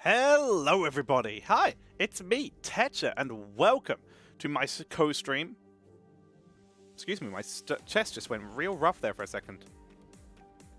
Hello everybody! Hi, it's me, Tetcher, and welcome to my co-stream. Excuse me, my chest just went real rough there for a second.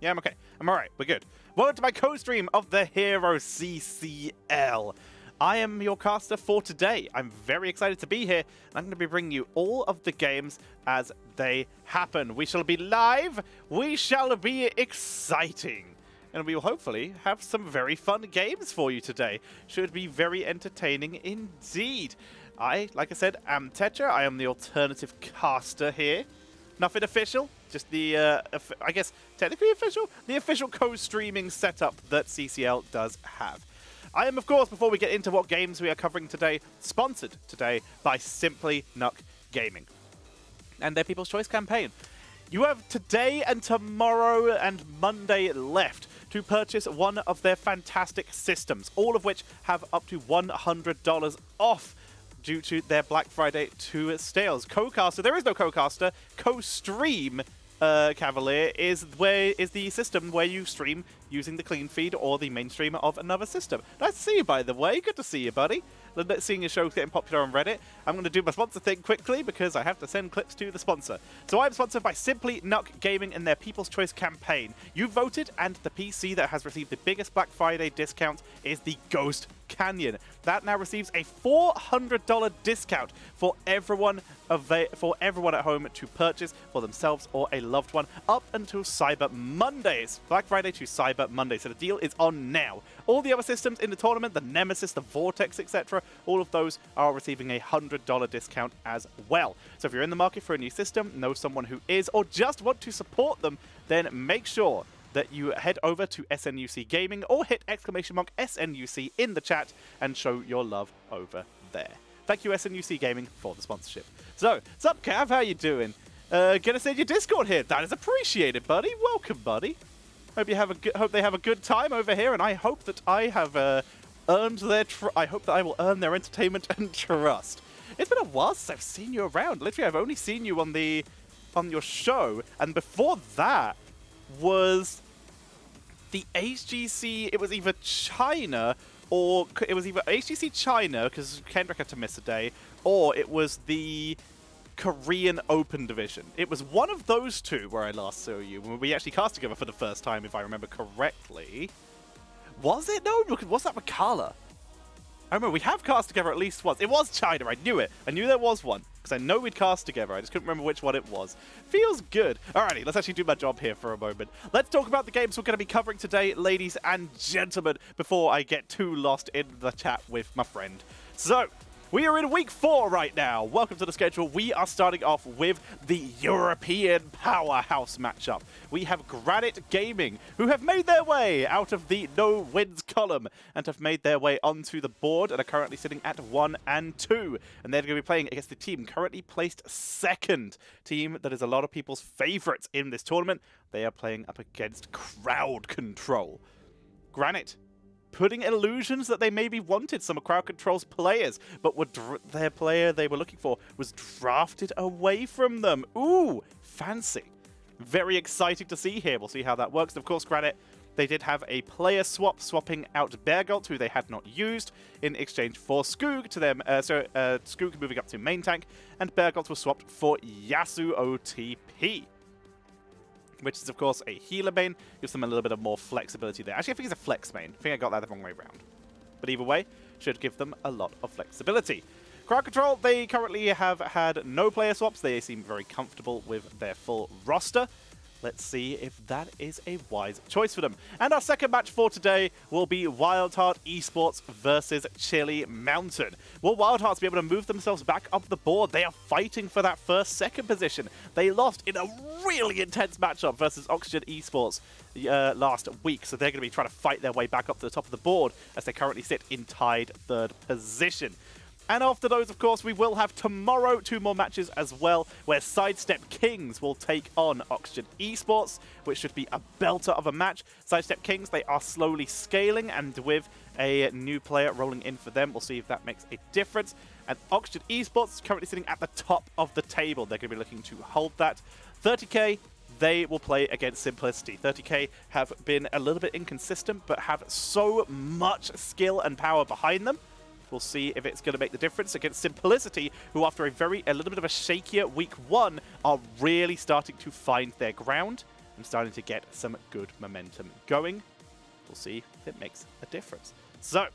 Yeah, I'm okay. I'm alright, we're good. Welcome to my co-stream of the HeroesCCL. I am your caster for today. I'm very excited to be here, and I'm going to be bringing you all of the games as they happen. We shall be live, we shall be exciting. And we will hopefully have some very fun games for you today. Should be very entertaining indeed. Like I said, am Tetcher. I am the alternative caster here. Nothing official, just the, I guess, technically official? The official co-streaming setup that CCL does have. I am, of course, before we get into what games we are covering today, sponsored today by Simply Nuck Gaming and their People's Choice campaign. You have today and tomorrow and Monday left to purchase one of their fantastic systems, all of which have up to $100 off due to their Black Friday 2 sales. Co-caster, there is no co-caster. Co-stream Cavalier is the system where you stream using the clean feed or the mainstream of another system. Nice to see you, by the way. Good to see you, buddy. Seeing your show's getting popular on Reddit. I'm going to do my sponsor thing quickly because I have to send clips to the sponsor. So I'm sponsored by Simply Nuck Gaming and their People's Choice campaign. You voted, and the PC that has received the biggest Black Friday discount is the Ghost Canyon. That now receives a $400 discount for everyone at home to purchase for themselves or a loved one up until Cyber Mondays. Black Friday to Cyber Monday. So the deal is on now. All the other systems in the tournament, the Nemesis, the Vortex, etc., all of those are receiving a $100 discount as well. So if you're in the market for a new system, know someone who is, or just want to support them, then make sure that you head over to SNUC Gaming or hit !SNUC in the chat and show your love over there. Thank you, SNUC Gaming, for the sponsorship. So, what's up, Cav? How you doing? Gonna send your Discord here. That is appreciated, buddy. Welcome, buddy. Hope they have a good time over here, and I hope that I have earned their. I hope that I will earn their entertainment and trust. It's been a while since I've seen you around. Literally, I've only seen you on your show, and before that was the HGC. It was either China or it was either HGC China because Kendrick had to miss a day, or it was the Korean Open division. It was one of those two where I last saw you when we actually cast together for the first time, if I remember correctly. Was it? No, was that Makala? I remember we have cast together at least once. It was China, I knew it. I knew there was one, because I know we'd cast together. I just couldn't remember which one it was. Feels good. Alrighty, let's actually do my job here for a moment. Let's talk about the games we're going to be covering today, ladies and gentlemen, before I get too lost in the chat with my friend. So, we are in week 4 right now. Welcome to the schedule. We are starting off with the European powerhouse matchup. We have Granit Gaming, who have made their way out of the no wins column and have made their way onto the board and are currently sitting at 1 and 2. And they're going to be playing against the team currently placed 2nd. Team that is a lot of people's favorites in this tournament. They are playing up against CrowdControl. Granit putting illusions that they maybe wanted some of CrowdControl's players, but their player they were looking for was drafted away from them. Ooh, fancy. Very exciting to see here. We'll see how that works. And of course, Granit, they did have a player swap, swapping out Bergolt, who they had not used, in exchange for Skoog to them. Skoog moving up to main tank, and Bergolt was swapped for Yasuo OTP, which is, of course, a healer main. Gives them a little bit of more flexibility there. Actually, I think it's a flex main. I think I got that the wrong way around. But either way, should give them a lot of flexibility. CrowdControl, they currently have had no player swaps. They seem very comfortable with their full roster. Let's see if that is a wise choice for them. And our second match for today will be Wildheart Esports versus Chili Mountain. Will Wildhearts be able to move themselves back up the board? They are fighting for that second position. They lost in a really intense matchup versus Oxygen Esports last week, so they're going to be trying to fight their way back up to the top of the board as they currently sit in tied 3rd position. And after those, of course, we will have tomorrow 2 more matches as well, where Sidestep Kings will take on Oxygen Esports, which should be a belter of a match. Sidestep Kings, they are slowly scaling, and with a new player rolling in for them, we'll see if that makes a difference. And Oxygen Esports is currently sitting at the top of the table. They're going to be looking to hold that. 30k, they will play against Simplicity. 30k have been a little bit inconsistent, but have so much skill and power behind them. We'll see if it's going to make the difference against Simplicity, who after a little bit of a shakier week 1, are really starting to find their ground and starting to get some good momentum going. We'll see if it makes a difference. So,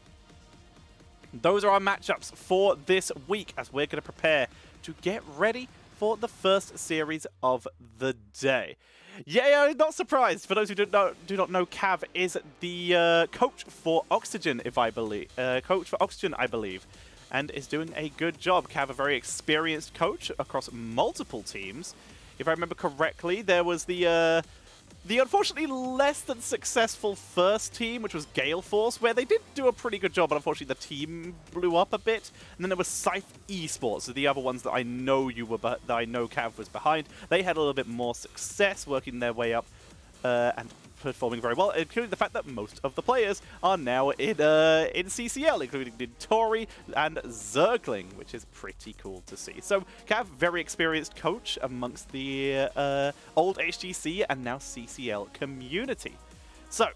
those are our matchups for this week as we're going to prepare to get ready for the first series of the day. Yeah, not surprised. For those who do not know, Cav is the coach for Oxygen, I believe, and is doing a good job. Cav, a very experienced coach across multiple teams. If I remember correctly, there was the unfortunately less than successful first team, which was Gale Force, where they did do a pretty good job, but unfortunately the team blew up a bit. And then there was Scythe Esports, so the other ones that I know that I know Cav was behind. They had a little bit more success working their way up and performing very well, including the fact that most of the players are now in CCL, including Tori and Zergling, which is pretty cool to see. So, Cav, very experienced coach amongst the old HGC and now CCL community. So,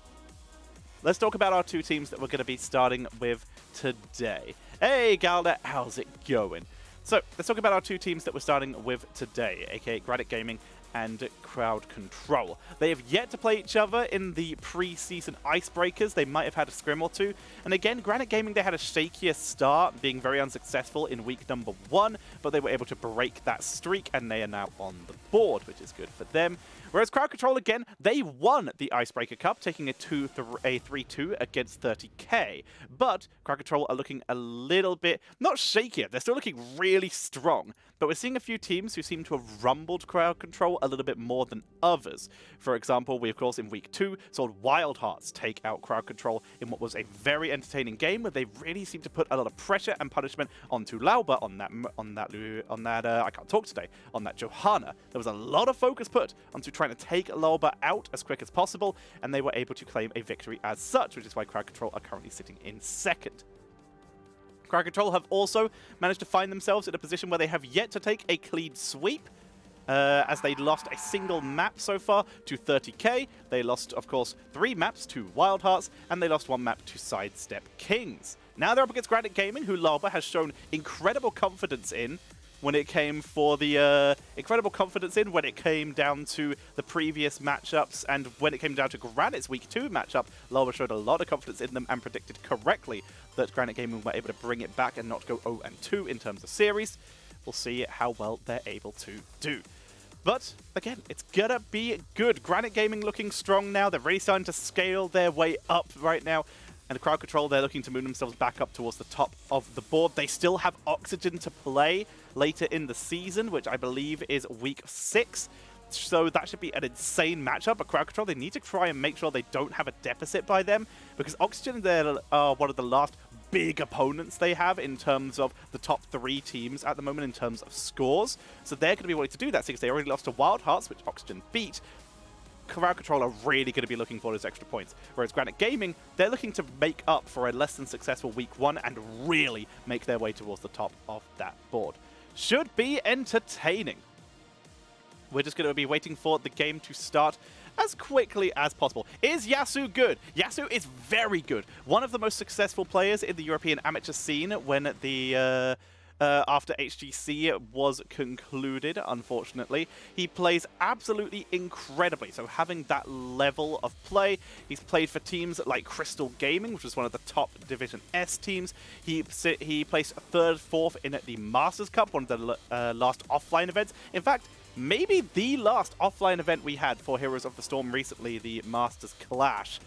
let's talk about our two teams that we're going to be starting with today. Hey, Galda, how's it going? So, let's talk about our two teams that we're starting with today, aka Granit Gaming and CrowdControl. They have yet to play each other in the pre-season icebreakers. They might have had a scrim or two. And again, Granit Gaming, they had a shakier start, being very unsuccessful in week number 1, but they were able to break that streak, and they are now on the board, which is good for them. Whereas CrowdControl, again, they won the Icebreaker Cup, taking a 3-2 against 30k. But CrowdControl are looking a little bit, not shakier, they're still looking really strong. But we're seeing a few teams who seem to have rumbled CrowdControl a little bit more than others. For example, we, of course, in week 2, saw Wild Hearts take out CrowdControl in what was a very entertaining game where they really seemed to put a lot of pressure and punishment onto Lauba on that I can't talk today, on that Johanna. There was a lot of focus put onto trying to take Lauba out as quick as possible, and they were able to claim a victory as such, which is why CrowdControl are currently sitting in second. CrowdControl have also managed to find themselves in a position where they have yet to take a clean sweep, as they lost a single map so far to 30k. They lost, of course, 3 maps to Wild Hearts, and they lost 1 map to Sidestep Kings. Now they're up against Granit Gaming, who Lauba has shown incredible confidence in when it came for the when it came down to the previous matchups, and when it came down to Granit's week 2 matchup, Lauba showed a lot of confidence in them and predicted correctly that Granit Gaming were able to bring it back and not go 0-2 in terms of series. We'll see how well they're able to do. But, again, it's gonna be good. Granit Gaming looking strong now. They're really starting to scale their way up right now. And CrowdControl, they're looking to move themselves back up towards the top of the board. They still have Oxygen to play later in the season, which I believe is week 6. So that should be an insane matchup. But CrowdControl, they need to try and make sure they don't have a deficit by them, because Oxygen, they're one of the last big opponents they have in terms of the top 3 teams at the moment in terms of scores. So they're going to be wanting to do that, since they already lost to Wild Hearts, which Oxygen beat. CrowdControl are really going to be looking for those extra points. Whereas Granit Gaming, they're looking to make up for a less than successful week 1 and really make their way towards the top of that board. Should be entertaining. We're just going to be waiting for the game to start as quickly as possible. Is Yasu good? Yasu is very good. One of the most successful players in the European amateur scene when the after HGC was concluded, unfortunately. He plays absolutely incredibly. So having that level of play, he's played for teams like Crystal Gaming, which was one of the top Division S teams. He placed 3rd, 4th in the Masters Cup, one of the last offline events. In fact, maybe the last offline event we had for Heroes of the Storm recently, the Masters Clash.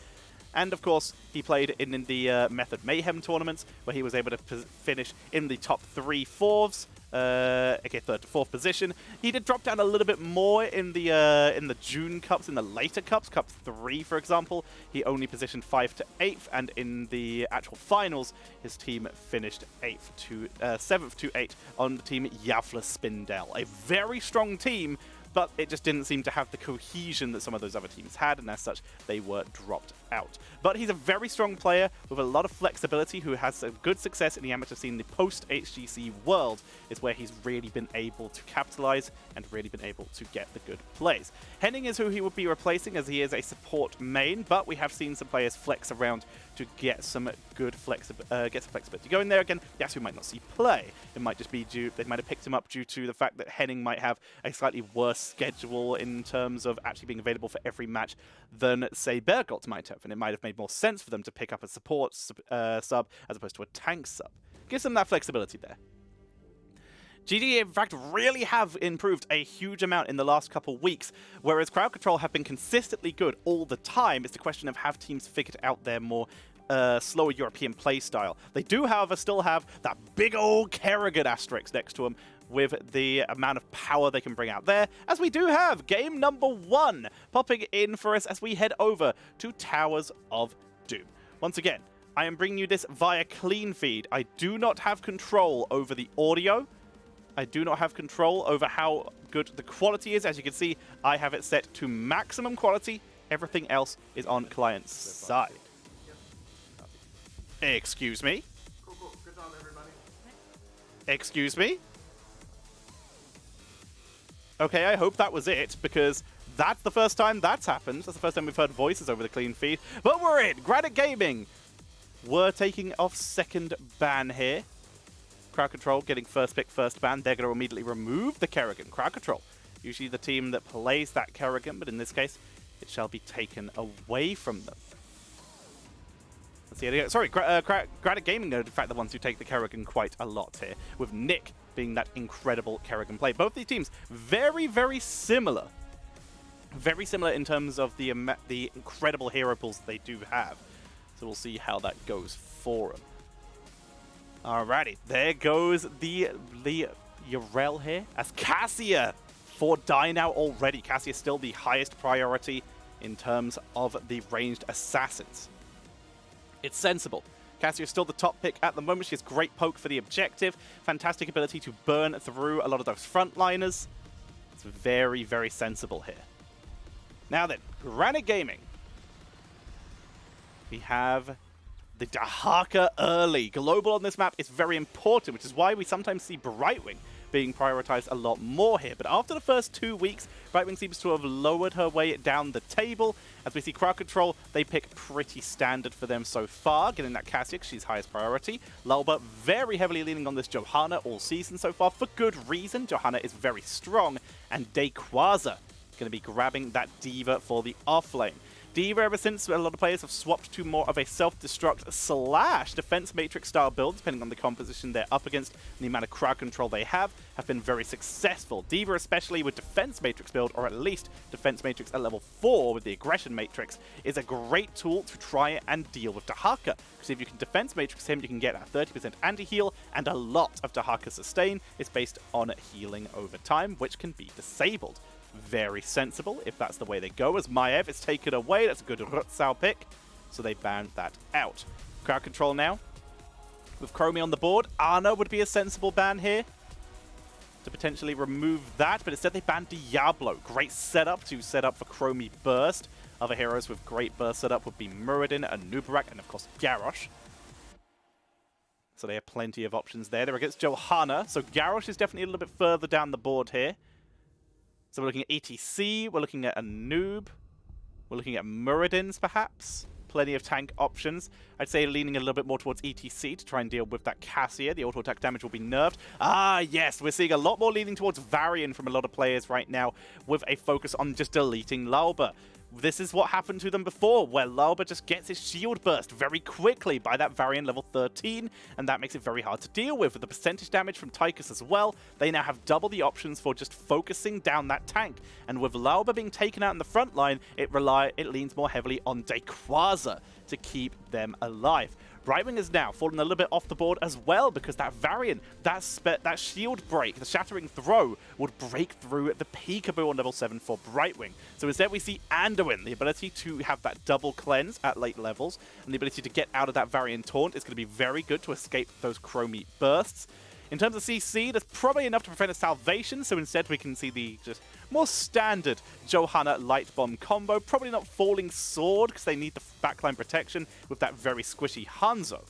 And, of course, he played in the Method Mayhem tournaments, where he was able to finish in the top 3/4s, okay, 3rd to 4th position. He did drop down a little bit more in the June Cups, in the later Cups, Cup 3, for example. He only positioned 5th to 8th, and in the actual finals, his team finished 7th to 8th on the team Yavla Spindel. A very strong team, but it just didn't seem to have the cohesion that some of those other teams had, and as such, they were dropped out. But he's a very strong player with a lot of flexibility who has some good success in the amateur scene. The post-HGC world is where he's really been able to capitalize and really been able to get the good plays. Henning is who he would be replacing, as he is a support main, but we have seen some players flex around to get some good flexibility going there. Again, yes, we might not see play. It might just be due, they might have picked him up due to the fact that Henning might have a slightly worse schedule in terms of actually being available for every match than, say, Bergolt might have, and it might have made more sense for them to pick up a support sub as opposed to a tank sub. Gives them that flexibility there. GD, in fact, really have improved a huge amount in the last couple weeks, whereas CrowdControl have been consistently good all the time. It's the question of have teams figured out their more slower European play style. They do, however, still have that big old Kerrigan asterisk next to them with the amount of power they can bring out there, as we do have game number 1 popping in for us as we head over to Towers of Doom. Once again, I am bringing you this via clean feed. I do not have control over the audio. I do not have control over how good the quality is. As you can see, I have it set to maximum quality. Everything else is on client's side. Excuse me? Cool. Good job, everybody. Excuse me? Okay, I hope that was it, because that's the first time that's happened. That's the first time we've heard voices over the clean feed. But we're in! Granit Gaming! We're taking off second ban here. CrowdControl getting first pick, first ban. They're going to immediately remove the Kerrigan. CrowdControl, usually the team that plays that Kerrigan, but in this case, it shall be taken away from them. Let's see. Sorry, Granit Gaming are in fact the ones who take the Kerrigan quite a lot here, with Nick being that incredible Kerrigan play. Both these teams very, very similar. Very similar in terms of the incredible hero pools they do have. So we'll see how that goes for them. Alrighty, there goes the Urel here, as CASSIA for die now already. CASSIA still the highest priority in terms of the ranged assassins. It's sensible. CASSIA is still the top pick at the moment. She has great poke for the objective, fantastic ability to burn through a lot of those frontliners. It's very, very sensible here. Now then, Granit Gaming. We have the Dahaka early. Global on this map is very important, which is why we sometimes see Brightwing being prioritized a lot more here. But after the first 2 weeks, Brightwing seems to have lowered her way down the table. As we see CrowdControl, they pick pretty standard for them so far, getting that CASSIA, she's highest priority. Lulba very heavily leaning on this Johanna all season so far, for good reason. Johanna is very strong, and Dayquaza going to be grabbing that D.Va for the offlane. D.Va, ever since, a lot of players have swapped to more of a self-destruct / defense matrix style build, depending on the composition they're up against and the amount of crowd control they have been very successful. D.Va, especially with defense matrix build, or at least defense matrix at level 4 with the aggression matrix, is a great tool to try and deal with Dahaka. Because if you can defense matrix him, you can get a 30% anti-heal, and a lot of Dahaka sustain is based on healing over time, which can be disabled. Very sensible if that's the way they go, as Maev is taken away. That's a good Rutsao pick, so they banned that out. CrowdControl now with Chromie on the board. Ana would be a sensible ban here to potentially remove that, but instead they banned Diablo. Great setup to set up for Chromie Burst. Other heroes with great burst setup would be Muradin and Nubarak, and of course Garrosh. So they have plenty of options there. They're against Johanna, so Garrosh is definitely a little bit further down the board here. So we're looking at ETC, we're looking at a noob, we're looking at Muradins perhaps. Plenty of tank options. I'd say leaning a little bit more towards ETC to try and deal with that CASSIA. The auto attack damage will be nerfed. Ah, yes, we're seeing a lot more leaning towards Varian from a lot of players right now, with a focus on just deleting Lulba. This is what happened to them before, where Lulba just gets his shield burst very quickly by that Varian level 13, and that makes it very hard to deal with the percentage damage from Tychus as well. They now have double the options for just focusing down that tank, and with Lulba being taken out in the front line, it leans more heavily on Dayquaza to keep them alive. Brightwing is now fallen a little bit off the board as well, because that Varian, that shield break, the shattering throw, would break through the peekaboo on level 7 for Brightwing. So instead we see Anduin, the ability to have that double cleanse at late levels, and the ability to get out of that Varian taunt is going to be very good to escape those Chromie bursts. In terms of CC, there's probably enough to prevent a salvation, so instead we can see the just more standard Johanna Light Bomb combo. Probably not Falling Sword, because they need the backline protection with that very squishy Hanzo.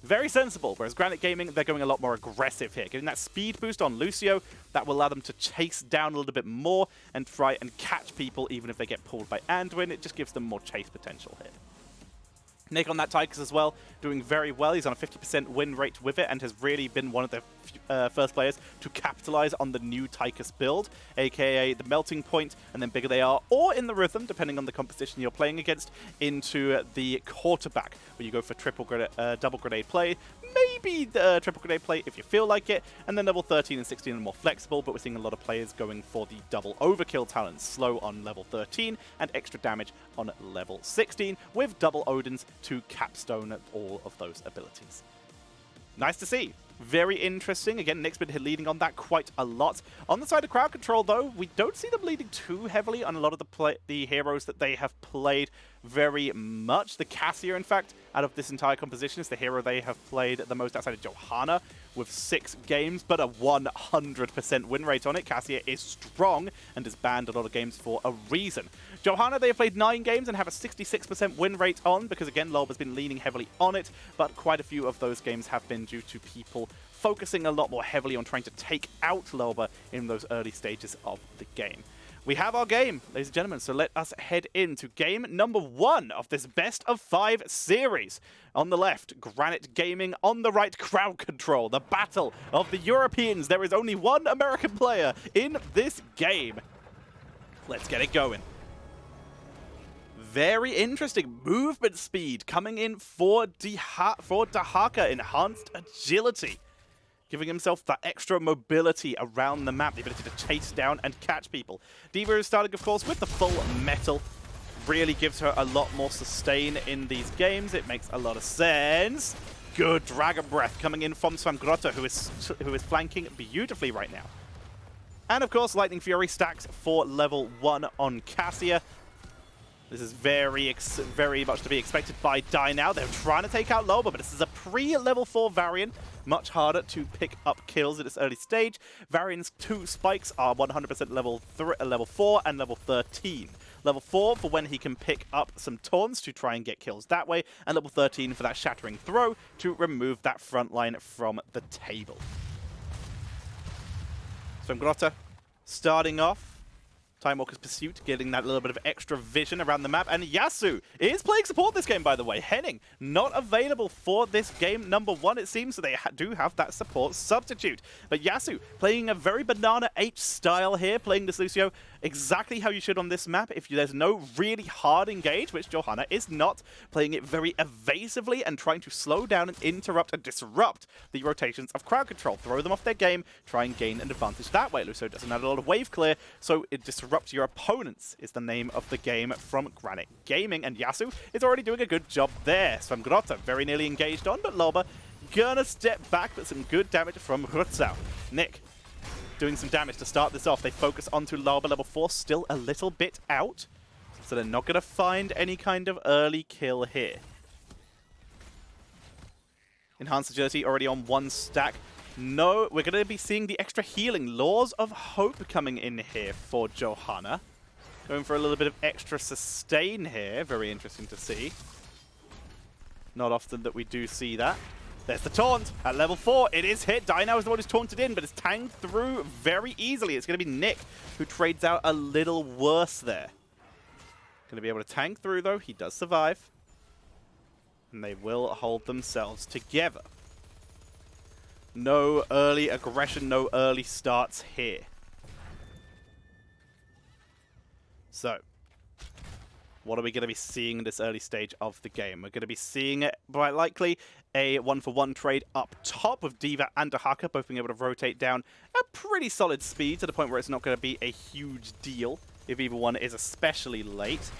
Very sensible, whereas Granit Gaming, they're going a lot more aggressive here. Getting that speed boost on Lucio, that will allow them to chase down a little bit more and try and catch people even if they get pulled by Anduin. It just gives them more chase potential here. Nick on that Tychus as well, doing very well. He's on a 50% win rate with it and has really been one of the first players to capitalize on the new Tychus build, aka the melting point, and then bigger they are, or in the rhythm, depending on the composition you're playing against, into the quarterback, where you go for double grenade play, maybe the triple grenade play if you feel like it, and then level 13 and 16 are more flexible, but we're seeing a lot of players going for the double overkill talents, slow on level 13 and extra damage on level 16, with double Odins to capstone all of those abilities. Nice to see. Very interesting. Again, Nick's been leading on that quite a lot. On the side of CrowdControl, though, we don't see them leading too heavily on a lot of the heroes that they have played very much. The Cassia, in fact, out of this entire composition, is the hero they have played the most outside of Johanna, with 6 games, but a 100% win rate on it. Cassia is strong and is banned a lot of games for a reason. Johanna, they have played 9 games and have a 66% win rate on, because again, Lob has been leaning heavily on it, but quite a few of those games have been due to people focusing a lot more heavily on trying to take out Loba in those early stages of the game. We have our game, ladies and gentlemen, so let us head into game number 1 of this best of 5 series. On the left, Granit Gaming. On the right, CrowdControl. The battle of the Europeans. There is only one American player in this game. Let's get it going. Very interesting movement speed coming in for Dahaka. Enhanced agility, giving himself that extra mobility around the map, the ability to chase down and catch people. D.Va is starting, of course, with the full metal. Really gives her a lot more sustain in these games. It makes a lot of sense. Good Dragon Breath coming in from Svangrota, who is flanking beautifully right now. And, of course, Lightning Fury stacks for level 1 on Cassia. This is very much to be expected by Die now. They're trying to take out Loba, but this is a pre-level 4 variant. Much harder to pick up kills at this early stage. Varian's 2 spikes are 100% level 4 and level 13. Level 4 for when he can pick up some taunts to try and get kills that way, and level 13 for that shattering throw to remove that front line from the table. So Grotta starting off. Time Walker's Pursuit, getting that little bit of extra vision around the map. And Yasu is playing support this game, by the way. Henning, not available for this game number 1, it seems, so they do have that support substitute. But Yasu playing a very Banana H style here, playing this Lucio exactly how you should on this map. If there's no really hard engage, which Johanna is not, playing it very evasively and trying to slow down and interrupt and disrupt the rotations of CrowdControl. Throw them off their game, try and gain an advantage that way. Lucio doesn't have a lot of wave clear, so it disrupts your opponents is the name of the game from Granit Gaming, and Yasu is already doing a good job there. Svangrota very nearly engaged on, but Loba gonna step back, but some good damage from Hrutzau. Nick doing some damage to start this off. They focus onto Loba, level 4, still a little bit out, so they're not gonna find any kind of early kill here. Enhanced agility already on 1 stack. No, we're going to be seeing the extra healing. Laws of Hope coming in here for Johanna. Going for a little bit of extra sustain here. Very interesting to see. Not often that we do see that. There's the taunt at level 4. It is hit. Dino is the one who's taunted in, but it's tanked through very easily. It's going to be Nick who trades out a little worse there. Going to be able to tank through, though. He does survive. And they will hold themselves together. No early aggression, no early starts here. So, what are we going to be seeing in this early stage of the game? We're going to be seeing, quite likely, a 1-for-1 trade up top with D.Va and Dahaka both being able to rotate down at pretty solid speed to the point where it's not going to be a huge deal if either one is especially late.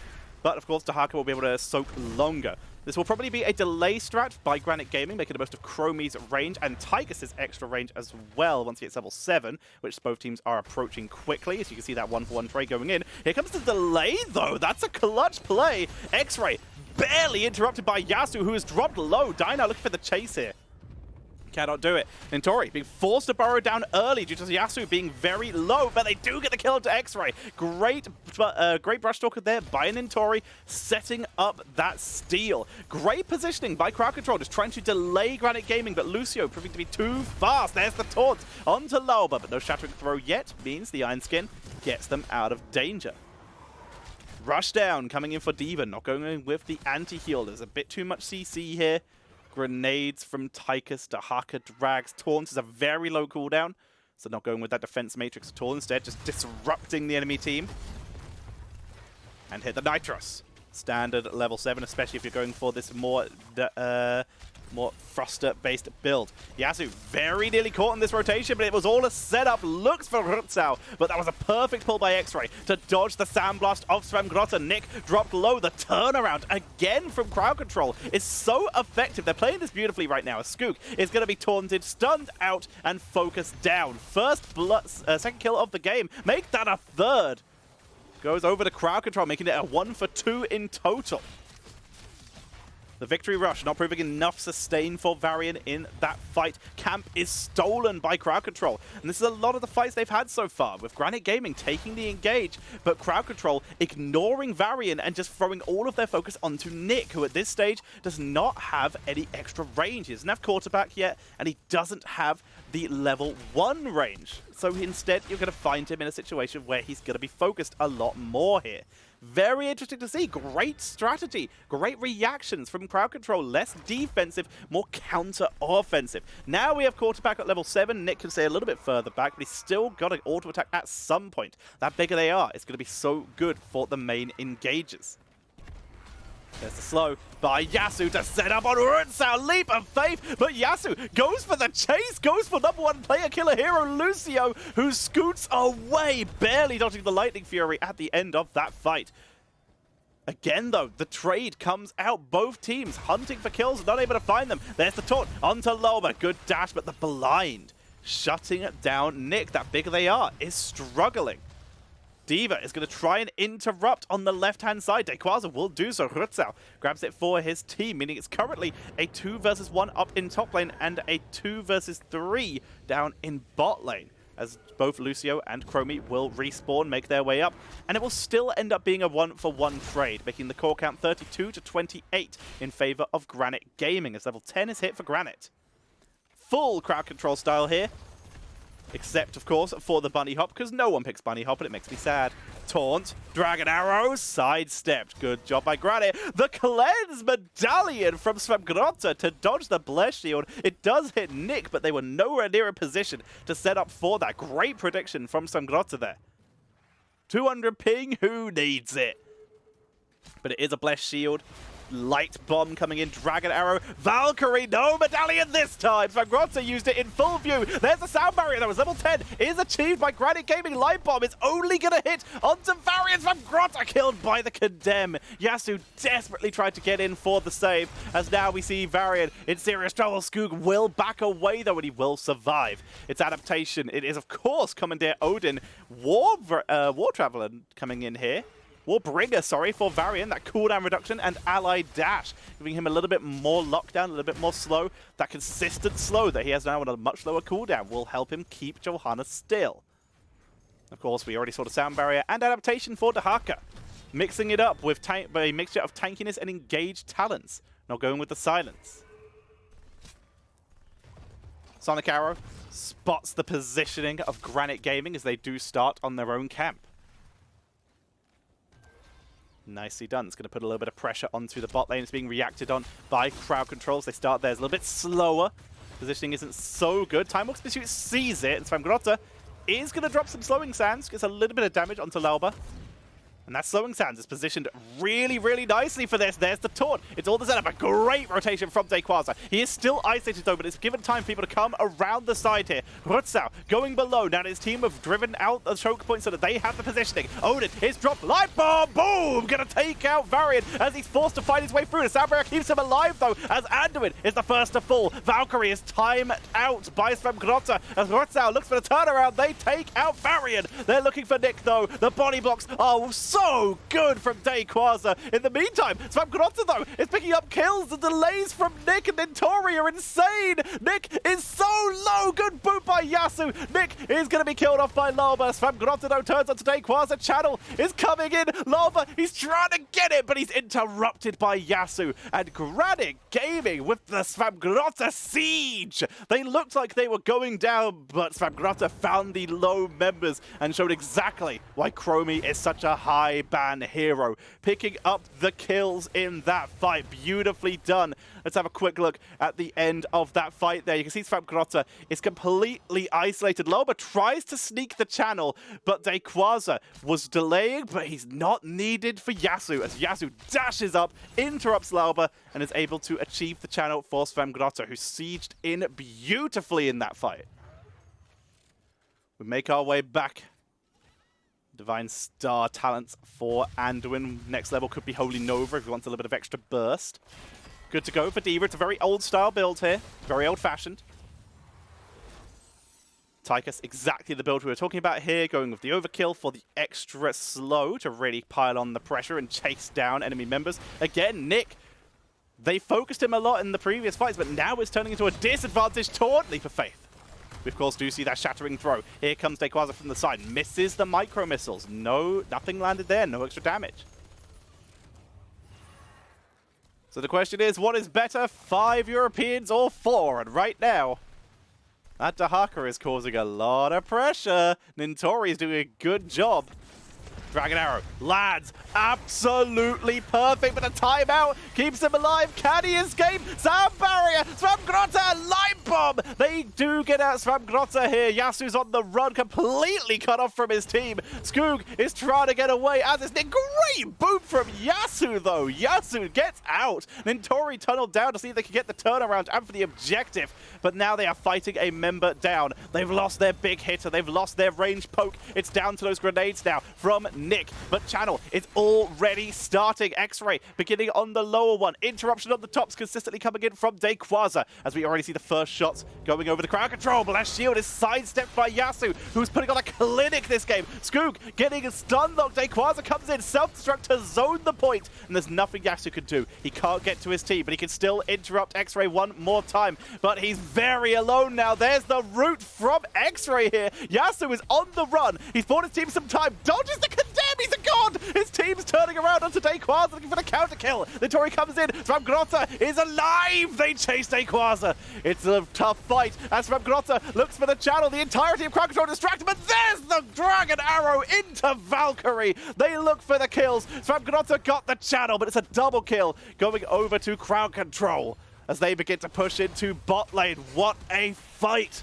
But, of course, Dahaka will be able to soak longer. This will probably be a delay strat by Granit Gaming, making the most of Chromie's range and Tychus' extra range as well once he gets level 7, which both teams are approaching quickly. As you can see that 1-for-1 trade going in. Here comes the delay, though. That's a clutch play. X-Ray barely interrupted by Yasu, who has dropped low. Dino looking for the chase here. Cannot do it. Nintori being forced to burrow down early due to Yasuo being very low, but they do get the kill to X-Ray. Great brush talker there by Nintori, setting up that steal. Great positioning by CrowdControl, just trying to delay Granit Gaming, but Lucio proving to be too fast. There's the taunt onto Lauba, but no shattering throw yet means the Iron Skin gets them out of danger. Rush down, coming in for D.Va, not going in with the anti-heal. There's a bit too much CC here. Grenades from Tychus, Dahaka drags. Taunts is a very low cooldown, so not going with that defense matrix at all. Instead, just disrupting the enemy team. And hit the Nitros. Standard level 7, especially if you're going for this more thruster-based build. Yasuo very nearly caught in this rotation, but it was all a setup. Looks for Rutzau, but that was a perfect pull by X-Ray to dodge the Sandblast of Svamgrotta. Nick dropped low. The turnaround again from CrowdControl is so effective. They're playing this beautifully right now. Skook is going to be taunted, stunned out, and focused down. Second kill of the game. Make that a third. Goes over to CrowdControl, making it a 1 for 2 in total. The victory rush not proving enough sustain for Varian in that fight. Camp is stolen by CrowdControl. And this is a lot of the fights they've had so far, with Granit Gaming taking the engage, but CrowdControl ignoring Varian and just throwing all of their focus onto Nick, who at this stage does not have any extra range. He doesn't have quarterback yet, and he doesn't have the level 1 range. So instead, you're going to find him in a situation where he's going to be focused a lot more here. Very interesting to see. Great strategy. Great reactions from CrowdControl. Less defensive, more counter-offensive. Now we have quarterback at level 7. Nick can stay a little bit further back, but he's still got an auto-attack at some point. That bigger they are, it's going to be so good for the main engages. There's the slow by Yasuo to set up on Rutzau. Leap of faith, but Yasuo goes for the chase, goes for #1 player killer hero Lucio, who scoots away, barely dodging the Lightning Fury at the end of that fight. Again, though, the trade comes out. Both teams hunting for kills, not able to find them. There's the taunt onto Loba. Good dash, but the blind shutting down Nick. That bigger they are is struggling. D.Va is going to try and interrupt on the left-hand side. Dequaza will do so. Rutzau grabs it for his team, meaning it's currently a 2 versus 1 up in top lane and a 2 versus 3 down in bot lane, as both Lucio and Chromie will respawn, make their way up, and it will still end up being a 1-for-1 trade, making the core count 32 to 28 in favor of Granit Gaming, as level 10 is hit for Granit. Full CrowdControl style here. Except, of course, for the bunny hop, because no one picks bunny hop, and it makes me sad. Taunt, dragon arrow, sidestepped. Good job by Granit. The cleanse medallion from Svamgrotta to dodge the bless shield. It does hit Nick, but they were nowhere near a position to set up for that. Great prediction from Svamgrotta there. 200 ping, who needs it? But it is a bless shield. Light bomb coming in, dragon arrow, Valkyrie, no medallion this time. Svamgrotta used it in full view. There's the sound barrier that was level 10, is achieved by Granit Gaming. Light bomb is only going to hit onto Varian. Svamgrotta killed by the condemn. Yasuo desperately tried to get in for the save, as now we see Varian in serious trouble. Skoog will back away though, and he will survive. Its adaptation, it is of course Commandeer Odin, War Traveler coming in here. Warbringer, sorry, for Varian, that cooldown reduction and ally dash, giving him a little bit more lockdown, a little bit more slow. That consistent slow that he has now on a much lower cooldown will help him keep Johanna still. Of course, we already saw the sound barrier and adaptation for Dahaka, mixing it up with a mixture of tankiness and engaged talents, not going with the silence. Sonic Arrow spots the positioning of Granit Gaming as they do start on their own camp. Nicely done. It's going to put a little bit of pressure onto the bot lane. It's being reacted on by CrowdControl. As they start there, it's a little bit slower. Positioning isn't so good. Timewalk's Pursuit sees it, and Svamgrotta is going to drop some slowing sands. Gets a little bit of damage onto Lauba. And that slowing sands is positioned really, really nicely for this. There's the taunt. It's all the setup. A great rotation from Dequaza. He is still isolated though, but it's given time for people to come around the side here. Rutzau going below. Now his team have driven out the choke point so that they have the positioning. Odin is dropped. Light bomb. Boom. Gonna take out Varian as he's forced to fight his way through. The sound barrier keeps him alive though, as Anduin is the first to fall. Valkyrie is timed out by Svamgrotta as Rutzau looks for the turnaround. They take out Varian. They're looking for Nick though. The body blocks are so so good from DIABLO. In the meantime, Granit, though, is picking up kills. The delays from Nick and Nintori are insane. Nick is so low. Good boot by Yasu. Nick is going to be killed off by Lava. Granit, though, turns onto DIABLO. Channel is coming in. Lava, he's trying to get it, but he's interrupted by Yasu. And Granit Gaming with the Granit siege. They looked like they were going down, but Granit found the low members and showed exactly why Chromie is such a high ban hero. Picking up the kills in that fight. Beautifully done. Let's have a quick look at the end of that fight there. You can see Granit is completely isolated. Loba tries to sneak the channel, but DIABLO was delaying, but he's not needed for Yasu, as Yasu dashes up, interrupts Loba, and is able to achieve the channel for Granit, who sieged in beautifully in that fight. We make our way back. Divine Star talents for Anduin. Next level could be Holy Nova if he wants a little bit of extra burst. Good to go for D.Va. It's a very old style build here. Very old fashioned. Tychus, exactly the build we were talking about here. Going with the overkill for the extra slow to really pile on the pressure and chase down enemy members. Again, Nick, they focused him a lot in the previous fights, but now it's turning into a disadvantage taunt. Leap of Faith. We, of course, do see that shattering throw. Here comes DIABLO from the side. Misses the micro missiles. No, nothing landed there. No extra damage. So the question is, what is better, 5 Europeans or 4? And right now, that Dahaka is causing a lot of pressure. Nintori is doing a good job. Dragon Arrow, lads, absolutely perfect, but a timeout keeps him alive. Can he escape? Sound barrier, Granit, light bomb. They do get out Granit here. Yasu's on the run, completely cut off from his team. Skoog is trying to get away, as is Nick. Great boot from Yasu, though. Yasu gets out. Nintori tunneled down to see if they can get the turnaround and for the objective, but now they are fighting a member down. They've lost their big hitter. They've lost their range poke. It's down to those grenades now from Nick, but channel is already starting. X-Ray beginning on the lower one. Interruption on the tops consistently coming in from DIABLO, as we already see the first shots going over the CrowdControl. But that shield is sidestepped by Yasu, who's putting on a clinic this game. Skoog getting a stun lock. DIABLO comes in, self-destruct to zone the point, and there's nothing Yasu can do. He can't get to his team, but he can still interrupt X-Ray one more time. But he's very alone now. There's the root from X-Ray here. Yasu is on the run. He's bought his team some time, dodges the condemn. He's a god. His team's turning around onto DIABLO looking for the counter kill. Nintori comes in. Granit is alive. They chase DIABLO. It's a tough fight as Granit looks for the channel. The entirety of CrowdControl distracted, but there's the Dragon Arrow into Valkyrie. They look for the kills. Granit got the channel, but it's a double kill going over to CrowdControl as they begin to push into bot lane. What a fight.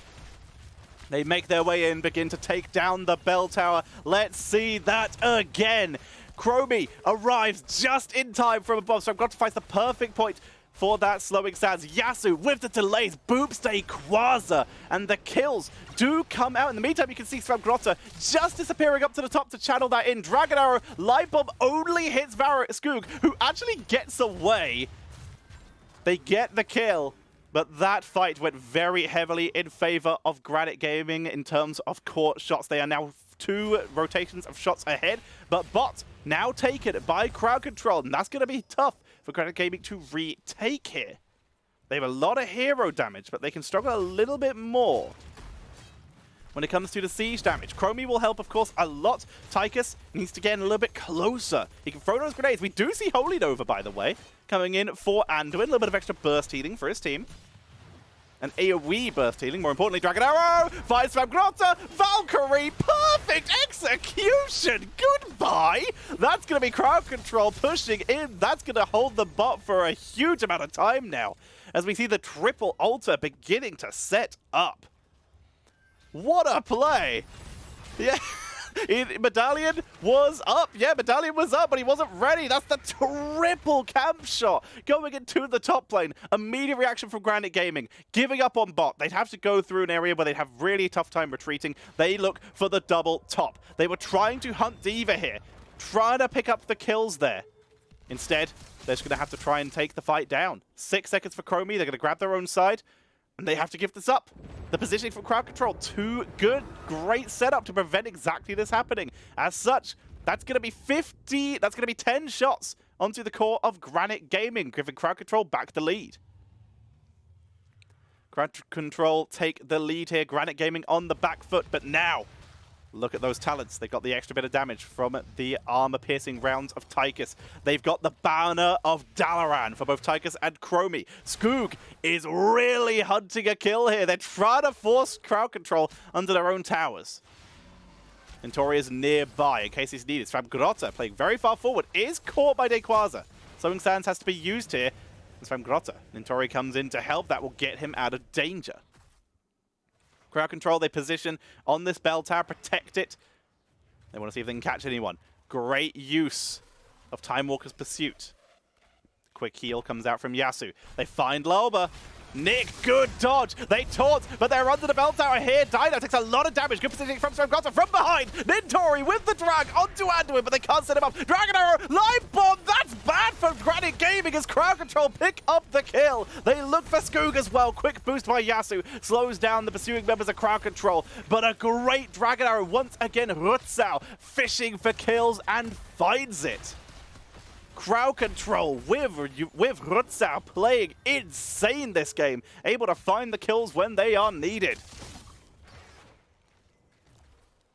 They make their way in, begin to take down the bell tower. Let's see that again. Chromie arrives just in time from above, so I've got to find the perfect point for that slowing stance. Yasu with the delays, boops DIABLO, and the kills do come out. In the meantime, you can see Granit just disappearing up to the top to channel that in. Dragon Arrow, Light Bomb only hits Skoog, who actually gets away. They get the kill. But that fight went very heavily in favor of Granit Gaming in terms of court shots. They are now 2 rotations of shots ahead, but bot now taken by CrowdControl, and that's going to be tough for Granit Gaming to retake here. They have a lot of hero damage, but they can struggle a little bit more when it comes to the siege damage. Chromie will help, of course, a lot. Tychus needs to get a little bit closer. He can throw those grenades. We do see Holy Nova, by the way, coming in for Anduin. A little bit of extra burst healing for his team. An AoE burst healing. More importantly, Dragon Arrow finds Granit. Valkyrie, perfect execution. Goodbye. That's going to be CrowdControl pushing in. That's going to hold the bot for a huge amount of time now, as we see the triple altar beginning to set up. What a play. Yeah. Medallion was up. Yeah, Medallion was up, but he wasn't ready. That's the triple camp shot going into the top lane. Immediate reaction from Granit Gaming. Giving up on bot. They'd have to go through an area where they'd have really tough time retreating. They look for the double top. They were trying to hunt D.Va here, trying to pick up the kills there. Instead, they're just going to have to try and take the fight down. 6 seconds for Chromie. They're going to grab their own side, and they have to give this up. The positioning from CrowdControl, too good. Great setup to prevent exactly this happening. As such, That's going to be 50. That's going to be 10 shots onto the core of Granit Gaming, giving CrowdControl back the lead. CrowdControl take the lead here. Granit Gaming on the back foot, but now look at those talents. They've got the extra bit of damage from the armor-piercing rounds of Tychus. They've got the banner of Dalaran for both Tychus and Chromie. Skoog is really hunting a kill here. They're trying to force CrowdControl under their own towers. Intori is nearby in case he's needed. Svamgrotta, playing very far forward, is caught by Dequaza. Sowing Sands has to be used here. Svamgrotta. Intori comes in to help. That will get him out of danger. CrowdControl, they position on this bell tower, protect it. They want to see if they can catch anyone. Great use of Time Walker's Pursuit. Quick heal comes out from Yasu. They find Lauba. Nick, good dodge. They taunt, but they're under the bell tower here. Dino takes a lot of damage. Good positioning from Svamgrotta from behind. Nintori with the drag onto Anduin, but they can't set him up. Dragon Arrow, live bomb. That's bad for Granit Gaming as CrowdControl pick up the kill. They look for Skoog as well. Quick boost by Yasu slows down the pursuing members of CrowdControl, but a great Dragon Arrow once again. Rutsao fishing for kills and finds it. CrowdControl with Rutsao playing insane this game, able to find the kills when they are needed.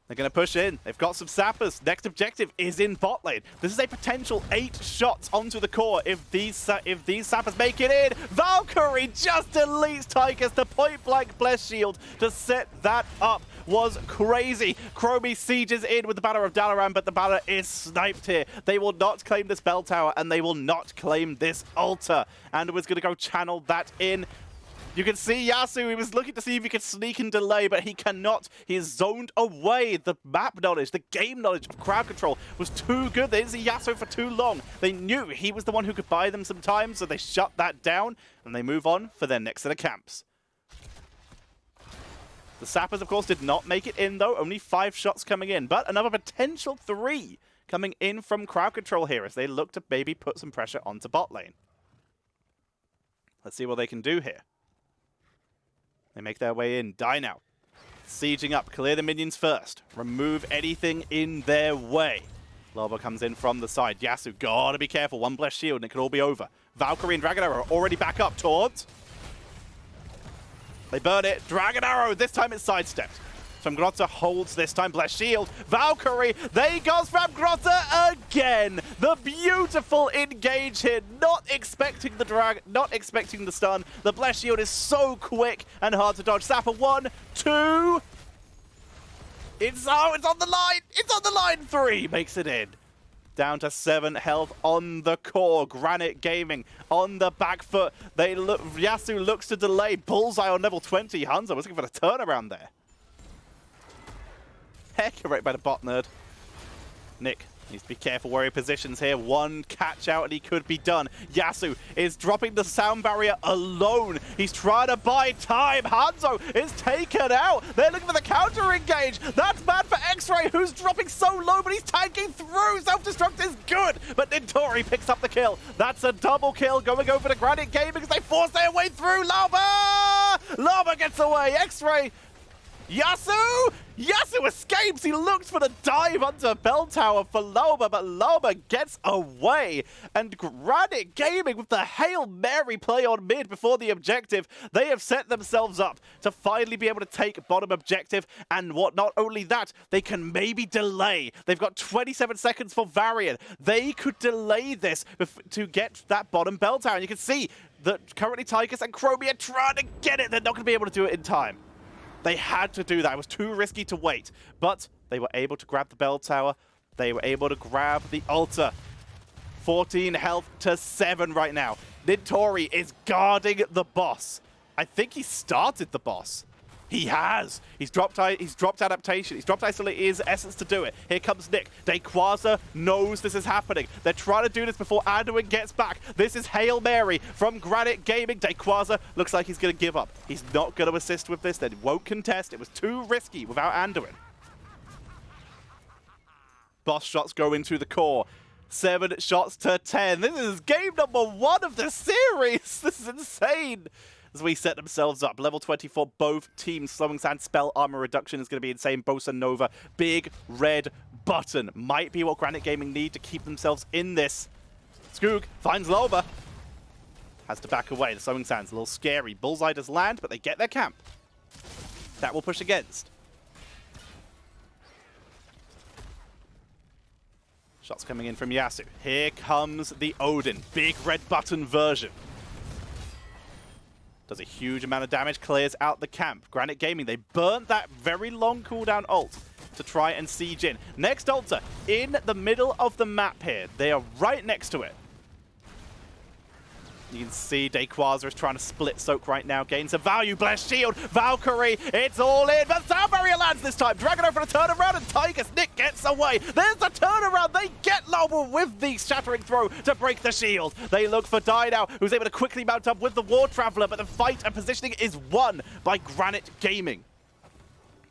They're going to push in. They've got some sappers. Next objective is in bot lane. This is a potential 8 shots onto the core if these sappers make it in. Valkyrie just deletes Tychus. The point-blank bless shield to set that up was crazy. Chromie sieges in with the banner of Dalaran, but the banner is sniped here. They will not claim this bell tower, and they will not claim this altar. And was going to go channel that in. You can see Yasu, he was looking to see if he could sneak and delay, but he cannot. He is zoned away. The map knowledge, the game knowledge of CrowdControl was too good. They didn't see Yasu for too long. They knew he was the one who could buy them some time, so they shut that down, and they move on for their next set of camps. The sappers, of course, did not make it in, though. Only 5 shots coming in, but another potential 3 coming in from CrowdControl here as they look to maybe put some pressure onto bot lane. Let's see what they can do here. They make their way in. Dino, sieging up. Clear the minions first. Remove anything in their way. Loba comes in from the side. Yasu, gotta be careful. One blessed shield and it could all be over. Valkyrie and Dragon Arrow already back up. Taunt. They burn it. Dragon Arrow. This time it's sidestepped. Svamgrotta holds this time. Blessed shield. Valkyrie. They got Svamgrotta again. The beautiful engage here. Not expecting the drag. Not expecting the stun. The blessed shield is so quick and hard to dodge. Sapper 1, 2. It's on the line. It's on the line. 3 makes it in. Down to 7 health on the core. Granit Gaming on the back foot. Yasu looks to delay. Bullseye on level 20. Hanzo was looking for the turnaround there. Heck, right by the bot nerd. Nick needs to be careful where he positions here. One catch out and he could be done. Yasu is dropping the sound barrier alone. He's trying to buy time. Hanzo is taken out. They're looking for the counter engage. That's bad for X-Ray, who's dropping so low, but he's tanking through. Self-destruct is good, but Nintori picks up the kill. That's a double kill going over to Granit Gaming as they force their way through. Lauba gets away. X-Ray. Yasu! Yasu escapes! He looks for the dive onto a bell tower for Lauba, but Lauba gets away. And Granit Gaming with the Hail Mary play on mid before the objective. They have set themselves up to finally be able to take bottom objective. And not only that, they can maybe delay. They've got 27 seconds for Varian. They could delay this to get that bottom bell tower. And you can see that currently Tychus and Chromie are trying to get it. They're not going to be able to do it in time. They had to do that. It was too risky to wait. But they were able to grab the bell tower. They were able to grab the altar. 14 health to 7 right now. Nintori is guarding the boss. I think he started the boss. He has. He's dropped adaptation. He's dropped isolate his essence to do it. Here comes Nick. Dequaza knows this is happening. They're trying to do this before Anduin gets back. This is Hail Mary from Granit Gaming. Dequaza looks like he's going to give up. He's not going to assist with this. They won't contest. It was too risky without Anduin. Boss shots go into the core. 7 shots to 10. This is game number 1 of the series. This is insane. As we set themselves up. Level 20 for both teams. Slowing Sand spell armor reduction is going to be insane. Bosa Nova. Big red button might be what Granit Gaming need to keep themselves in this. Skoog finds Loba. Has to back away. The Sowing Sand's a little scary. Bullseye does land, but they get their camp. That will push against. Shots coming in from Yasu. Here comes the Odin. Big red button version. Does a huge amount of damage, clears out the camp. Granit Gaming, they burnt that very long cooldown ult to try and siege in. Next ulter, in the middle of the map here. They are right next to it. You can see DayQuaza is trying to split Soak right now. Gains a value. Blessed Shield. Valkyrie. It's all in. But Sound Barrier lands this time. Dragon over the turnaround. And Tigers. Nick gets away. There's the turnaround. They get Loba with the Shattering Throw to break the shield. They look for Dido, who's able to quickly mount up with the War Traveler. But the fight and positioning is won by Granit Gaming.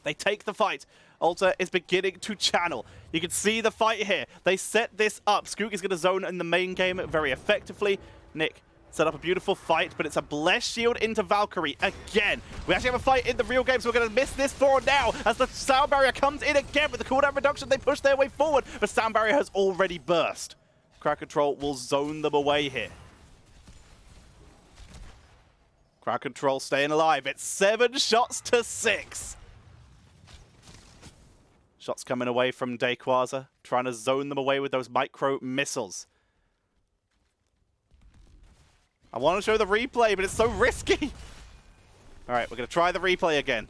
They take the fight. Ulta is beginning to channel. You can see the fight here. They set this up. Skoog is going to zone in the main game very effectively. Nick set up a beautiful fight, but it's a Blessed Shield into Valkyrie again. We actually have a fight in the real game, so we're going to miss this for now as the Sound Barrier comes in again with the cooldown reduction. They push their way forward, but Sound Barrier has already burst. CrowdControl will zone them away here. CrowdControl staying alive. It's 7 shots to 6. Shots coming away from DayQuaza, trying to zone them away with those micro missiles. I want to show the replay, but it's so risky. All right, we're going to try the replay again.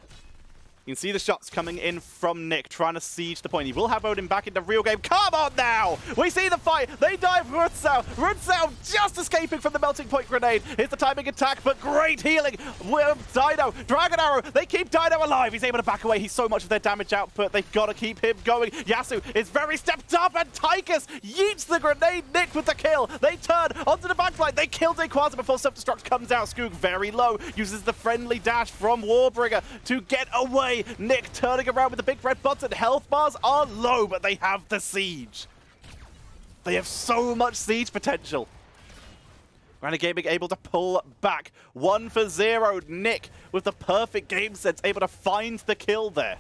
You can see the shots coming in from Nick, trying to siege the point. He will have Odin back in the real game. Come on now! We see the fight. They dive Rutsau. Rutsau just escaping from the melting point grenade. Here's the timing attack, but great healing with Dido. Dragon Arrow. They keep Dido alive. He's able to back away. He's so much of their damage output. They've got to keep him going. Yasu is very stepped up, and Tychus yeets the grenade. Nick with the kill. They turn onto the backline. They kill DayQuaza before self-destruct comes out. Skoog very low. Uses the friendly dash from Warbringer to get away. Nick turning around with the big red button. Health bars are low, but they have the siege. They have so much siege potential. Granit Gaming able to pull back. 1 for 0. Nick with the perfect game sense, able to find the kill there.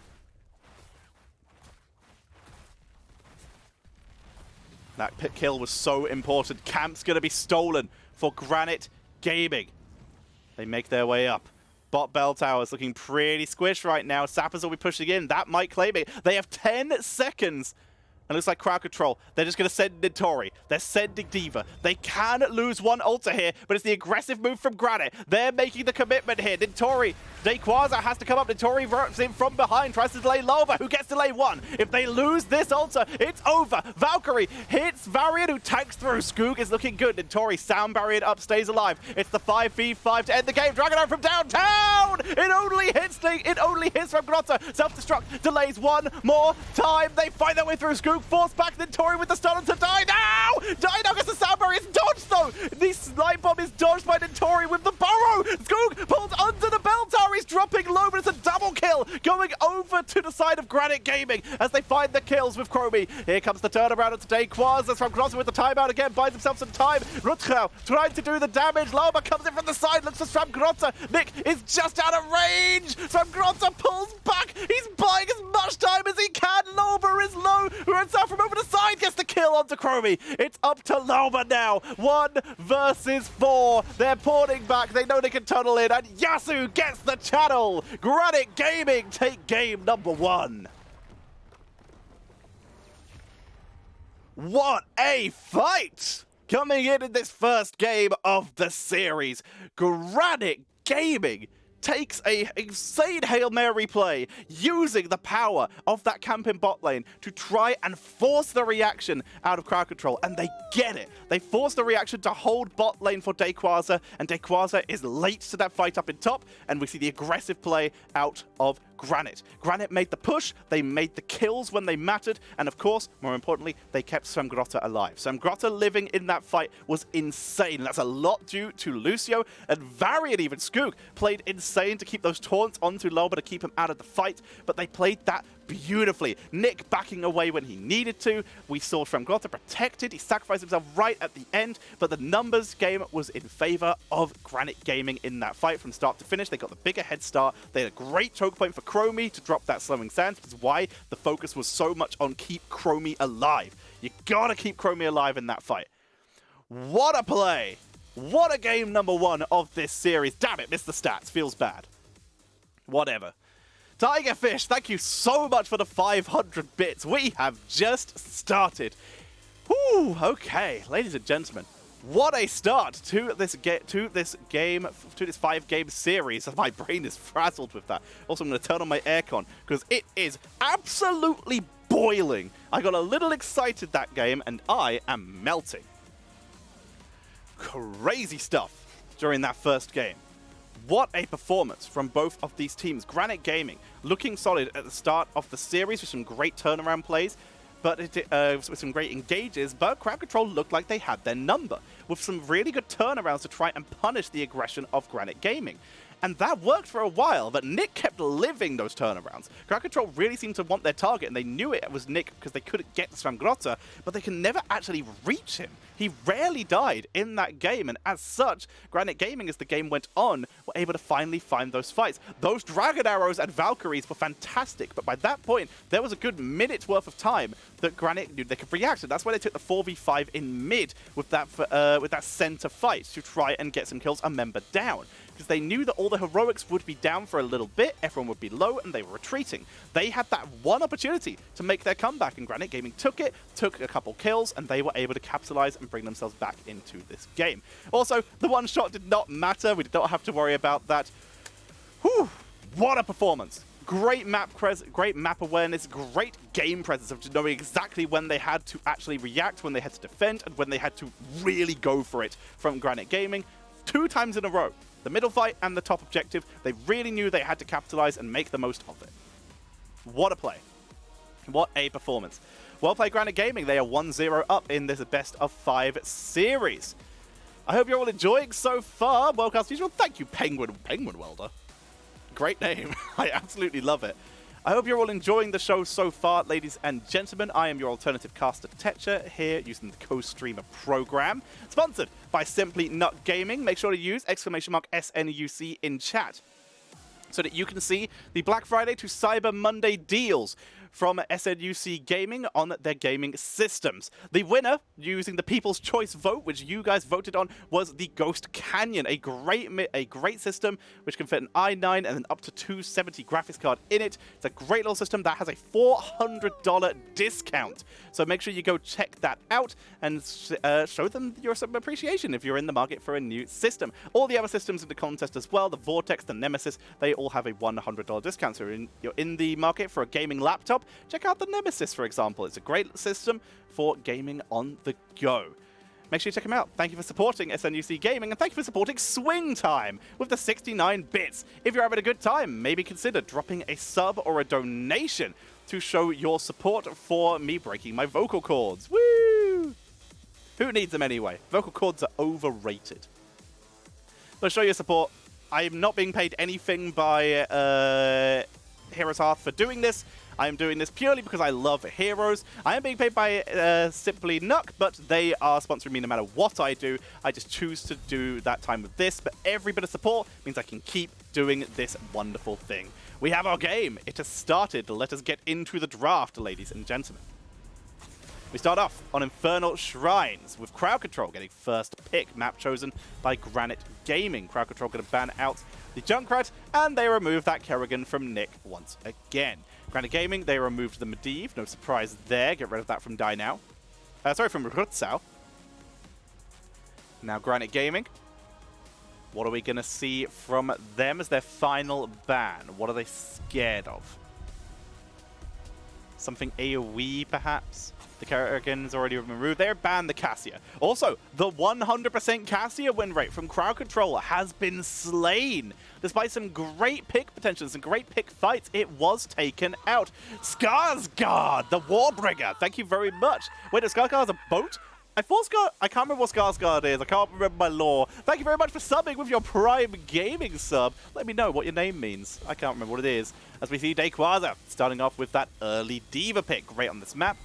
That pit kill was so important. Camp's going to be stolen for Granit Gaming. They make their way up. Bot bell towers looking pretty squished right now. Sappers will be pushing in. That might claim it. They have 10 seconds. And it looks like CrowdControl. They're just going to send Nitori. They're sending D.Va. They can lose one ulter here, but it's the aggressive move from Granit. They're making the commitment here. Nitori, DayQuaza has to come up. Nitori runs in from behind, tries to delay Loba, who gets delay 1. If they lose this ulter, it's over. Valkyrie hits Varian, who tanks through. Skoog is looking good. Nitori sound barriered up, stays alive. It's the 5v5 to end the game. Dragon out from downtown. It only hits from Grotta. Self-destruct delays one more time. They fight their way through. Skoog force back. Nitori with the stun onto Dido. Dido gets the sound barrier. It's dodged though. The slide bomb is dodged by Nitori with the burrow. Skoog pulled under the bell tower. He's dropping low, but it's a double kill going over to the side of Granit Gaming as they find the kills with Chromie. Here comes the turnaround of DayQuaza from Grossa with the timeout again. Buys himself some time. Rutgau trying to do the damage. Loba comes in from the side. Looks for Swam Grotta. Nick is just out of range. Swam Grotta pulls back. He's buying as much time as he can. Loba is low. Runs out from over the side. Gets the kill onto Chromie. It's up to Loba now. 1 versus 4. They're porting back. They know they can tunnel in. And Yasu gets the channel. Granit Gaming take game number 1. What a fight! Coming in this first game of the series, Granit Gaming takes a insane Hail Mary play using the power of that camp in bot lane to try and force the reaction out of CrowdControl, and they get it. They force the reaction to hold bot lane for DayQuaza, and DayQuaza is late to that fight up in top, and we see the aggressive play out of Granit. Granit made the push, they made the kills when they mattered, and of course, more importantly, they kept Samgrotta alive. Samgrotta living in that fight was insane. That's a lot due to Lucio, and Varian even. Skoog played insane insane to keep those taunts onto Loba to keep him out of the fight, but they played that beautifully. Nick backing away when he needed to. We saw Shramglota protected. He sacrificed himself right at the end, but the numbers game was in favor of Granit Gaming in that fight from start to finish. They got the bigger head start. They had a great choke point for Chromie to drop that slowing sands, which is why the focus was so much on keep Chromie alive. You gotta keep Chromie alive in that fight. What a play! What a game number one of this series. Damn it, missed the stats. Feels bad. Whatever. Tigerfish, thank you so much for the 500 bits. We have just started. Whew, okay, ladies and gentlemen. What a start to this 5-game series. My brain is frazzled with that. Also, I'm going to turn on my aircon because it is absolutely boiling. I got a little excited that game and I am melting. Crazy stuff during that first game. What a performance from both of these teams. Granit Gaming looking solid at the start of the series with some great turnaround plays, but with some great engages, but CrowdControl looked like they had their number, with some really good turnarounds to try and punish the aggression of Granit Gaming. And that worked for a while, but Nick kept living those turnarounds. CrowdControl really seemed to want their target, and they knew it was Nick because they couldn't get to Shramglota, but they can never actually reach him. He rarely died in that game, and as such, Granit Gaming, as the game went on, were able to finally find those fights. Those Dragon Arrows and Valkyries were fantastic, but by that point, there was a good minute's worth of time that Granit knew they could react, and that's why they took the 4v5 in mid with that center fight to try and get some kills and member down. Because they knew that all the heroics would be down for a little bit, everyone would be low, and they were retreating. They had that one opportunity to make their comeback, and Granit Gaming took it, took a couple kills, and they were able to capitalize and bring themselves back into this game. Also, the one shot did not matter. We did not have to worry about that. Whew, what a performance. Great map awareness, great game presence of knowing exactly when they had to actually react, when they had to defend, and when they had to really go for it from Granit Gaming 2 times in a row. The middle fight and the top objective, they really knew they had to capitalize and make the most of it. What a play. What a performance. Well played, Granit Gaming. They are 1-0 up in this best of 5 series. I hope you're all enjoying so far. Well, as usual, thank you, Penguin Welder. Great name. I absolutely love it. I hope you're all enjoying the show so far, ladies and gentlemen. I am your alternative caster, Tetcher, here using the co-streamer program. Sponsored by Simply Nut Gaming. Make sure to use !SNUC in chat so that you can see the Black Friday to Cyber Monday deals from SNUC Gaming on their gaming systems. The winner, using the People's Choice vote, which you guys voted on, was the Ghost Canyon, a great system which can fit an i9 and an up to 270 graphics card in it. It's a great little system that has a $400 discount. So make sure you go check that out and show them your appreciation if you're in the market for a new system. All the other systems in the contest as well, the Vortex, the Nemesis, they all have a $100 discount. So you're in the market for a gaming laptop, check out the Nemesis, for example. It's a great system for gaming on the go. Make sure you check them out. Thank you for supporting SNUC Gaming, and thank you for supporting Swing Time with the 69 bits. If you're having a good time, maybe consider dropping a sub or a donation to show your support for me breaking my vocal cords. Woo! Who needs them anyway? Vocal cords are overrated. But show your support. I am not being paid anything by Heroes Hearth for doing this. I am doing this purely because I love Heroes. I am being paid by Simply Nuck, but they are sponsoring me no matter what I do. I just choose to do that time with this, but every bit of support means I can keep doing this wonderful thing. We have our game. It has started. Let us get into the draft, ladies and gentlemen. We start off on Infernal Shrines with CrowdControl getting first pick, map chosen by Granit Gaming. CrowdControl going to ban out the Junkrat, and they remove that Kerrigan from Nick once again. Granit Gaming, they removed the Medivh, no surprise there. Get rid of that from Die Now. From Rutsau. Now Granit Gaming. What are we going to see from them as their final ban? What are they scared of? Something AoE, perhaps? The Kerrigan's already removed. They're banned the CASSIA. Also, the 100% CASSIA win rate from CrowdControl has been slain. Despite some great pick potential, some great pick fights, it was taken out. Skarsgård, the Warbringer. Thank you very much. Wait, Skarsgård's a boat? I can't remember what Skarsgård is. I can't remember my lore. Thank you very much for subbing with your Prime Gaming sub. Let me know what your name means. I can't remember what it is. As we see Dayquaza starting off with that early Diva pick. Great on this map.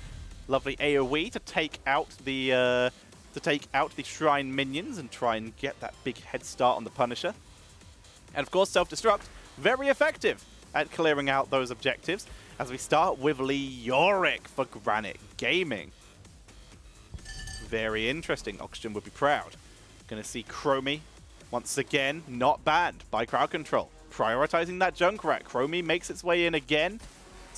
Lovely AoE to take out the Shrine minions and try and get that big head start on the Punisher. And of course, self-destruct, very effective at clearing out those objectives. As we start with Leoric for Granit Gaming. Very interesting. Oxygen would be proud. Going to see Chromie, once again, not banned by CrowdControl. Prioritizing that Junkrat. Chromie makes its way in again.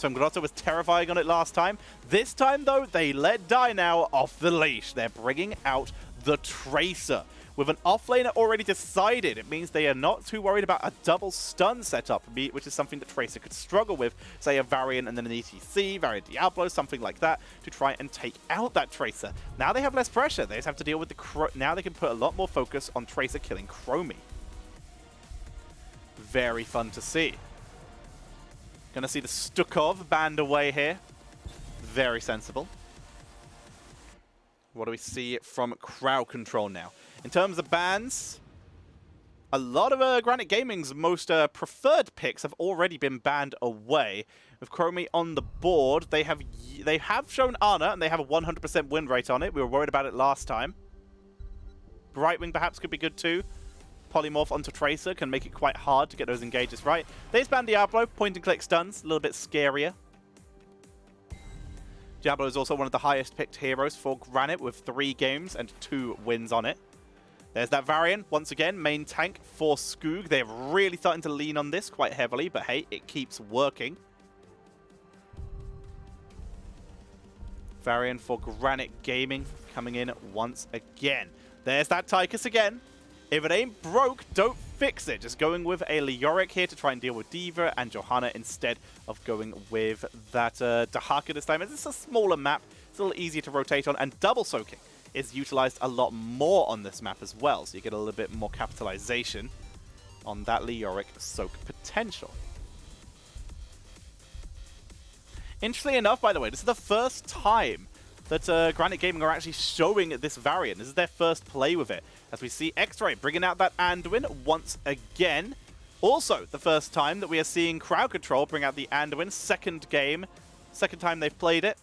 Grotto was terrifying on it last time. This time, though, they let Now off the leash. They're bringing out the Tracer. With an offlaner already decided, it means they are not too worried about a double stun setup, which is something that Tracer could struggle with. Say a Variant and then an ETC, Variant Diablo, something like that, to try and take out that Tracer. Now they have less pressure. They just have to deal with now they can put a lot more focus on Tracer killing Chromie. Very fun to see. Gonna see the Stukov banned away here. Very sensible. What do we see from CrowdControl now? In terms of bans, a lot of Granit Gaming's most preferred picks have already been banned away. With Chromie on the board, they have shown Ana, and they have a 100% win rate on it. We were worried about it last time. Brightwing perhaps could be good too. Polymorph onto Tracer can make it quite hard to get those engages right. They just banned Diablo, point-and-click stuns, a little bit scarier. Diablo is also one of the highest picked heroes for Granit with 3 games and 2 wins on it. There's that Varian, once again, main tank for Skoog. They're really starting to lean on this quite heavily, but hey, it keeps working. Varian for Granit Gaming coming in once again. There's that Tychus again. If it ain't broke, don't fix it. Just going with a Leoric here to try and deal with Diva and Johanna instead of going with that Dahaka this time. It's a smaller map. It's a little easier to rotate on. And double soaking is utilized a lot more on this map as well. So you get a little bit more capitalization on that Leoric soak potential. Interestingly enough, by the way, this is the first time that Granit Gaming are actually showing this Variant. This is their first play with it. As we see X-Ray bringing out that Anduin once again. Also, the first time that we are seeing CrowdControl bring out the Anduin. Second time they've played it.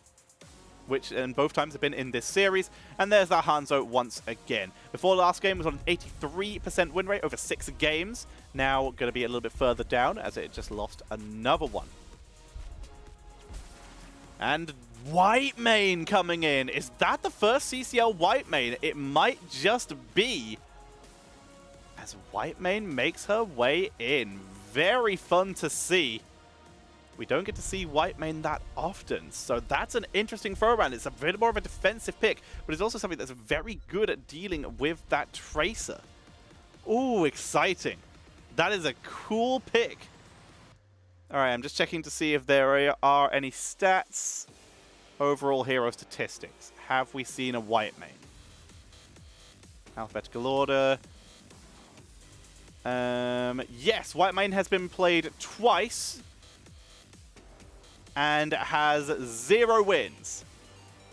And both times have been in this series. And there's that Hanzo once again. Before last game was on an 83% win rate over 6 games. Now going to be a little bit further down as it just lost another one. And WHITEMANE coming in. Is that the first CCL WHITEMANE? It might just be. As WHITEMANE makes her way in. Very fun to see. We don't get to see WHITEMANE that often. So that's an interesting throwback. It's a bit more of a defensive pick, but it's also something that's very good at dealing with that Tracer. Ooh, exciting. That is a cool pick. Alright, I'm just checking to see if there are any stats. Overall hero statistics. Have we seen a WHITEMANE? Alphabetical order. Yes, WHITEMANE has been played twice and has 0 wins.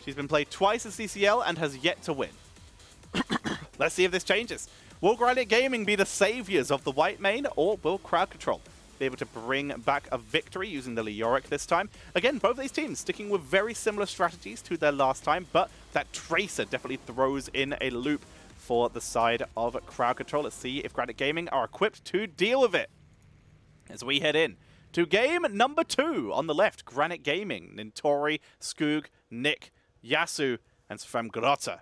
She's been played twice at CCL and has yet to win. Let's see if this changes. Will Granit Gaming be the saviors of the WHITEMANE, or will CrowdControl be able to bring back a victory using the Leoric this time? Again, both of these teams sticking with very similar strategies to their last time, but that Tracer definitely throws in a loop for the side of CrowdControl. Let's see if Granit Gaming are equipped to deal with it. As we head in to game number 2 on the left, Granit Gaming, Nintori, Skoog, Nick, Yasu, and Svamgrotta.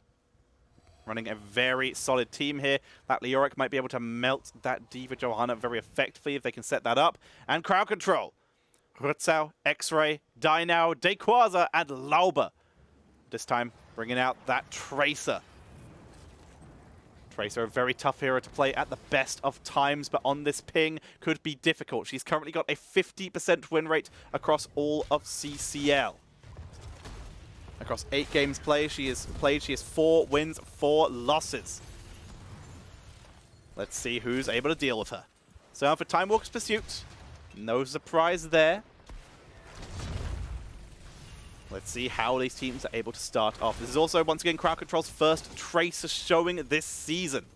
Running a very solid team here. That Leoric might be able to melt that Diva Johanna very effectively if they can set that up. And CrowdControl. Rutzau, X-Ray, Dynao, Dayquaza, and Lauber. This time, bringing out that Tracer. Tracer, a very tough hero to play at the best of times, but on this ping could be difficult. She's currently got a 50% win rate across all of CCL. Across 8 games played, she has 4 wins, 4 losses. Let's see who's able to deal with her. So now for Time Walker's Pursuit. No surprise there. Let's see how these teams are able to start off. This is also, once again, CrowdControl's first Tracer showing this season.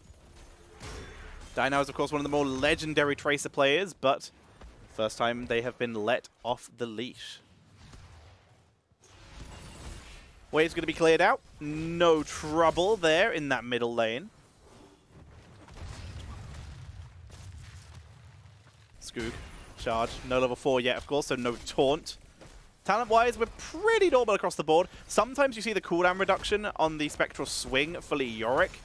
Dino is, of course, one of the more legendary Tracer players, but first time they have been let off the leash. Wave's going to be cleared out. No trouble there in that middle lane. Skoog, charge. No level 4 yet, of course, so no taunt. Talent-wise, we're pretty normal across the board. Sometimes you see the cooldown reduction on the Spectral Swing fully Yorick.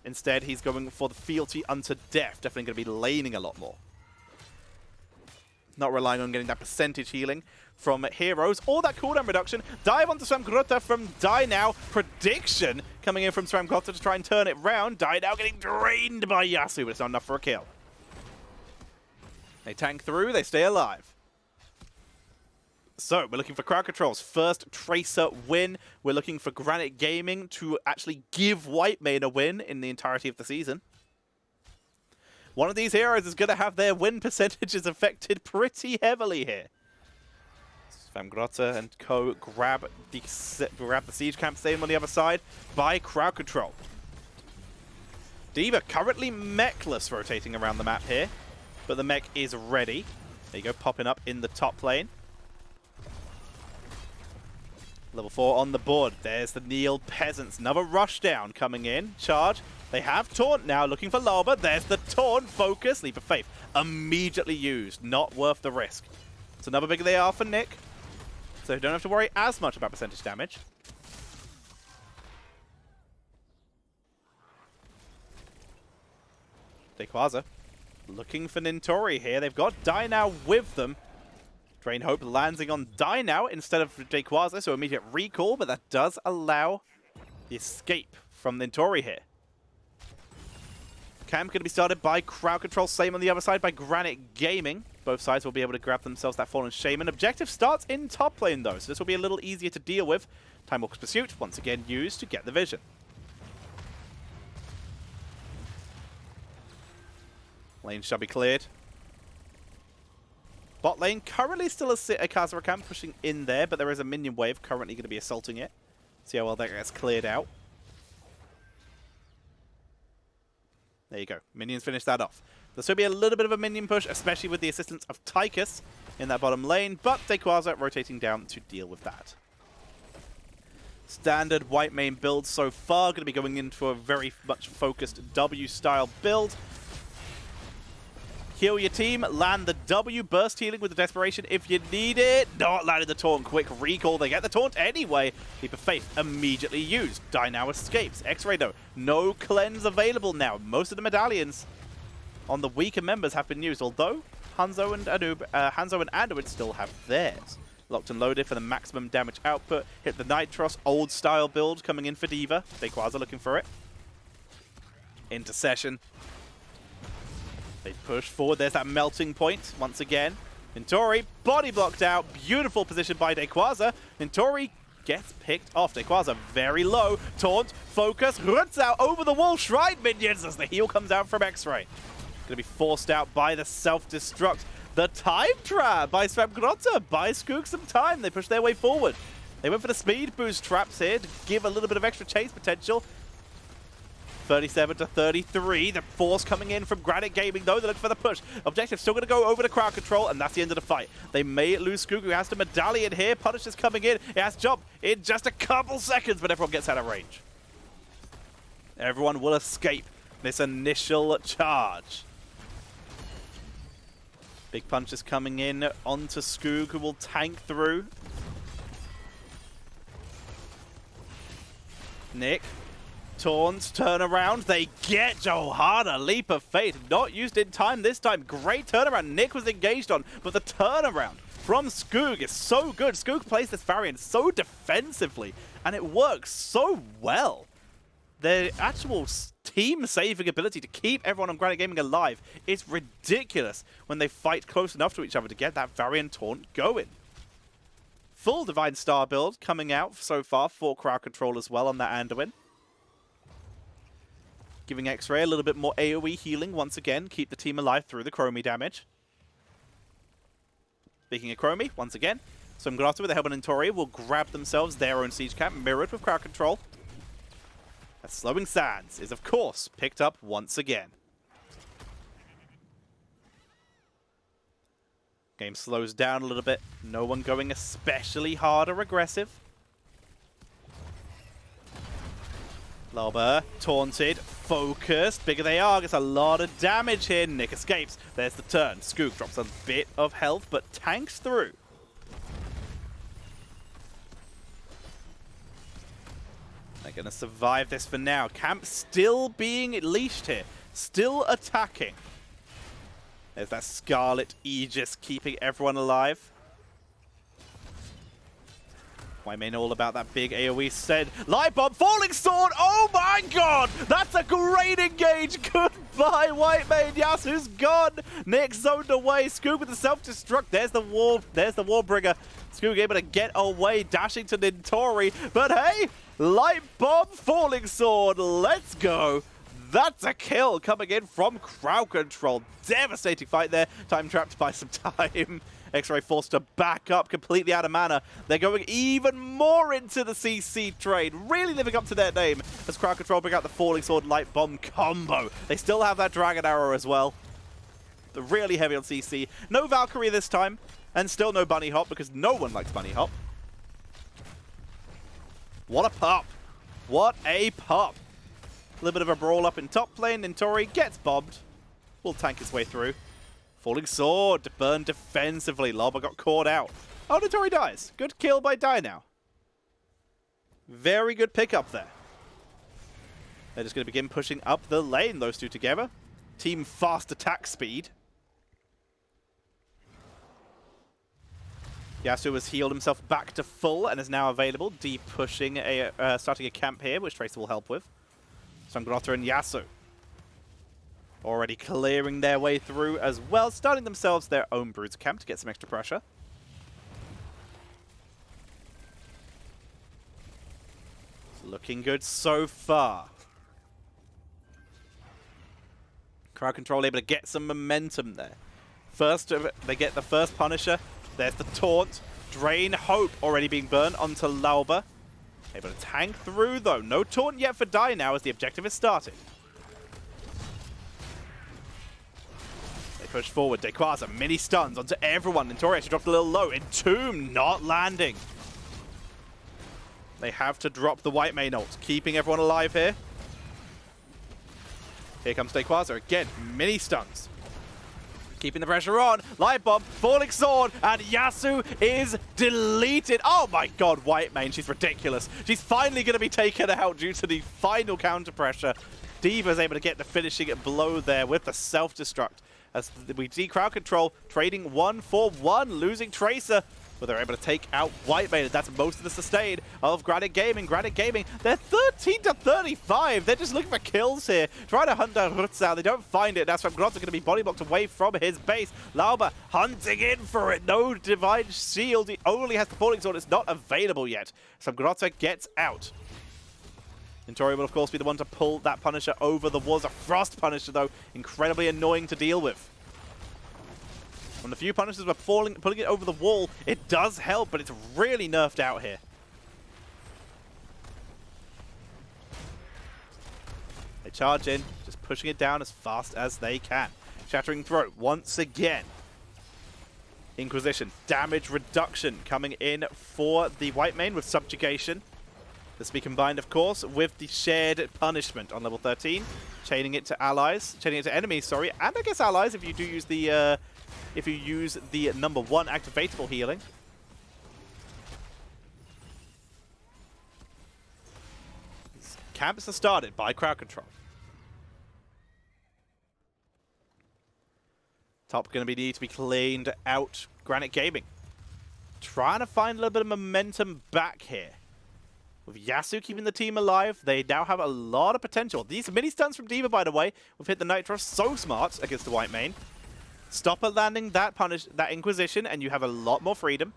Instead, he's going for the fealty unto death. Definitely going to be laning a lot more. Not relying on getting that percentage healing from Heroes or that cooldown reduction. Dive onto Swamgrota from Die Now. Prediction coming in from Swamgrota to try and turn it round. Die Now getting drained by Yasuo, but it's not enough for a kill. They tank through, they stay alive. So, we're looking for CrowdControl's first Tracer win. We're looking for Granit Gaming to actually give WHITEMANE a win in the entirety of the season. One of these heroes is going to have their win percentages affected pretty heavily here. Swamgrota and co grab the siege camp, staying on the other side by CrowdControl. D.Va currently mechless rotating around the map here, but the mech is ready. There you go, popping up in the top lane. Level 4 on the board. There's the Neil Peasants. Another rush down coming in. Charge. They have taunt now, looking for Lava. There's the taunt. Focus. Leap of Faith. Immediately used. Not worth the risk. It's another big they are for Nick. So you don't have to worry as much about percentage damage. Rayquaza looking for Nintori here. They've got Die Now with them. Drain Hope landing on Die Now instead of Rayquaza, so immediate recall, but that does allow the escape from Nintori here. Camp going to be started by CrowdControl, same on the other side by Granit Gaming. Both sides will be able to grab themselves that Fallen Shaman. Objective starts in top lane though, so this will be a little easier to deal with. Time Walker's Pursuit, once again used to get the vision. Lane shall be cleared. Bot lane currently still a CASSIA camp pushing in there, but there is a minion wave currently going to be assaulting it. See how well that gets cleared out. There you go. Minions finish that off. There'll still be a little bit of a minion push, especially with the assistance of Tychus in that bottom lane, but Rayquaza rotating down to deal with that. Standard WHITEMANE build so far. Going to be going into a very much focused W-style build. Heal your team, land the W, burst healing with the Desperation if you need it. Not landing the taunt, quick recall, they get the taunt anyway. Leap of Faith immediately used. Die Now escapes. X-Ray though, no cleanse available now. Most of the medallions on the weaker members have been used, although Hanzo and Anduin still have theirs. Locked and loaded for the maximum damage output. Hit the Nitros, old style build coming in for D.Va. Rayquaza looking for it. Intercession. They push forward. There's that melting point once again. Nintori, body blocked out. Beautiful position by Rayquaza. Nintori gets picked off. Rayquaza very low. Taunt, focus, roots out over the wall. Shrine minions as the heal comes out from X-Ray. Going to be forced out by the self-destruct. The time trap by Swamgrota buys Skoog some time. They push their way forward. They went for the speed boost traps here to give a little bit of extra chase potential. 37 to 33. The force coming in from Granit Gaming, though. They look for the push. Objective still going to go over to CrowdControl, and that's the end of the fight. They may lose Skoog, who has the medallion here. Punisher's coming in. It has to jump in just a couple seconds, but everyone gets out of range. Everyone will escape this initial charge. Big punches coming in onto Skoog, who will tank through. Nick. Taunts, turn around, they get Johanna, Leap of Faith, not used in time this time. Great turnaround, Nick was engaged on, but the turnaround from Skoog is so good. Skoog plays this variant so defensively, and it works so well. Their actual team-saving ability to keep everyone on Granit Gaming alive is ridiculous when they fight close enough to each other to get that variant taunt going. Full Divine Star build coming out so far for CrowdControl as well on that Anduin. Giving X-Ray a little bit more AoE healing once again. Keep the team alive through the Chromie damage. Speaking of Chromie, once again, So Mgrata with the help of Nintori will grab themselves their own siege camp, mirrored with CrowdControl. As Slowing Sands is, of course, picked up once again. Game slows down a little bit. No one going especially hard or aggressive. Lauber, taunted, focused. Bigger they are, gets a lot of damage here. Nick escapes. There's the turn. Skoog drops a bit of health, but tanks through. They're going to survive this for now. Camp still being leashed here. Still attacking. There's that Scarlet Aegis keeping everyone alive. Whitemane all about that big AoE said. Light Bomb, Falling Sword! Oh my god! That's a great engage! Goodbye, Whitemane! Yasuo's gone! Nick zoned away. Skoog with the self-destruct. There's the wall. There's the Warbringer. Skoog able to get away, dashing to Nintori. But hey! Light Bomb, Falling Sword. Let's go! That's a kill coming in from CrowdControl. Devastating fight there. Time trapped by some time. X-Ray forced to back up, completely out of mana. They're going even more into the CC trade, really living up to their name as CrowdControl bring out the Falling Sword Light Bomb combo. They still have that Dragon Arrow as well. They're really heavy on CC. No Valkyrie this time, and still no Bunny Hop because no one likes Bunny Hop. What a pop. What a pop. A little bit of a brawl up in top lane. Nintori gets bobbed. Will tank his way through. Falling Sword, burn defensively. Loba got caught out. Oh, Nintori dies. Good kill by now. Very good pickup there. They're just going to begin pushing up the lane, those two together. Team fast attack speed. Yasuo has healed himself back to full and is now available. Deep pushing, starting a camp here, which Tracer will help with. Mgrata and Yasuo already clearing their way through as well, starting themselves their own Bruiser camp to get some extra pressure. It's looking good so far. CrowdControl able to get some momentum there. First, they get the first Punisher. There's the taunt. Drain Hope already being burned onto Lauber. Able to tank through though. No taunt yet for now as the objective is started. They push forward. Dequaza mini stuns onto everyone. Nintori actually dropped a little low. Entomb not landing. They have to drop the Whitemane ult, keeping everyone alive here. Here comes Dequaza again. Mini stuns. Keeping the pressure on. Light Bomb, Falling Sword, and Yasuo is deleted. Oh my god, Whitemane, she's ridiculous. She's finally going to be taken out due to the final counter pressure. D.Va's able to get the finishing blow there with the self-destruct. As we see CrowdControl trading 1-for-1, losing Tracer. But they're able to take out Whitemane, and that's most of the sustain of Granit Gaming. Granit Gaming, they're 13-35. They're just looking for kills here. Trying to hunt down Rutzal. They don't find it. That's why Mgrata going to be body blocked away from his base. Lauber hunting in for it. No Divine Shield. He only has the Falling Sword. It's not available yet. So Mgrata gets out. Nintori will, of course, be the one to pull that Punisher over the walls. A Frost Punisher, though, incredibly annoying to deal with. When the few Punishers were pulling it over the wall, it does help, but it's really nerfed out here. They charge in, just pushing it down as fast as they can. Shattering Throat once again. Inquisition, damage reduction coming in for the Whitemane with Subjugation. This will be combined, of course, with the Shared Punishment on level 13. Chaining it to allies, chaining it to enemies, sorry, and I guess allies if you do use the... if you use the #1 activatable healing. Camps are started by CrowdControl. Top going to need to be cleaned out. Granit Gaming trying to find a little bit of momentum back here. With Yasuo keeping the team alive, they now have a lot of potential. These mini stuns from D.Va, by the way, will hit the Nitro so smart against the Whitemane. Stop at landing that Inquisition, and you have a lot more freedom.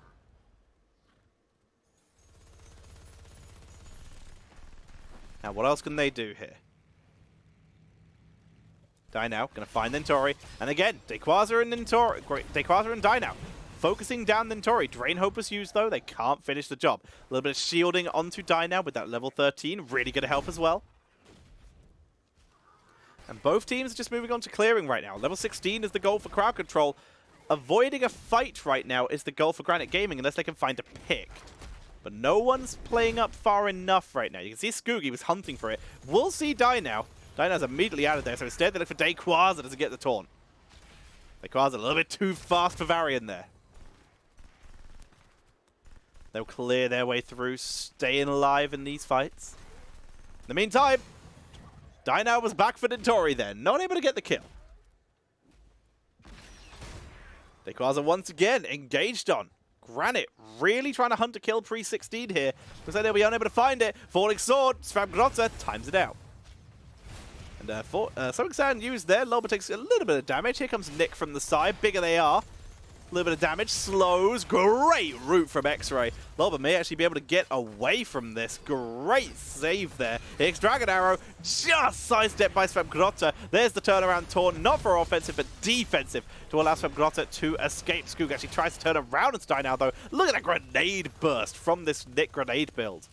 Now, what else can they do here? Now, gonna find Nintori, and again, Dequaza and Nintori, Dequaza and now. focusing down the Tori. Drain Hope was used, though. They can't finish the job. A little bit of shielding onto Die now with that level 13. Really going to help as well. And both teams are just moving on to clearing right now. Level 16 is the goal for CrowdControl. Avoiding a fight right now is the goal for Granit Gaming, unless they can find a pick. But no one's playing up far enough right now. You can see Skoogie was hunting for it. We'll see Die now. Die now's immediately out of there, so instead they look for DayQuaza to get the taunt. DayQuaza a little bit too fast for Varian there. They'll clear their way through, staying alive in these fights. In the meantime, Die now was back for Dentori then, not able to get the kill. DayQuaza once again engaged on. Granit really trying to hunt a kill pre-16 here. Looks like they'll be unable to find it. Falling Sword, Svabgrotta times it out. And Sonic Sand used there. Loba takes a little bit of damage. Here comes Nick from the side. Bigger they are. A little bit of damage. Slows. Great route from X-Ray. Loba may actually be able to get away from this. Great save there. Hicks Dragon Arrow just sidestepped by Svabgrotta. There's the turnaround taunt. Not for offensive, but defensive to allow Svabgrotta to escape. Skoog actually tries to turn around and die now, though. Look at that grenade burst from this Nick grenade build.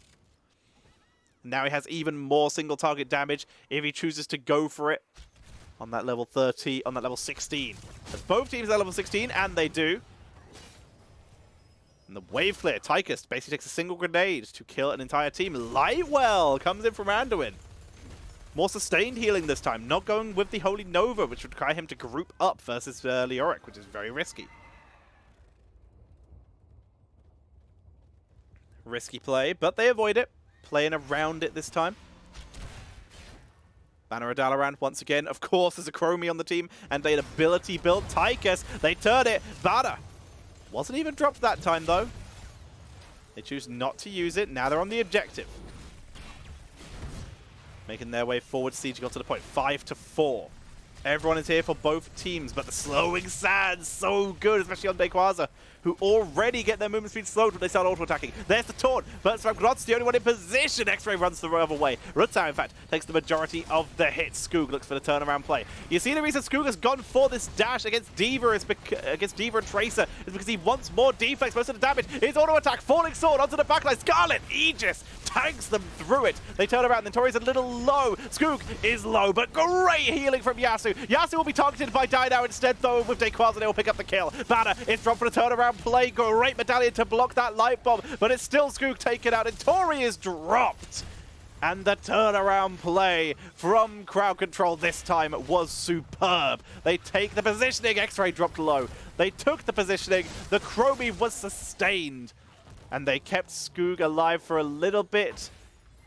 Now he has even more single target damage if he chooses to go for it on that level 30, on that level 16. As both teams are level 16, and they do. And the wave clear, Tychus basically takes a single grenade to kill an entire team. Lightwell comes in from Anduin. More sustained healing this time, not going with the Holy Nova, which would require him to group up versus Leoric, which is very risky. Risky play, but they avoid it. Playing around it this time. Banner Dalaran once again. Of course, there's a Chromie on the team and an ability build. Tychus, they turn it. Banner wasn't even dropped that time, though. They choose not to use it. Now they're on the objective. Making their way forward. Siege got to the point. 5-4. Everyone is here for both teams, but the slowing sand's so good, especially on DayQuaza, who already get their movement speed slowed when they start auto-attacking. There's the taunt, but Svabgrot's the only one in position. X-Ray runs the other way. Rutsau, in fact, takes the majority of the hits. Skoog looks for the turnaround play. You see the reason Skoog has gone for this dash against Diva and Tracer is because he wants more deflex. Most of the damage is auto-attack. Falling Sword onto the backline. Scarlet Aegis tanks them through it. They turn around, and Tori's a little low. Skoog is low, but great healing from Yasu. Yasu will be targeted by Die now instead, though. With DayQuaza, they will pick up the kill. Banner is dropped for the turnaround play. Great medallion to block that light bomb, but it's still Skoog taken out, and Tori is dropped. And the turnaround play from CrowdControl this time was superb. They take the positioning. X-Ray dropped low. They took the positioning. The Chromie was sustained. And they kept Skoog alive for a little bit.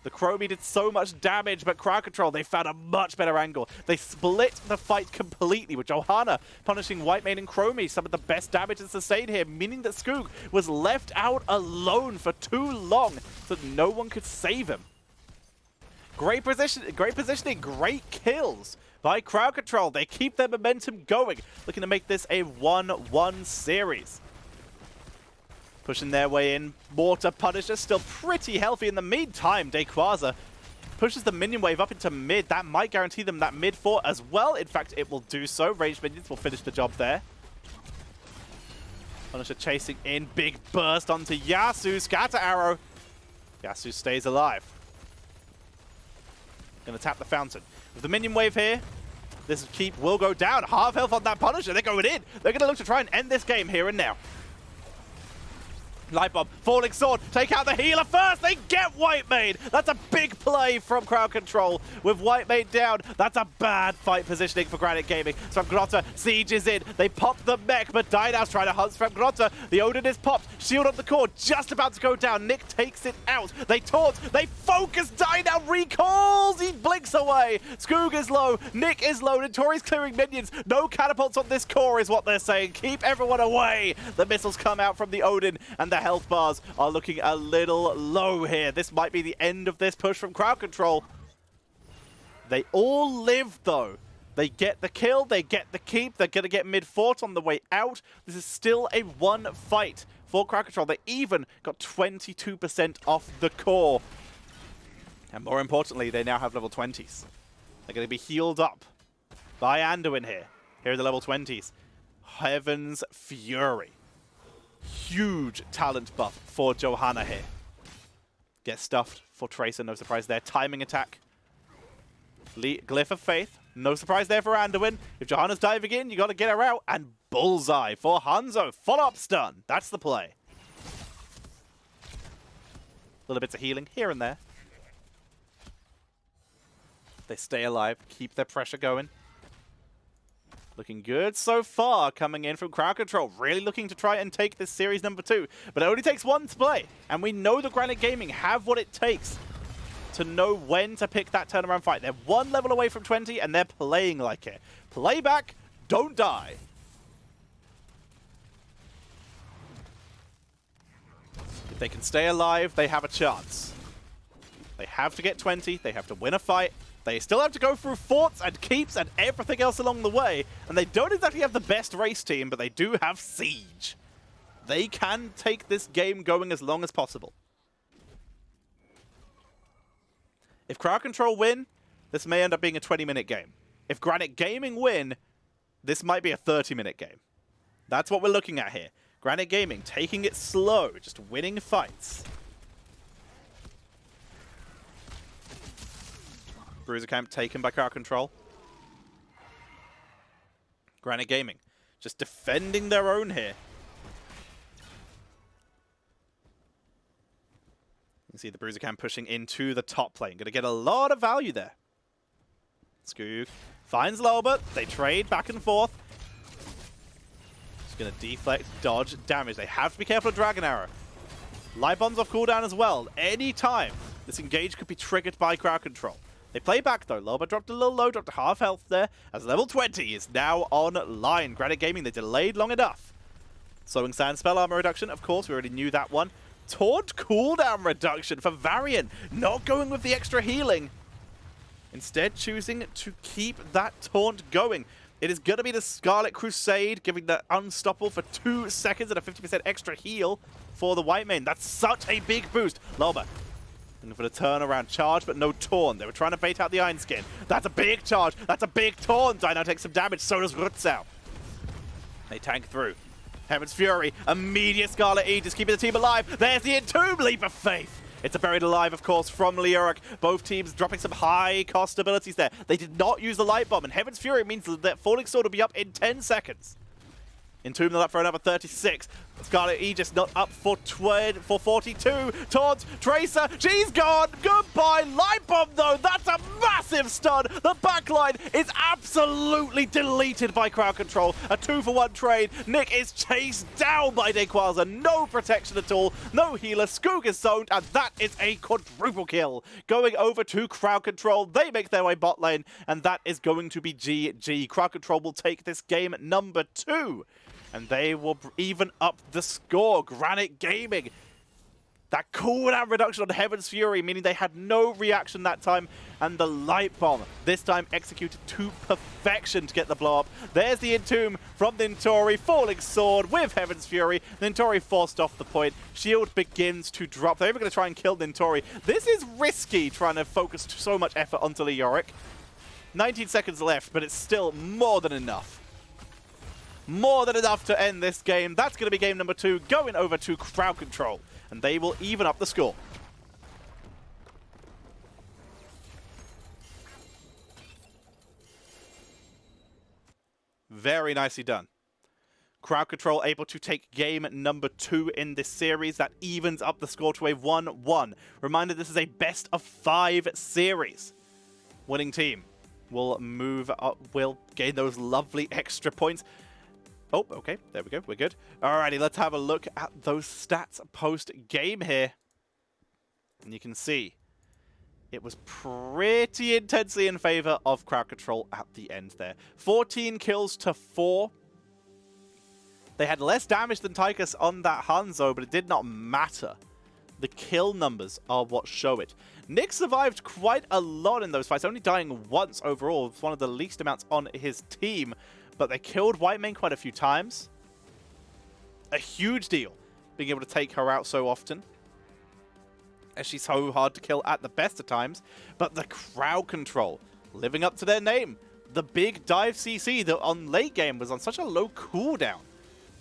The Chromie did so much damage, but CrowdControl, they found a much better angle. They split the fight completely, with Johanna punishing Whitemane and Chromie, some of the best damage and sustain here, meaning that Skoog was left out alone for too long, so that no one could save him. Great positioning, great kills by CrowdControl. They keep their momentum going, looking to make this a 1-1 series. Pushing their way in. Mortar Punisher still pretty healthy. In the meantime, DayQuaza pushes the minion wave up into mid. That might guarantee them that mid fort as well. In fact, it will do so. Ranged minions will finish the job there. Punisher chasing in. Big burst onto Yasu. Scatter arrow. Yasu stays alive. Gonna tap the fountain. With the minion wave here, this keep will go down. Half health on that Punisher. They're going in. They're gonna look to try and end this game here and now. Lightbomb, Falling Sword, take out the healer first, they get Whitemane! That's a big play from CrowdControl with Whitemane down. That's a bad fight positioning for Granit Gaming. Svabgrotta, Siege is in, they pop the mech, but Dynav's trying to hunt Svabgrotta. The Odin is popped, shield on the core, just about to go down. Nick takes it out, they taunt, they focus, Dynav recalls, he blinks away. Skoog is low, Nick is low, Notori's clearing minions. No catapults on this core is what they're saying. Keep everyone away. The missiles come out from the Odin, and the health bars are looking a little low here. This might be the end of this push from CrowdControl. They all live, though. They get the kill, they get the keep, they're going to get mid-fort on the way out. This is still a one fight for CrowdControl. They even got 22% off the core. And more importantly, they now have level 20s. They're going to be healed up by Anduin here. Here are the level 20s. Heaven's Fury. Huge talent buff for Johanna here. Gets stuffed for Tracer, no surprise there. Timing attack. Glyph of Faith, no surprise there for Anduin. If Johanna's diving in, you got to get her out. And Bullseye for Hanzo. Follow-up stun. That's the play. Little bits of healing here and there. They stay alive, keep their pressure going. Looking good so far coming in from CrowdControl. Really looking to try and take this series number 2. But it only takes one to play. And we know the Granit Gaming have what it takes to know when to pick that turnaround fight. They're one level away from 20 and they're playing like it. Play back, don't die. If they can stay alive, they have a chance. They have to get 20, they have to win a fight. They still have to go through forts and keeps and everything else along the way. And they don't exactly have the best race team, but they do have Siege. They can take this game going as long as possible. If CrowdControl win, this may end up being a 20-minute game. If Granit Gaming win, this might be a 30-minute game. That's what we're looking at here. Granit Gaming taking it slow, just winning fights. Bruiser Camp taken by CrowdControl. Granit Gaming just defending their own here. You can see the Bruiser Camp pushing into the top lane. Going to get a lot of value there. Skoog finds Lobert. They trade back and forth. Just going to deflect, dodge, damage. They have to be careful of Dragon Arrow. Light Bomb's off cooldown as well. Anytime this engage could be triggered by CrowdControl. They play back though. Lobert dropped a little low, dropped a half health there, as level 20 is now online. Granit Gaming, they delayed long enough. Slowing Sand spell armor reduction, of course, we already knew that one. Taunt cooldown reduction for Varian, not going with the extra healing. Instead, choosing to keep that taunt going. It is going to be the Scarlet Crusade, giving the Unstoppable for 2 seconds and a 50% extra heal for the Whitemane. That's such a big boost. Lobert looking for the turnaround charge, but no taunt. They were trying to bait out the Iron Skin. That's a big charge. That's a big taunt. Dino takes some damage. So does Rutzau. They tank through. Heaven's Fury. Immediate Scarlet Aegis keeping the team alive. There's the Entomb Leap of Faith. It's a Buried Alive, of course, from Leoric. Both teams dropping some high-cost abilities there. They did not use the Light Bomb, and Heaven's Fury means that Falling Sword will be up in 10 seconds. Entomb not up for another 36. Scarlet Aegis not up for 42. Taunt, Tracer, she's gone. Goodbye. Light Bomb, though. That's a massive stun. The backline is absolutely deleted by CrowdControl. A 2-for-1 trade. Nick is chased down by Dequaza. No protection at all. No healer. Skoog is zoned, and that is a quadruple kill. Going over to CrowdControl. They make their way bot lane, and that is going to be GG. CrowdControl will take this game number 2. And they will even up the score. Granit Gaming. That cooldown reduction on Heaven's Fury, meaning they had no reaction that time. And the Light Bomb, this time executed to perfection to get the blow up. There's the Entomb from Nintori. Falling Sword with Heaven's Fury. Nintori forced off the point. Shield begins to drop. They're even going to try and kill Nintori. This is risky, trying to focus so much effort onto Leoric. 19 seconds left, but it's still more than enough. More than enough to end this game. That's going to be game number 2, going over to CrowdControl. And they will even up the score. Very nicely done. CrowdControl able to take game number 2 in this series. That evens up the score to a 1-1. Reminder, this is a best of 5 series. Winning team will move up, will gain those lovely extra points. Oh, okay. There we go. We're good. Alrighty, let's have a look at those stats post-game here. And you can see it was pretty intensely in favor of CrowdControl at the end there. 14 kills to 4. They had less damage than Tychus on that Hanzo, but it did not matter. The kill numbers are what show it. Nick survived quite a lot in those fights, only dying once overall. It's one of the least amounts on his team. But they killed Whitemane quite a few times. A huge deal, being able to take her out so often, as she's so hard to kill at the best of times. But the CrowdControl, living up to their name. The big dive CC that on late game was on such a low cooldown.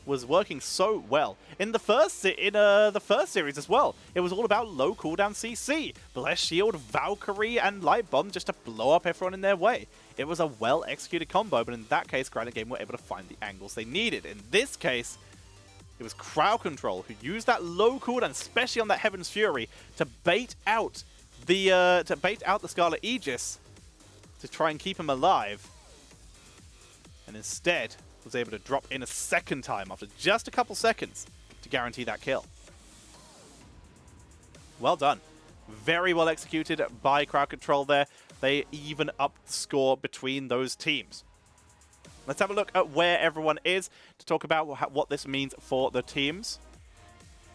was working so well. In the first series as well, it was all about low cooldown CC, Blessed Shield, Valkyrie, and Light Bomb just to blow up everyone in their way. It was a well-executed combo, but in that case, Granit Gaming were able to find the angles they needed. In this case, it was CrowdControl who used that low cooldown, especially on that Heaven's Fury, to bait out the Scarlet Aegis to try and keep him alive, and instead was able to drop in a second time after just a couple seconds to guarantee that kill. Well done. Very well executed by CrowdControl there. They even up the score between those teams. Let's have a look at where everyone is to talk about what this means for the teams.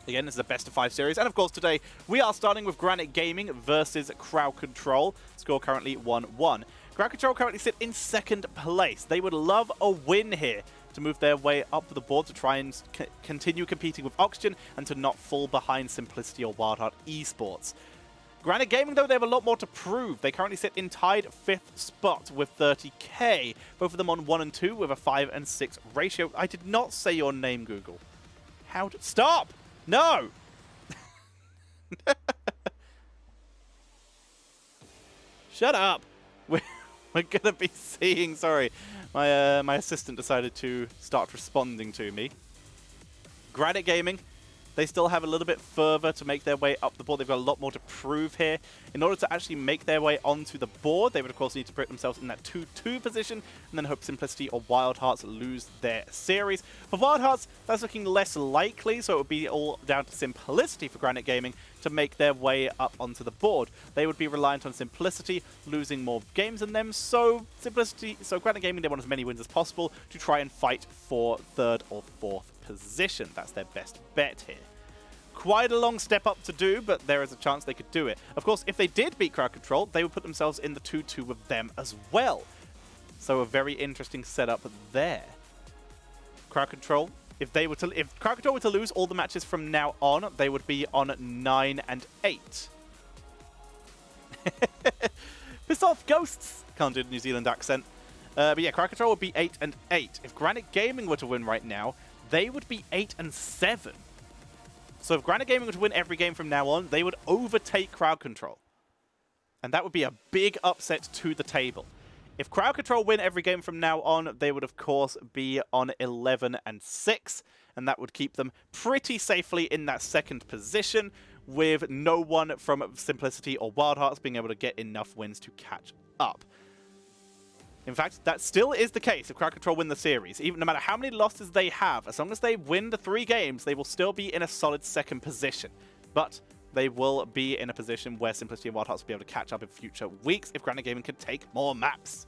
Again, this is a best-of-5 series. And of course, today we are starting with Granit Gaming versus CrowdControl. Score currently 1-1. CrowdControl currently sit in second place. They would love a win here to move their way up the board to try and continue competing with Oxygen and to not fall behind Simplicity or Wildheart Esports. Granit Gaming, though, they have a lot more to prove. They currently sit in tied 5th spot with 30k. Both of them on 1 and 2 with a 5 and 6 ratio. I did not say your name, Google. How did... Stop! No! Shut up! We're gonna be seeing... Sorry. My assistant decided to start responding to me. Granit Gaming, they still have a little bit further to make their way up the board. They've got a lot more to prove here. In order to actually make their way onto the board, they would, of course, need to put themselves in that 2-2 position and then hope Simplicity or Wild Hearts lose their series. For Wild Hearts, that's looking less likely, so it would be all down to Simplicity for Granit Gaming to make their way up onto the board. They would be reliant on Simplicity losing more games than them, so Granit Gaming, they want as many wins as possible to try and fight for 3rd or 4th position. That's their best bet here. Quite a long step up to do, but there is a chance they could do it. Of course, if they did beat CrowdControl, they would put themselves in the 2-2 with them as well. So a very interesting setup there. CrowdControl, if CrowdControl were to lose all the matches from now on, they would be on 9 and 8. Piss off, ghosts! Can't do the New Zealand accent. But yeah, CrowdControl would be 8 and 8. If Granit Gaming were to win right now, they would be 8 and 7. So if Granit Gaming were to win every game from now on, they would overtake CrowdControl. And that would be a big upset to the table. If CrowdControl win every game from now on, they would, of course, be on 11 and 6. And that would keep them pretty safely in that 2nd position, with no one from Simplicity or Wild Hearts being able to get enough wins to catch up. In fact, that still is the case if CrowdControl win the series. Even no matter how many losses they have, as long as they win the 3 games, they will still be in a solid 2nd position. But they will be in a position where Simplicity and Wild Hearts will be able to catch up in future weeks if Granit Gaming can take more maps.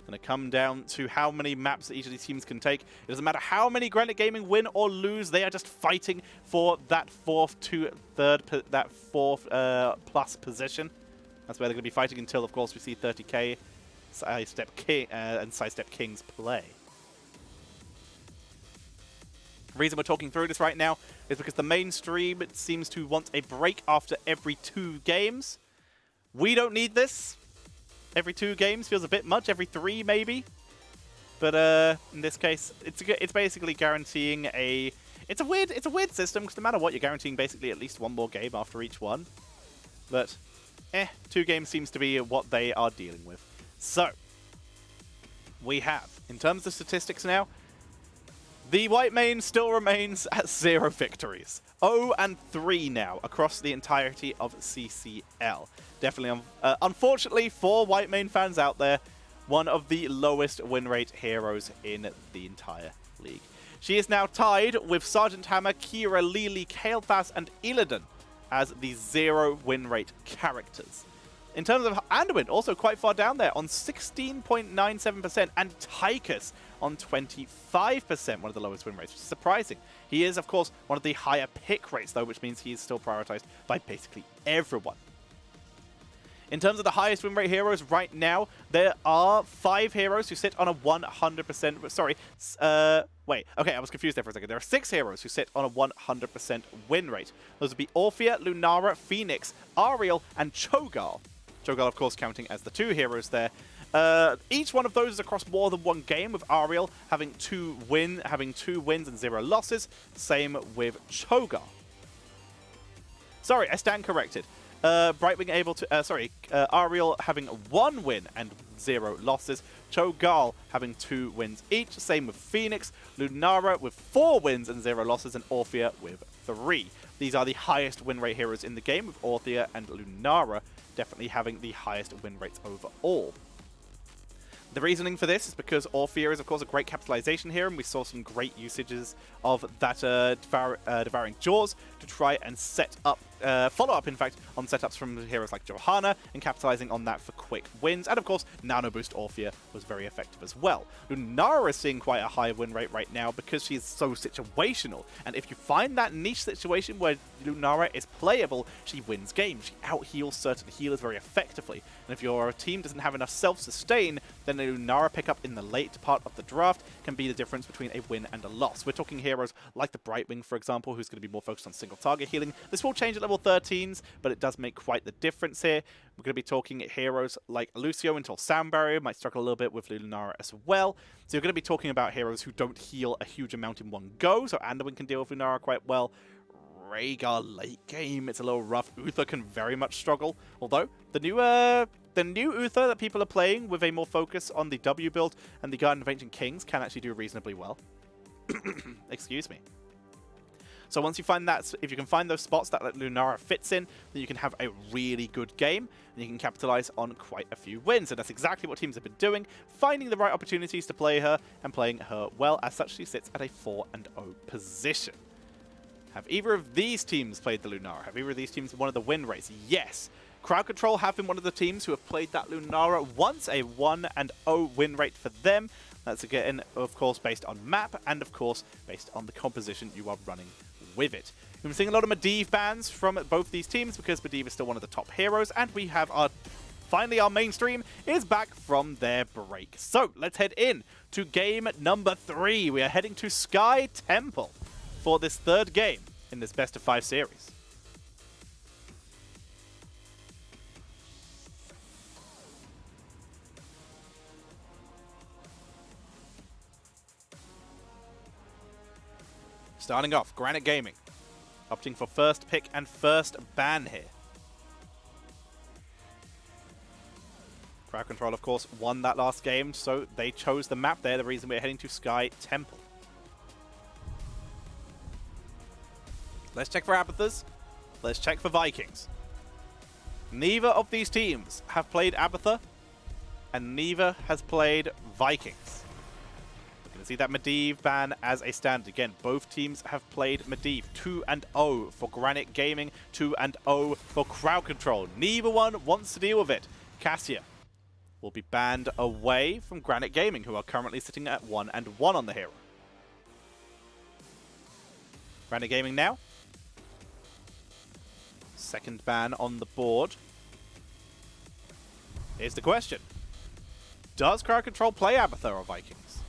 Going to come down to how many maps that each of these teams can take. It doesn't matter how many Granit Gaming win or lose, they are just fighting for that 4th to 3rd, that 4th plus position. That's where they're going to be fighting until, of course, we see 30k Sidestep King and Sidestep Kings play. The reason we're talking through this right now is because the mainstream seems to want a break after every 2 games. We don't need this. Every 2 games feels a bit much. Every 3 maybe. But in this case, it's basically guaranteeing a... It's a weird system because no matter what, you're guaranteeing basically at least 1 more game after each one. But 2 games seems to be what they are dealing with. So, we have, in terms of statistics now, the WHITEMANE still remains at 0 victories. 0 and 3 now across the entirety of CCL. Definitely, unfortunately for WHITEMANE fans out there, one of the lowest win rate heroes in the entire league. She is now tied with Sergeant Hammer, Kira, Lili, Kael'thas, and Illidan as the 0 win rate characters. In terms of Anduin, also quite far down there on 16.97%, and Tychus on 25%, one of the lowest win rates, which is surprising. He is, of course, one of the higher pick rates, though, which means he is still prioritized by basically everyone. In terms of the highest win rate heroes right now, there are 5 heroes who sit on a 100%... Sorry, wait, okay, I was confused there for a second. There are 6 heroes who sit on a 100% win rate. Those would be Orphea, Lunara, Phoenix, Ariel, and Cho'Gall. Cho'Gall, of course, counting as the 2 heroes there. Each one of those is across more than one game, with Ariel having 2 wins and 0 losses. Same with Cho'Gath. Sorry, I stand corrected. Brightwing able to, Ariel having 1 win and 0 losses. Cho'Gath having 2 wins each. Same with Phoenix. Lunara with 4 wins and 0 losses, and Orthea with 3. These are the highest win rate heroes in the game, with Orthea and Lunara definitely having the highest win rates overall. The reasoning for this is because Orthea is, of course, a great capitalization hero, and we saw some great usages of that Devouring Jaws to try and set up, follow up, in fact, on setups from heroes like Johanna, and capitalizing on that for quick wins. And, of course, Nano Boost Orthea was very effective as well. Lunara is seeing quite a high win rate right now because she is so situational. And if you find that niche situation where Lunara is playable, she wins games. She out-heals certain healers very effectively. And if your team doesn't have enough self-sustain, then a Lunara pickup in the late part of the draft can be the difference between a win and a loss. We're talking heroes like the Brightwing, for example, who's going to be more focused on single target healing. This will change at level 13s, but it does make quite the difference here. We're going to be talking heroes like Lucio until Sound Barrier, might struggle a little bit with Lunara as well. So you're going to be talking about heroes who don't heal a huge amount in one go, so Anduin can deal with Lunara quite well. Rhaegar late game, it's a little rough. Uther can very much struggle, although the new Uther that people are playing with a more focus on the W build and the Garden of Ancient Kings can actually do reasonably well. Excuse me. So once you find that, if you can find those spots that Lunara fits in, then you can have a really good game, and you can capitalize on quite a few wins. And that's exactly what teams have been doing, finding the right opportunities to play her and playing her well. As such, she sits at a 4-0 position. Have either of these teams played the Lunara? Have either of these teams won the win race? Yes. CrowdControl have been one of the teams who have played that Lunara once, a 1-0 win rate for them. That's again, of course, based on map and, of course, based on the composition you are running with it. We've been seeing a lot of Medivh bans from both these teams because Medivh is still one of the top heroes, and we have finally our mainstream is back from their break. So let's head in to game number 3. We are heading to Sky Temple for this 3rd game in this best of 5 series. Starting off, Granit Gaming, opting for first pick and first ban here. CrowdControl, of course, won that last game, so they chose the map there, the reason we're heading to Sky Temple. Let's check for Abathurs. Let's check for Vikings. Neither of these teams have played Abathur, and neither has played Vikings. See that Medivh ban as a stand. Again, both teams have played Medivh. 2-0 for Granit Gaming, 2-0 for CrowdControl. Neither one wants to deal with it. CASSIA will be banned away from Granit Gaming, who are currently sitting at 1-1 on the hero. Granit Gaming now. Second ban on the board. Here's the question. Does CrowdControl play Abathur or Vikings?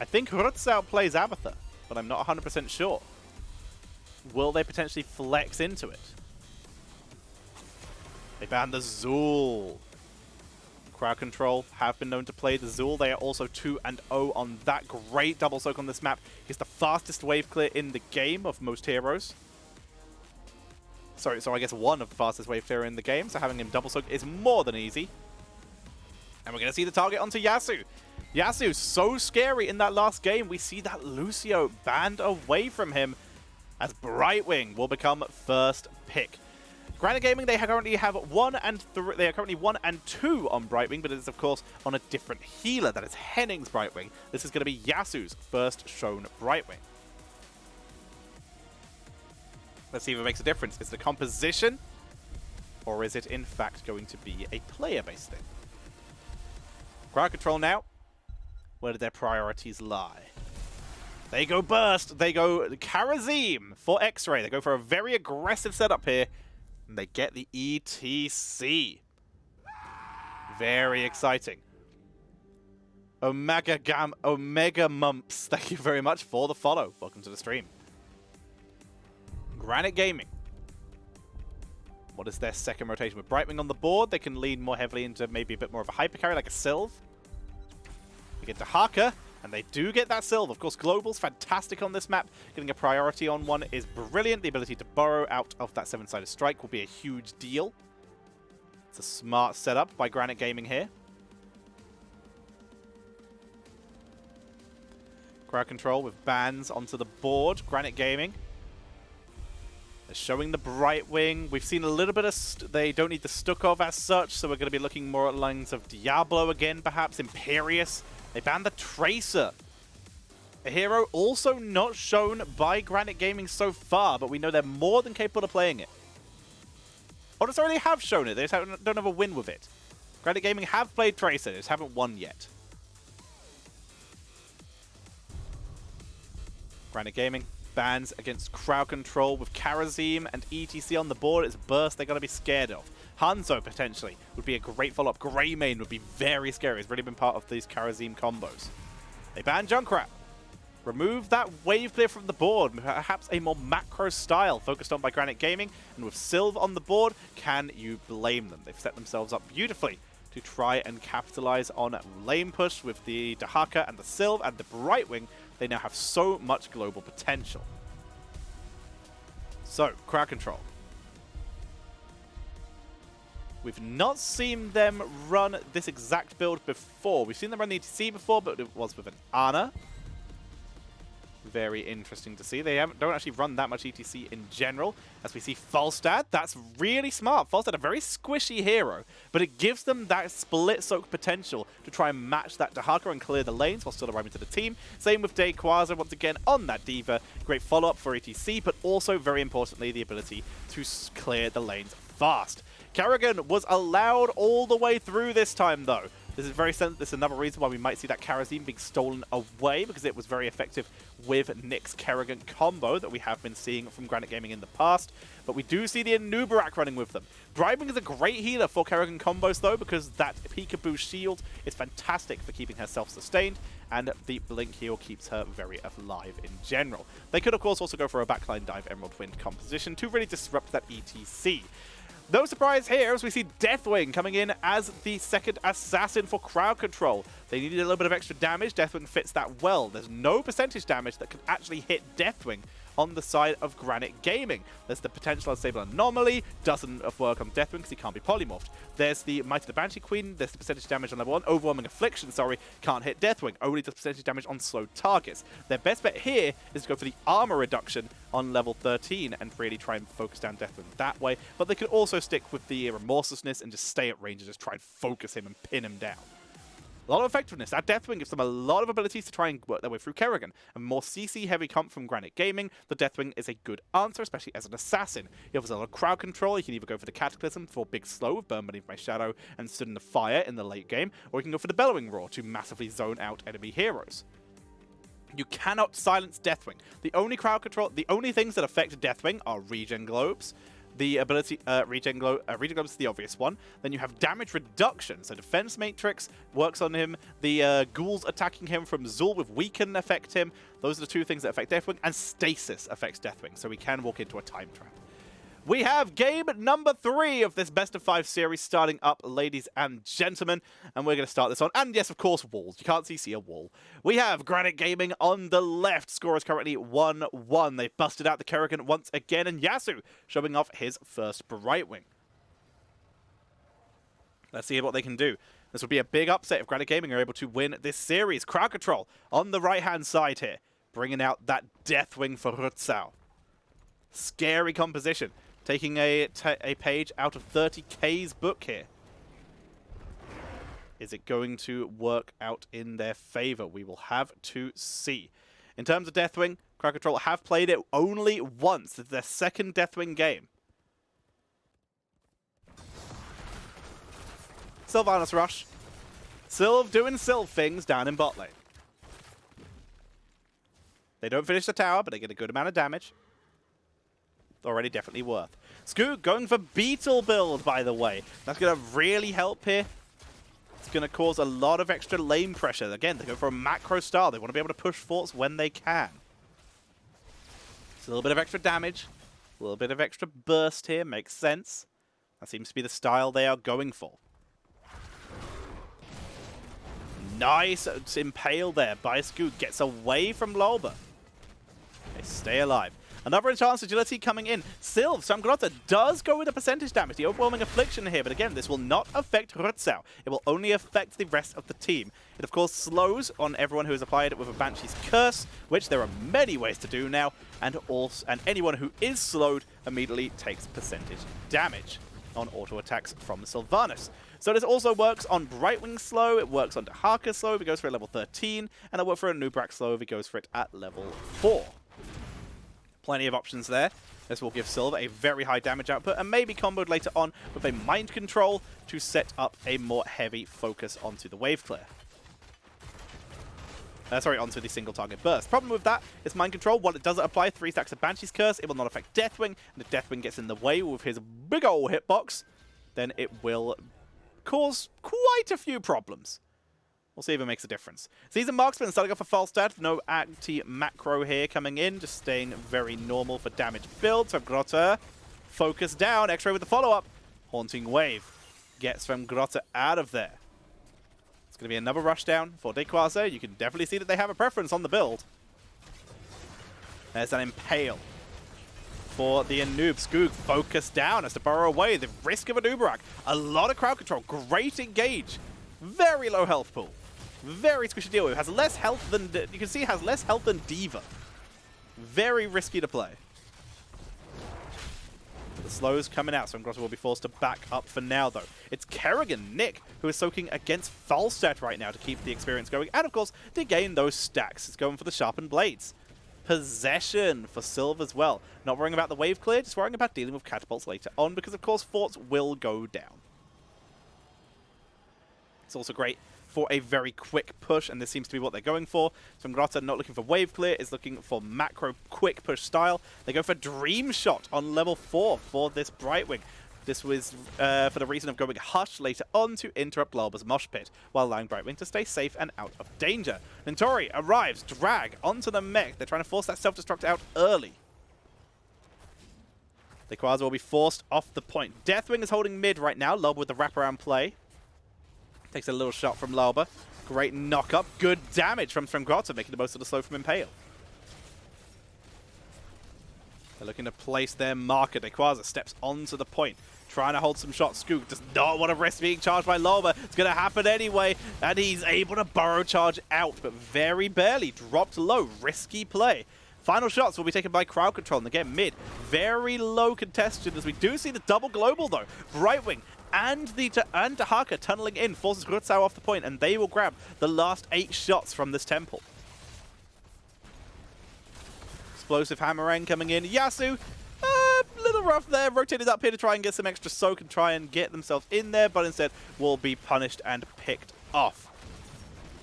I think HeroesCCL plays Abathur, but I'm not 100% sure. Will they potentially flex into it? They banned the Zul. CrowdControl have been known to play the Zul. They are also 2-0 on that. Great double soak on this map. He's the fastest wave clear in the game of most heroes. Sorry, so I guess one of the fastest wave clear in the game, so having him double soak is more than easy. And we're going to see the target onto Yasuo. Yasuo's so scary in that last game. We see that Lucio banned away from him as Brightwing will become first pick. Granit Gaming, they currently have 1 and 3. They are currently 1 and 2 on Brightwing, but it is of course on a different healer. That is Henning's Brightwing. This is going to be Yasuo's first shown Brightwing. Let's see if it makes a difference. Is it the composition, or is it in fact going to be a player-based thing? CrowdControl now. Where do their priorities lie? They go Burst. They go Karazim for X-Ray. They go for a very aggressive setup here. And they get the ETC. Very exciting. Omega Mumps. Thank you very much for the follow. Welcome to the stream. Granit Gaming What is their second rotation? With Brightwing on the board, they can lean more heavily into maybe a bit more of a hyper carry, like a Sylve. They get Dahaka, and they do get that Sylve. Of course, Global's fantastic on this map. Getting a priority on one is brilliant. The ability to burrow out of that 7-sided strike will be a huge deal. It's a smart setup by Granit Gaming here. CrowdControl with bans onto the board. Granit Gaming. They're showing the Brightwing. We've seen a little bit of... They don't need the Stukov as such, so we're going to be looking more at lines of Diablo again, perhaps. Imperious. They banned the Tracer. A hero also not shown by Granit Gaming so far, but we know they're more than capable of playing it. Or necessarily have shown it, they just don't have a win with it. Granit Gaming have played Tracer, they just haven't won yet. Granit Gaming bans against CrowdControl with Karazim and ETC on the board. It's burst they're going to be scared of. Hanzo, potentially, would be a great follow-up. Greymane would be very scary. It's really been part of these Karazim combos. They ban Junkrat. Remove that wave clear from the board. Perhaps a more macro style focused on by Granit Gaming. And with Sylve on the board, can you blame them? They've set themselves up beautifully to try and capitalize on lane push with the Dahaka and the Sylve and the Brightwing. They now have so much global potential. So, CrowdControl. We've not seen them run this exact build before. We've seen them run the ETC before, but it was with an Ana. Very interesting to see. They don't actually run that much ETC in general. As we see Falstad, that's really smart. Falstad, a very squishy hero, but it gives them that split soak potential to try and match that Dahaka and clear the lanes while still arriving to the team. Same with Dayquaza, once again, on that Diva. Great follow-up for ETC, but also, very importantly, the ability to clear the lanes fast. Kerrigan was allowed all the way through this time, though. This is another reason why we might see that Karazim being stolen away, because it was very effective with Nyx Kerrigan combo that we have been seeing from Granit Gaming in the past. But we do see the Anubarak running with them. Bribing is a great healer for Kerrigan combos, though, because that Peekaboo shield is fantastic for keeping her self-sustained, and the Blink heal keeps her very alive in general. They could, of course, also go for a backline dive Emerald Wind composition to really disrupt that ETC. No surprise here as we see Deathwing coming in as the second assassin for CrowdControl. They needed a little bit of extra damage. Deathwing fits that well. There's no percentage damage that can actually hit Deathwing on the side of Granit Gaming. There's the potential unstable anomaly, doesn't work on Deathwing because he can't be polymorphed. There's the Might of the Banshee Queen, there's the percentage damage on level 1. Overwhelming Affliction, can't hit Deathwing, only does percentage damage on slow targets. Their best bet here is to go for the armor reduction on level 13 and really try and focus down Deathwing that way. But they could also stick with the remorselessness and just stay at range and just try and focus him and pin him down. A lot of effectiveness. That Deathwing gives them a lot of abilities to try and work their way through Kerrigan. And more CC-heavy comp from Granit Gaming, the Deathwing is a good answer, especially as an assassin. He offers a lot of crowd control. You can either go for the Cataclysm for big slow with Burn Beneath My Shadow and Stood in the Fire in the late game, or you can go for the Bellowing Roar to massively zone out enemy heroes. You cannot silence Deathwing. The only things that affect Deathwing are regen globes. The ability, regen globe is the obvious one. Then you have damage reduction, so defense matrix works on him. The ghouls attacking him from Zul with weaken affect him. Those are the two things that affect Deathwing, and stasis affects Deathwing, so we can walk into a time trap. We have game number 3 of this best of 5 series starting up, ladies and gentlemen, and we're going to start this on, and yes, of course, walls. You can't see a wall. We have Granit Gaming on the left. Score is currently 1-1. They've busted out the Kerrigan once again, and Yasuo showing off his first Brightwing. Let's see what they can do. This would be a big upset if Granit Gaming are able to win this series. CrowdControl on the right-hand side here, bringing out that Deathwing for Rutsao. Scary composition. Taking a page out of 30K's book here. Is it going to work out in their favor? We will have to see. In terms of Deathwing, CrowdControl have played it only once. It's their second Deathwing game. Sylvanas Rush. Sylve doing Sylve things down in bot lane. They don't finish the tower, but they get a good amount of damage. Already definitely worth. Scoot going for Beetle build, by the way. That's going to really help here. It's going to cause a lot of extra lane pressure. Again, they go for a macro style. They want to be able to push forts when they can. It's a little bit of extra damage. A little bit of extra burst here. Makes sense. That seems to be the style they are going for. Nice impale there by Skoog. Gets away from Lolba. They stay alive. Another enhanced agility coming in. Sylv, Samgrotta does go with the percentage damage, the overwhelming affliction here, but again, this will not affect Rutzau. It will only affect the rest of the team. It of course slows on everyone who has applied it with a Banshee's Curse, which there are many ways to do now, and anyone who is slowed immediately takes percentage damage on auto attacks from Sylvanas. So this also works on Brightwing slow, it works on Dahaka slow if it goes for a level 13, and it'll work for a Nubrak slow if it goes for it at level 4. Plenty of options there. This will give Silver a very high damage output and maybe comboed later on with a Mind Control to set up a more heavy focus onto the Wave Clear. Onto the single target burst. Problem with that is Mind Control, while it doesn't apply 3 stacks of Banshee's Curse, it will not affect Deathwing, and if Deathwing gets in the way with his big ol' hitbox, then it will cause quite a few problems. We'll see if it makes a difference. Season Marksman starting off a false stat. No anti-macro here coming in. Just staying very normal for damage build. So Grotta, focus down. X-Ray with the follow-up. Haunting Wave gets from Grotta out of there. It's going to be another rush down for Dequaza. You can definitely see that they have a preference on the build. There's an Impale for the Anub. Skoog focus down as to burrow away. The risk of an Uberak. A lot of crowd control. Great engage. Very low health pool. Very squishy to deal with. Has less health than, you can see, has less health than Diva. Very risky to play. The slows coming out, so Grotta will be forced to back up for now, though. It's Kerrigan, Nick, who is soaking against Falstad right now to keep the experience going. And, of course, to gain those stacks. It's going for the sharpened blades. Possession for Sylv as well. Not worrying about the wave clear, just worrying about dealing with catapults later on, because, of course, forts will go down. It's also great for a very quick push, and this seems to be what they're going for. So Grotta not looking for wave clear, is looking for macro quick push style. They go for Dream Shot on level 4 for this Brightwing. This was for the reason of going Hush later on to interrupt Lolba's Mosh Pit, while allowing Brightwing to stay safe and out of danger. Nentori arrives, drag onto the mech. They're trying to force that self-destruct out early. The Quasar will be forced off the point. Deathwing is holding mid right now, Lolba with the wraparound play. Takes a little shot from Lolba. Great knock-up. Good damage from Grotta, making the most of the slow from Impale. They're looking to place their marker. Dequaza steps onto the point, trying to hold some shots. Skoog does not want to risk being charged by Lolba. It's going to happen anyway, and he's able to burrow charge out, but very barely. Dropped low. Risky play. Final shots will be taken by CrowdControl, and again, mid. Very low contested, as we do see the double global, though. Brightwing and Dahaka tunneling in forces Rutzau off the point, and they will grab the last 8 shots from this temple. Explosive Hammerang coming in. Yasu, a little rough there. Rotated up here to try and get some extra soak and try and get themselves in there, but instead will be punished and picked off.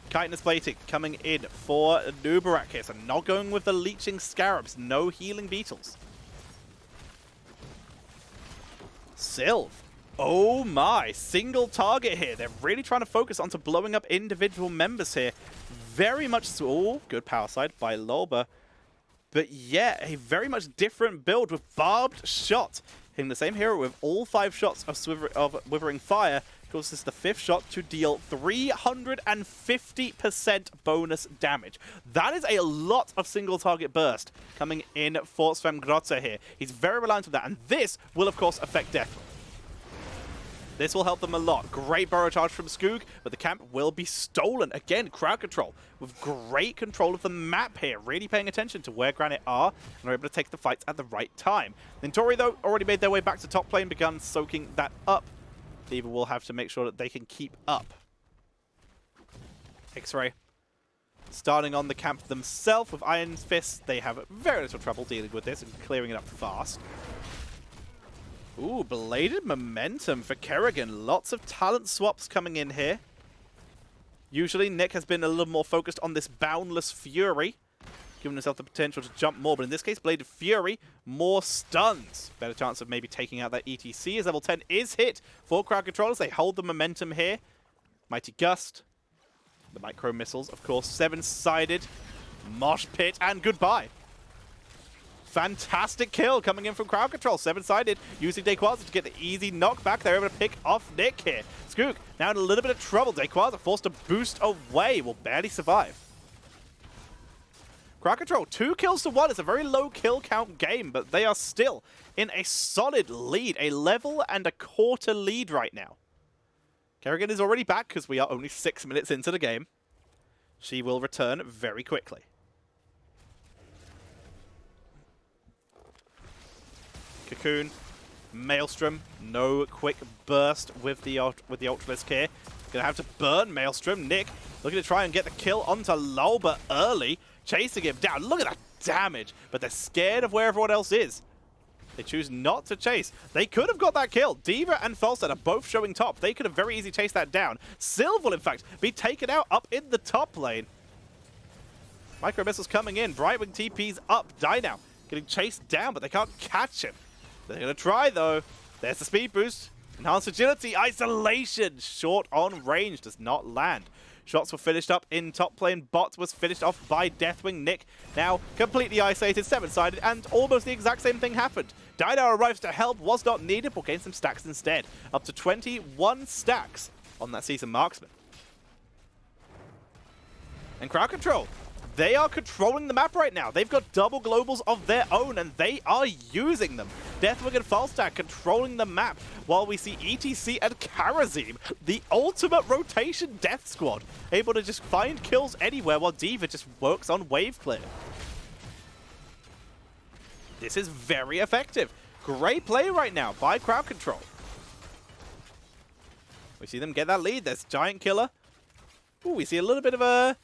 Chitinous Plating coming in for Nubarak here, so not going with the Leeching Scarabs. No healing Beetles. Sylv. Oh my, single target here. They're really trying to focus onto blowing up individual members here. Very much so. Oh, good power side by Lolba. But yeah, a very much different build with barbed shot. Hitting the same hero with all 5 shots of Withering Fire. Of course, this is the 5th shot to deal 350% bonus damage. That is a lot of single target burst coming in for Sven Grotta here. He's very reliant on that, and this will, of course, affect Death. This will help them a lot. Great burrow charge from Skoog, but the camp will be stolen. Again, crowd control with great control of the map here. Really paying attention to where Granit are and are able to take the fights at the right time. Nentori, though, already made their way back to top lane, begun soaking that up. Diva will have to make sure that they can keep up. X-Ray starting on the camp themselves with Iron Fist. They have very little trouble dealing with this and clearing it up fast. Ooh, Bladed Momentum for Kerrigan. Lots of talent swaps coming in here. Usually, Nick has been a little more focused on this Boundless Fury, giving himself the potential to jump more. But in this case, Bladed Fury, more stuns. Better chance of maybe taking out that ETC as level 10 is hit for crowd controllers. They hold the momentum here. Mighty Gust. The micro missiles, of course. 7-sided. Mosh Pit, and goodbye. Fantastic kill coming in from CrowdControl. Seven-sided, using DayQuaza to get the easy knockback. They're able to pick off Nick here. Skook now in a little bit of trouble. DayQuaza forced to boost away. Will barely survive. CrowdControl, 2 kills to 1. It's a very low kill count game, but they are still in a solid lead. A level and a quarter lead right now. Kerrigan is already back because we are only 6 minutes into the game. She will return very quickly. Cocoon, Maelstrom, no quick burst with the Ultralisk here. Gonna have to burn Maelstrom. Nick looking to try and get the kill onto Lolba early, chasing him down. Look at that damage, but they're scared of where everyone else is. They choose not to chase. They could have got that kill. D.Va and Falstad are both showing top. They could have very easily chased that down. Sylv will, in fact, be taken out up in the top lane. Micro missiles coming in. Brightwing TP's up. Dynao getting chased down, but they can't catch him. They're going to try, though. There's the speed boost. Enhanced agility. Isolation. Short on range. Does not land. Shots were finished up in top lane. Bot was finished off by Deathwing. Nick now completely isolated, seven-sided, and almost the exact same thing happened. Dynao arrives to help. Was not needed, but gained some stacks instead. Up to 21 stacks on that Season Marksman. And CrowdControl, they are controlling the map right now. They've got double globals of their own, and they are using them. Deathwing and Falstad controlling the map, while we see ETC and Karazim, the ultimate rotation death squad, able to just find kills anywhere while D.Va just works on wave clear. This is very effective. Great play right now by CrowdControl. We see them get that lead. There's Giant Killer. Ooh, we see a little bit of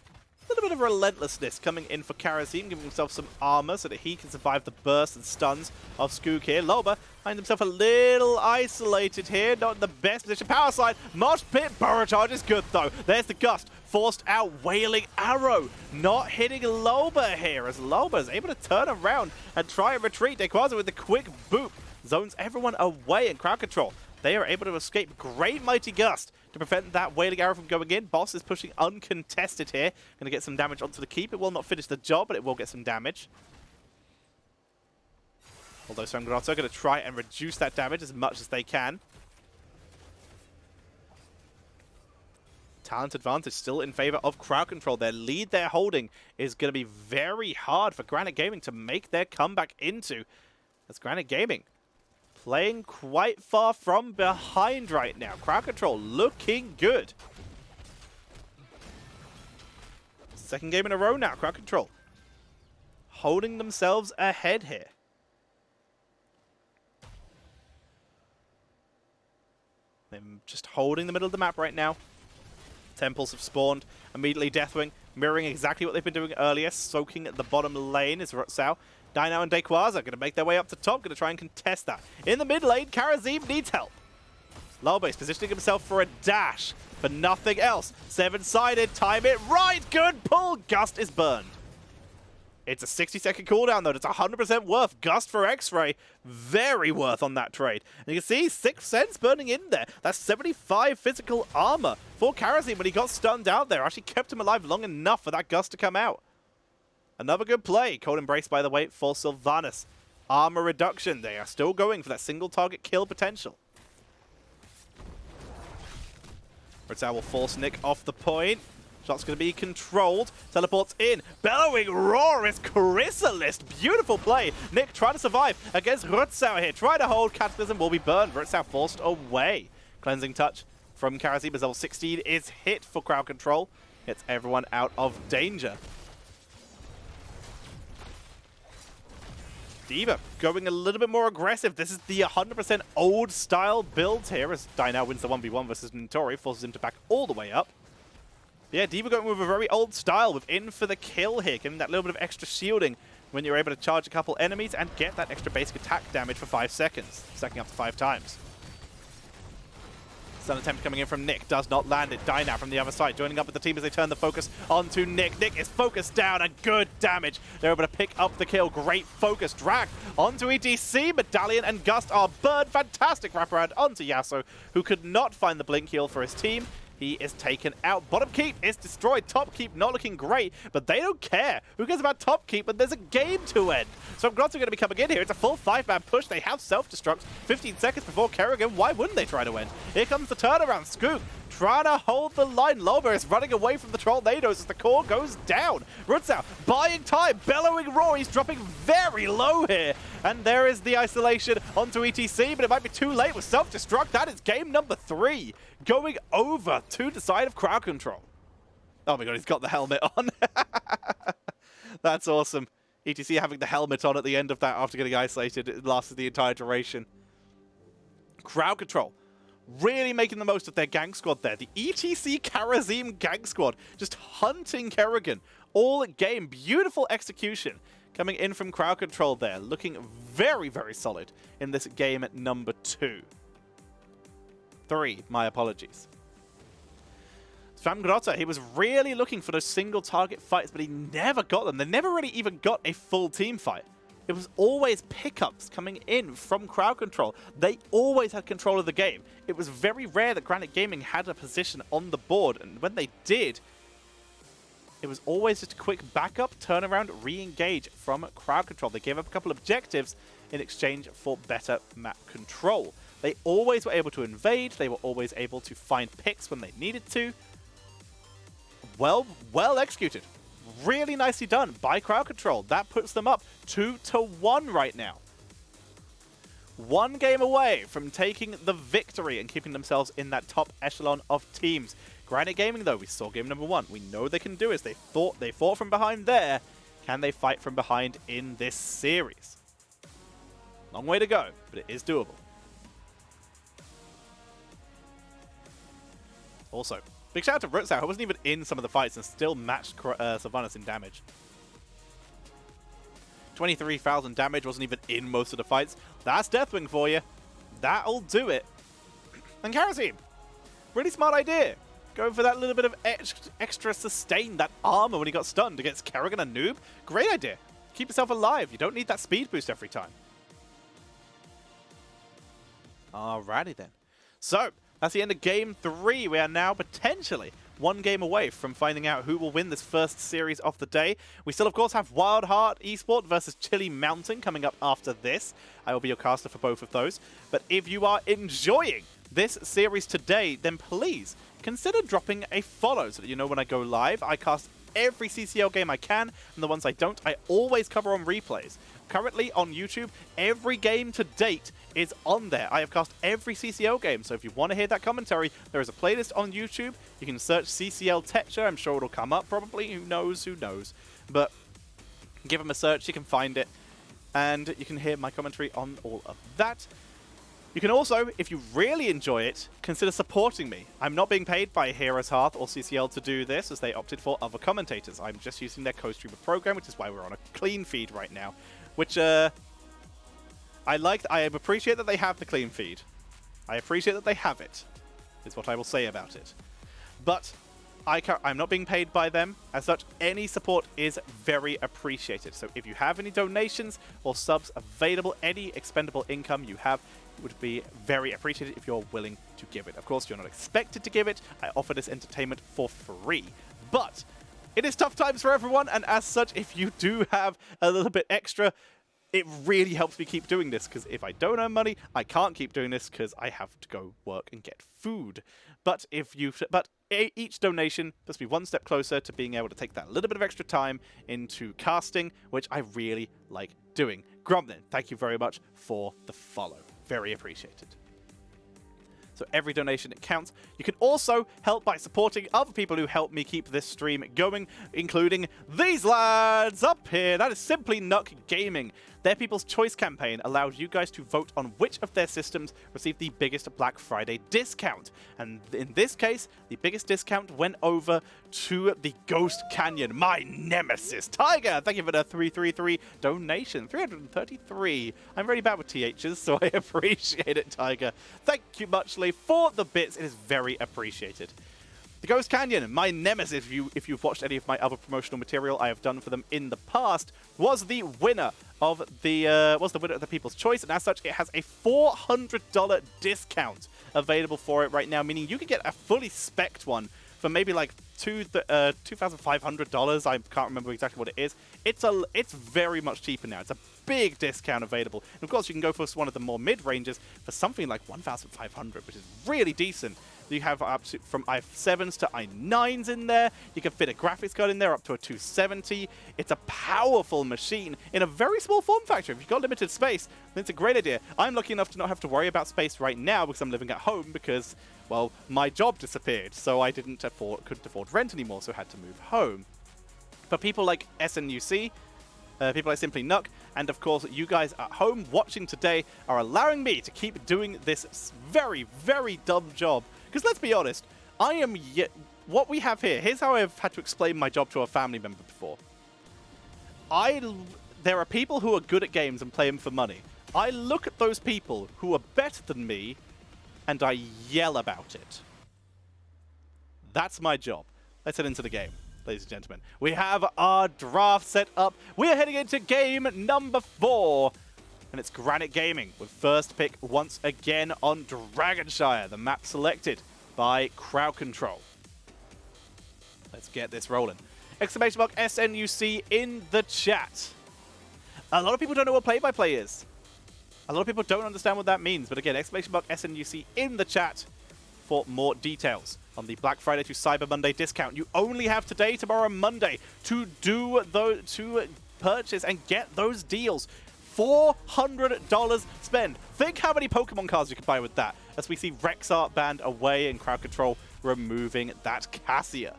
relentlessness coming in for Karazim, giving himself some armor so that he can survive the bursts and stuns of Skook here. Lolba finds himself a little isolated here, not in the best position. Power slide, Mosh Pit, Burrow Charge is good though. There's the Gust, forced out, Wailing Arrow, not hitting Lolba here, as Lolba is able to turn around and try and retreat. DayQuaza with the quick boop zones everyone away, and CrowdControl, they are able to escape. Great Mighty Gust to prevent that Wailing Arrow from going in. Boss is pushing uncontested here. Going to get some damage onto the keep. It will not finish the job, but it will get some damage. Although Sangrata are going to try and reduce that damage as much as they can. Talent advantage still in favor of CrowdControl. Their lead they're holding is going to be very hard for Granit Gaming to make their comeback into. As Granit Gaming playing quite far from behind right now. CrowdControl looking good. Second game in a row now, CrowdControl holding themselves ahead here. They're just holding the middle of the map right now. Temples have spawned. Immediately Deathwing, mirroring exactly what they've been doing earlier, soaking at the bottom lane is Rutsao. Dynao and DayQuaza going to make their way up to top, going to try and contest that. In the mid lane, Karazim needs help. Lolba is positioning himself for a dash, but nothing else. Seven-sided, time it right, good pull. Gust is burned. It's a 60-second cooldown, though. It's 100% worth. Gust for X-Ray, very worth on that trade. And you can see 6 cents burning in there. That's 75 physical armor for Karazim when he got stunned out there. Actually kept him alive long enough for that Gust to come out. Another good play. Cold Embrace, by the way, for Sylvanas. Armor reduction. They are still going for that single target kill potential. Ritzau will force Nick off the point. Shot's going to be controlled. Teleports in. Bellowing Roar is Chrysalis. Beautiful play. Nick trying to survive against Ritzau here. Try to hold. Cataclysm will be burned. Ritzau forced away. Cleansing Touch from Karazim as level 16 is hit for CrowdControl. Gets everyone out of danger. D.Va going a little bit more aggressive. This is the 100% old style build here as Dynao wins the 1v1 versus Notori, forces him to back all the way up. Yeah, D.Va going with a very old style with in for the kill here, getting that little bit of extra shielding when you're able to charge a couple enemies and get that extra basic attack damage for 5 seconds, stacking up to 5 times. Stun attempt coming in from Nick, does not land it. Dynao from the other side, joining up with the team as they turn the focus onto Nick. Nick is focused down and good damage. They're able to pick up the kill. Great focus. Drag onto ETC. Medallion and Gust are burned. Fantastic wraparound onto Yasuo, who could not find the blink heal for his team. He is taken out. Bottom keep is destroyed. Top keep not looking great, but they don't care. Who cares about top keep? But there's a game to end. So Granit are going to be coming in here. It's a full 5-man push. They have self-destruct 15 seconds before Kerrigan. Why wouldn't they try to end? Here comes the turnaround. Skoog trying to hold the line. Loba is running away from the tornadoes as the core goes down. Rutzau buying time, bellowing roar. He's dropping very low here. And there is the isolation onto ETC, but it might be too late with self-destruct. That is game number 3 going over to the side of CrowdControl. Oh my god, he's got the helmet on. That's awesome. ETC having the helmet on at the end of that after getting isolated. It lasted the entire duration. CrowdControl really making the most of their gang squad there. The ETC Karazim gang squad just hunting Kerrigan all game. Beautiful execution coming in from CrowdControl there. Looking very, very solid in this game at number 2. 3, my apologies. Granit, he was really looking for those single target fights, but he never got them. They never really even got a full team fight. It was always pickups coming in from CrowdControl. They always had control of the game. It was very rare that Granit Gaming had a position on the board, and when they did, it was always just a quick backup, turnaround, re-engage from CrowdControl. They gave up a couple of objectives in exchange for better map control. They always were able to invade. They were always able to find picks when they needed to. Well executed. Really nicely done by CrowdControl. That puts them up 2-1 right now. 1 game away from taking the victory and keeping themselves in that top echelon of teams. Granit Gaming, though, we saw game number 1. We know they can do it. They fought from behind there. Can they fight from behind in this series? Long way to go, but it is doable. Also, big shout out to Rutzau, who wasn't even in some of the fights and still matched Sylvanas in damage. 23,000 damage, wasn't even in most of the fights. That's Deathwing for you. That'll do it. And Karazim, really smart idea. Going for that little bit of extra sustain, that armor when he got stunned against Kerrigan and Noob. Great idea. Keep yourself alive. You don't need that speed boost every time. Alrighty then. So, that's the end of game 3. We are now potentially 1 game away from finding out who will win this first series of the day. We still, of course, have Wild Heart Esport versus Chili Mountain coming up after this. I will be your caster for both of those. But if you are enjoying this series today, then please consider dropping a follow so that you know when I go live. I cast every CCL game I can, and the ones I don't, I always cover on replays. Currently on YouTube, every game to date is on there. I have cast every CCL game, so if you want to hear that commentary, there is a playlist on YouTube. You can search CCL Tetcher. I'm sure it'll come up probably. Who knows? Who knows? But give them a search. You can find it, and you can hear my commentary on all of that. You can also, if you really enjoy it, consider supporting me. I'm not being paid by Heroes Hearth or CCL to do this, as they opted for other commentators. I'm just using their co-streamer program, which is why we're on a clean feed right now. Which, I appreciate that they have the clean feed. I appreciate that they have it, is what I will say about it. But I'm not being paid by them. As such, any support is very appreciated. So if you have any donations or subs available, any expendable income you have would be very appreciated if you're willing to give it. Of course, you're not expected to give it. I offer this entertainment for free. But it is tough times for everyone, and as such, if you do have a little bit extra, it really helps me keep doing this, because if I don't earn money, I can't keep doing this because I have to go work and get food. But each donation puts me 1 step closer to being able to take that little bit of extra time into casting, which I really like doing. Gromlin, thank you very much for the follow. Very appreciated. So every donation, it counts. You can also help by supporting other people who help me keep this stream going, including these lads up here. That is Simply Nuck Gaming. Their People's Choice campaign allowed you guys to vote on which of their systems received the biggest Black Friday discount. And in this case, the biggest discount went over to the Ghost Canyon, my nemesis. Tiger, thank you for the 333 donation. 333. I'm really bad with THs, so I appreciate it, Tiger. Thank you muchly for the bits. It is very appreciated. The Ghost Canyon, my nemesis, if you've watched any of my other promotional material I have done for them in the past, was the winner of the People's Choice, and as such, it has a $400 discount available for it right now, meaning you can get a fully spec'd one for maybe like $2,500. I can't remember exactly what it is. It's very much cheaper now. It's a big discount available. And of course, you can go for one of the more mid-ranges for something like $1,500, which is really decent. You have up to, from i7s to i9s in there. You can fit a graphics card in there up to a 270. It's a powerful machine in a very small form factor. If you've got limited space, then it's a great idea. I'm lucky enough to not have to worry about space right now because I'm living at home because, well, my job disappeared, so I couldn't afford rent anymore, so I had to move home. But people like SNUC, people like Simply Nuck, and of course you guys at home watching today are allowing me to keep doing this very, very dumb job. Because let's be honest, what we have here, here's how I've had to explain my job to a family member before. There are people who are good at games and play them for money. I look at those people who are better than me and I yell about it. That's my job. Let's head into the game, ladies and gentlemen. We have our draft set up. We're heading into game number 4. And it's Granit Gaming with first pick once again on Dragonshire, the map selected by CrowdControl. Let's get this rolling. Exclamation mark SNUC in the chat. A lot of people don't know what play-by-play is. A lot of people don't understand what that means. But again, exclamation mark SNUC in the chat for more details on the Black Friday to Cyber Monday discount. You only have today, tomorrow, and Monday to purchase and get those deals. $400 spend. Think how many Pokemon cards you can buy with that, as we see Rexart banned away and CrowdControl removing that Cassia.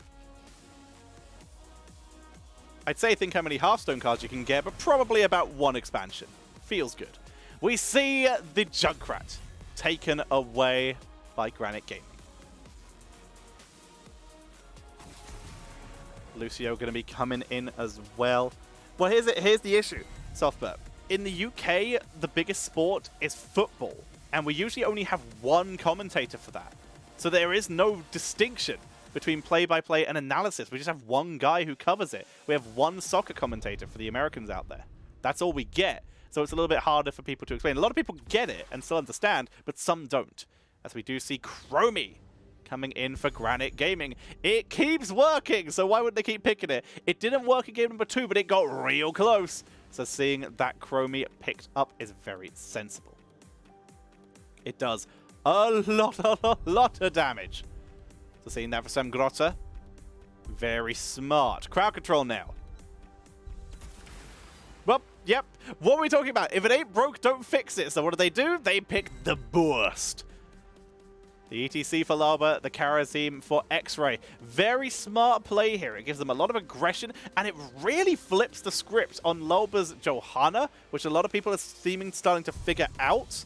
I'd say think how many Hearthstone cards you can get, but probably about one expansion. Feels good. We see the Junkrat taken away by Granit Gaming. Lucio going to be coming in as well. Well, here's the issue, Softburp. In the UK, the biggest sport is football, and we usually only have one commentator for that. So there is no distinction between play-by-play and analysis. We just have one guy who covers it. We have one soccer commentator for the Americans out there. That's all we get. So it's a little bit harder for people to explain. A lot of people get it and still understand, but some don't. As we do see Chromie coming in for Granit Gaming. It keeps working, so why wouldn't they keep picking it? It didn't work in game number 2, but it got real close. So seeing that Chromie picked up is very sensible. It does a lot of damage. So seeing that for Semgrotta, very smart. CrowdControl now. Well, yep. What are we talking about? If it ain't broke, don't fix it. So what do? They pick the Burst. The ETC for Lava, the Karazim for X-Ray. Very smart play here. It gives them a lot of aggression, and it really flips the script on Lulba's Johanna, which a lot of people are starting to figure out,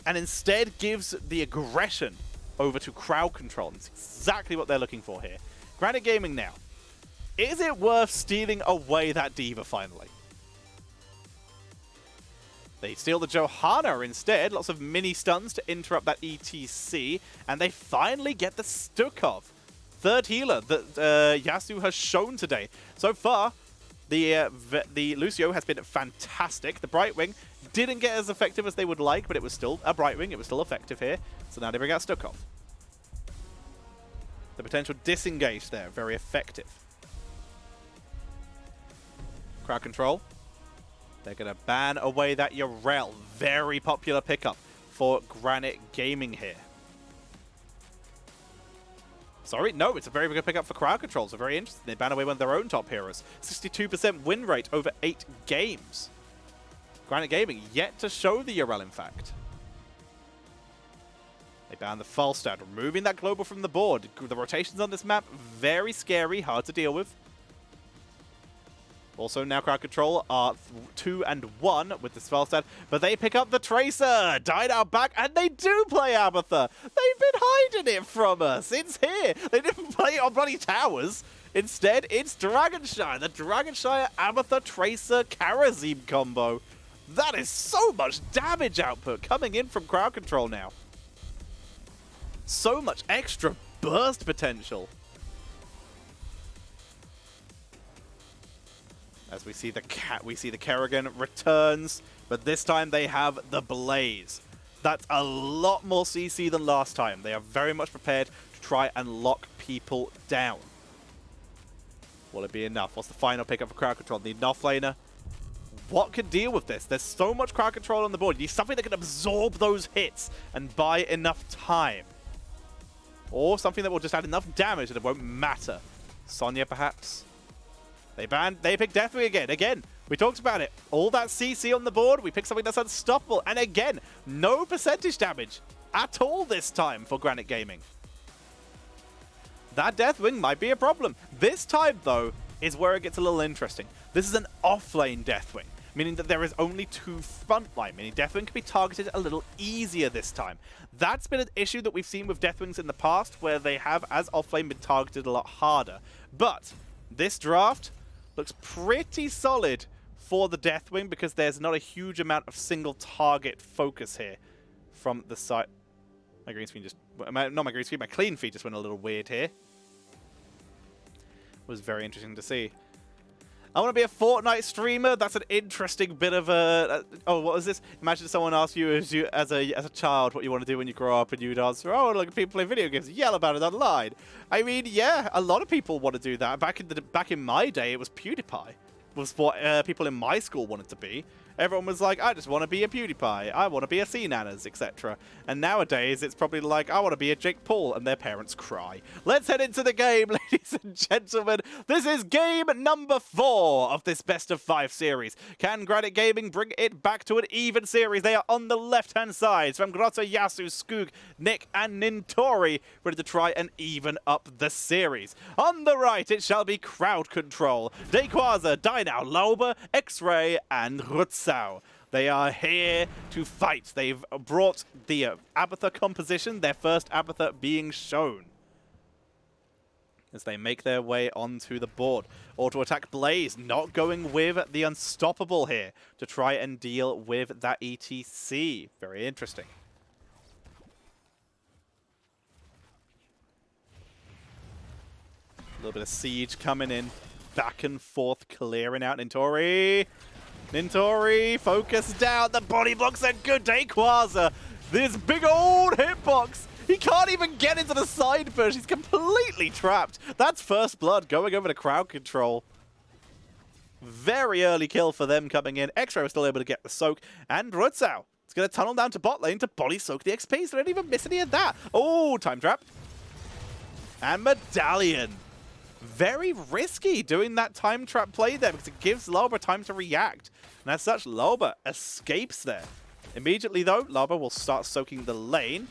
and instead gives the aggression over to CrowdControl. That's exactly what they're looking for here. Granit Gaming now. Is it worth stealing away that Diva finally? They steal the Johanna instead. Lots of mini stuns to interrupt that ETC. And they finally get the Stukov. Third healer that Yasu has shown today. So far, the Lucio has been fantastic. The Brightwing didn't get as effective as they would like, but it was still a Brightwing. It was still effective here. So now they bring out Stukov. The potential disengage there. Very effective. CrowdControl. They're going to ban away that Urel. Very popular pickup for Granit Gaming here. Sorry, no, it's a very good pickup for CrowdControl. So very interesting. They ban away one of their own top heroes. 62% win rate over 8 games. Granit Gaming yet to show the Urel, in fact. They ban the Falstad, removing that global from the board. The rotations on this map, very scary, hard to deal with. Also, now CrowdControl are 2 and 1 with the Falstad, but they pick up the Tracer. Died out back, and they do play Abatha. They've been hiding it from us. It's here. They didn't play it on bloody towers. Instead, it's Dragonshire. The Dragonshire Abatha Tracer Karazim combo. That is so much damage output coming in from CrowdControl now. So much extra burst potential. As we see the Kerrigan returns, but this time they have the Blaze. That's a lot more CC than last time. They are very much prepared to try and lock people down. Will it be enough? What's the final pickup for CrowdControl? The offlaner. What could deal with this? There's so much CrowdControl on the board. You need something that can absorb those hits and buy enough time. Or something that will just add enough damage that it won't matter. Sonya, perhaps? They pick Deathwing again. Again, we talked about it. All that CC on the board, we pick something that's unstoppable. And again, no percentage damage at all this time for Granit Gaming. That Deathwing might be a problem. This time, though, is where it gets a little interesting. This is an offlane Deathwing, meaning that there is only 2 frontline, meaning Deathwing can be targeted a little easier this time. That's been an issue that we've seen with Deathwings in the past, where they have, as offlane, been targeted a lot harder. But this draft looks pretty solid for the Deathwing because there's not a huge amount of single target focus here from the side. My green screen just... Not my green screen, my clean feed just went a little weird here. Was very interesting to see. I want to be a Fortnite streamer. That's an interesting bit of a... oh, what was this? Imagine someone asked you as a child what you want to do when you grow up, and you'd answer, oh, look, people play video games, yell about it online. I mean, yeah, a lot of people want to do that. Back in my day, it was PewDiePie. Was what people in my school wanted to be. Everyone was like, I just want to be a PewDiePie, I want to be a C-Nanas, etc. And nowadays, it's probably like, I want to be a Jake Paul, and their parents cry. Let's head into the game, ladies and gentlemen. This is game number 4 of this best of 5 series. Can Granit Gaming bring it back to an even series? They are on the left-hand side from Grotto, Yasu, Skoog, Nick, and Nintori, ready to try and even up the series. On the right, it shall be CrowdControl, Dayquaza, Dynao, Lauber, X-Ray, and Rutsau. They are here to fight. They've brought the Abathur composition, their first Abathur being shown, as they make their way onto the board. Auto-attack Blaze not going with the Unstoppable here to try and deal with that ETC. Very interesting. A little bit of siege coming in. Back and forth, clearing out Nintori. Nintori, focus down. The body blocks are good. Dayquaza, this big old hitbox. He can't even get into the side push. He's completely trapped. That's first blood going over to CrowdControl. Very early kill for them coming in. X-Ray was still able to get the soak. And Rutsau is going to tunnel down to bot lane to body soak the XP. So they don't even miss any of that. Oh, time trap. And Medallion. Very risky doing that time trap play there because it gives Lauber time to react. And as such, Lauber escapes there. Immediately, though, Lauber will start soaking the lane.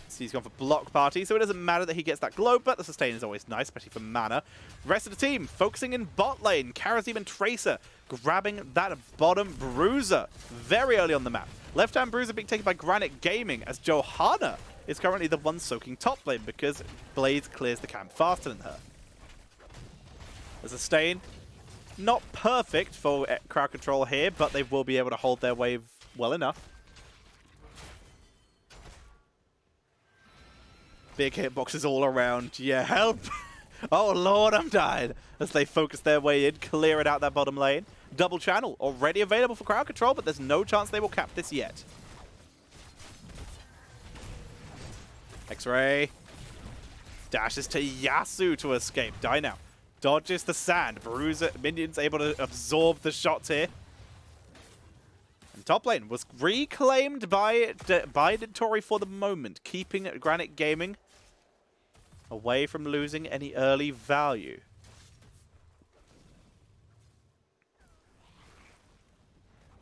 So he's gone for block party, so it doesn't matter that he gets that glow, but the sustain is always nice, especially for mana. Rest of the team focusing in bot lane. CASSIA and Tracer grabbing that bottom bruiser very early on the map. Left-hand bruiser being taken by Granit Gaming as Johanna is currently the one soaking top lane because Blaze clears the camp faster than her. The sustain, not perfect for CrowdControl here, but they will be able to hold their wave well enough. Big hitboxes all around. Yeah, help! Oh lord, I'm dying! As they focus their way in, clear it out that bottom lane. Double channel already available for CrowdControl, but there's no chance they will cap this yet. X-Ray dashes to Yasu to escape. Dynao dodges the sand. Bruiser minions able to absorb the shots here. And top lane was reclaimed by Nintori for the moment, keeping Granit Gaming away from losing any early value.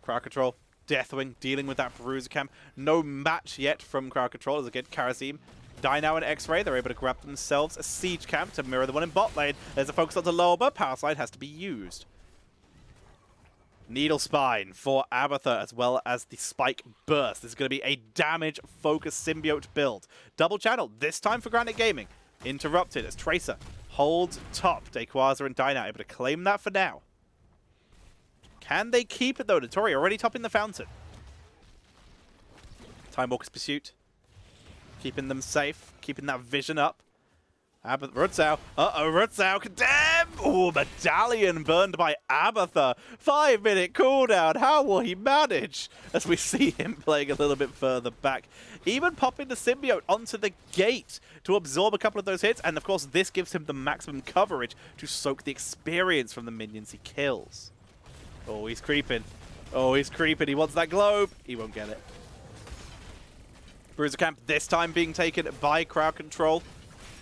CrowdControl, Deathwing dealing with that Bruiser camp. No match yet from CrowdControl as again CASSIA. Dynao and X-Ray, they're able to grab themselves a siege camp to mirror the one in bot lane. There's a focus on the Lauber. Power slide has to be used. Needle Spine for Abathur as well as the Spike Burst. This is going to be a damage-focused symbiote build. Double channel, this time for Granit Gaming. Interrupted as Tracer holds top. Dayquaza and Dynao able to claim that for now. Can they keep it though? Nintori already topping the fountain. Time Walker's Pursuit. keeping them safe, keeping that vision up. Rutzau. Rutzau condemned! Oh, medallion burned by Abatha. 5-minute cooldown. How will he manage? As we see him playing a little bit further back. Even popping the symbiote onto the gate to absorb a couple of those hits. And of course, this gives him the maximum coverage to soak the experience from the minions he kills. Oh, he's creeping. Oh, he's creeping. He wants that globe. He won't get it. Bruiser Camp this time being taken by CrowdControl.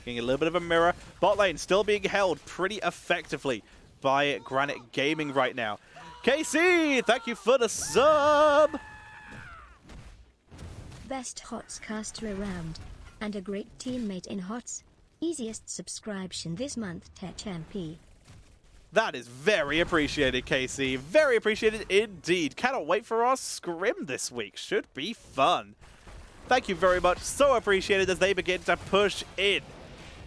Getting a little bit of a mirror. Bot lane still being held pretty effectively by Granit Gaming right now. KC, thank you for the sub! Best HOTS caster around. And a great teammate in HOTS. Easiest subscription this month, Tetcher MP. That is very appreciated, KC. Very appreciated indeed. Cannot wait for our scrim this week. Should be fun. Thank you very much. So appreciated as they begin to push in.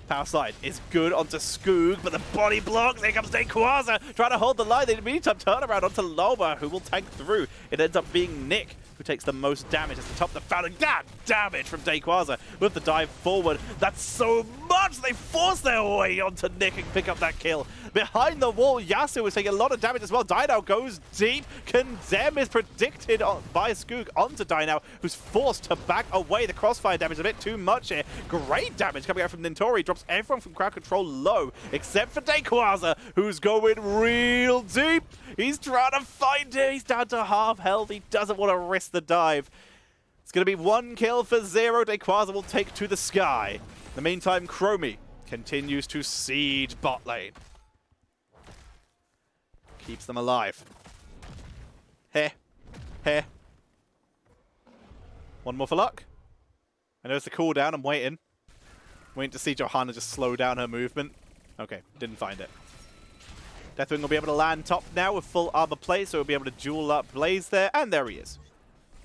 Power slide is good onto Skoog, but the body blocks. Here comes Dayquaza trying to hold the line. They meantime turn around onto Loba, who will tank through. It ends up being Nick who takes the most damage as the top of the fountain. God damage from Dayquaza with the dive forward. That's so much. They force their way onto Nick and pick up that kill. Behind the wall, Yasuo is taking a lot of damage as well. Dino goes deep. Condemn is predicted by Skoog onto Dino, who's forced to back away. The crossfire damage is a bit too much here. Great damage coming out from Nintori. Drops everyone from CrowdControl low, except for Dayquaza, who's going real deep. He's trying to find it. He's down to half health. He doesn't want to risk the dive. It's going to be 1 kill for 0. Dayquaza will take to the sky. In the meantime, Chromie continues to siege bot lane. Keeps them alive. Heh. Heh. One more for luck. I know it's the cooldown. I'm waiting. Waiting to see Johanna just slow down her movement. Okay, didn't find it. Deathwing will be able to land top now with full armor plate, so he'll be able to duel up Blaze there. And there he is.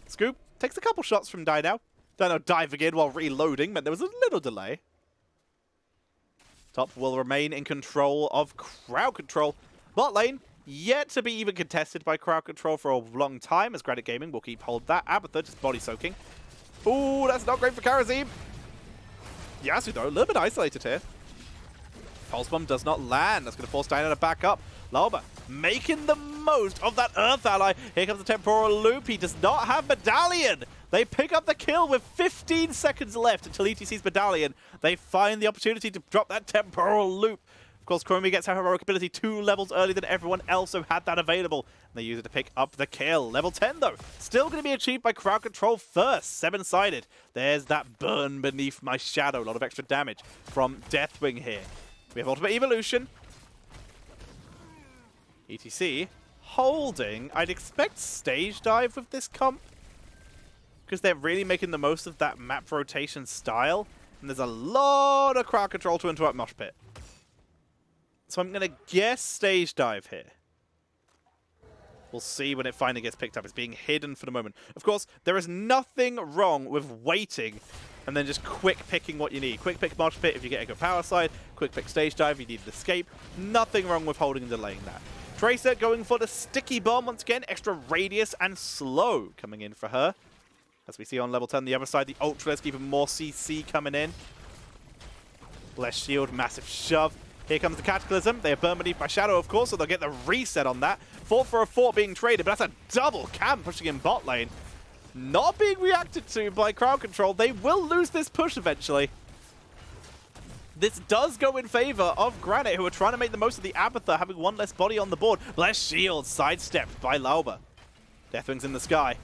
Scoop takes a couple shots from Dino. Dino diving in while reloading, but there was a little delay. Top will remain in control of CrowdControl. Bot lane, yet to be even contested by CrowdControl for a long time, as Granit Gaming will keep hold of that. Abatha just body soaking. Ooh, that's not great for Karazim. Yasuo, though, a little bit isolated here. Pulse Bomb does not land. That's going to force Dino to back up. Lauba making the most of that Earth ally. Here comes the Temporal Loop. He does not have Medallion. They pick up the kill with 15 seconds left until ETC's Medallion. They find the opportunity to drop that Temporal Loop. Of course, Chromie gets her heroic ability 2 levels earlier than everyone else who had that available. And they use it to pick up the kill. Level 10, though, still going to be achieved by CrowdControl first. 7-sided. There's that burn beneath my shadow. A lot of extra damage from Deathwing here. We have Ultimate Evolution. ETC holding. I'd expect Stage Dive with this comp, because they're really making the most of that map rotation style. And there's a lot of CrowdControl to interrupt Mosh Pit. So I'm going to guess Stage Dive here. We'll see when it finally gets picked up. It's being hidden for the moment. Of course, there is nothing wrong with waiting and then just quick picking what you need. Quick pick Mosh Pit if you get a good power slide. Quick pick Stage Dive if you need an escape. Nothing wrong with holding and delaying that. Tracer going for the Sticky Bomb once again. Extra radius and slow coming in for her. As we see on level 10, the other side, the Ultralisk, even more CC coming in. Less shield, massive shove. Here comes the Cataclysm. They are burned beneath my shadow, of course, so they'll get the reset on that. Fort for a fort being traded, but that's a double cam pushing in bot lane. Not being reacted to by CrowdControl. They will lose this push eventually. This does go in favor of Granit, who are trying to make the most of the Abatha, having 1 less body on the board. Less shield, sidestepped by Lauba. Deathwing's in the sky.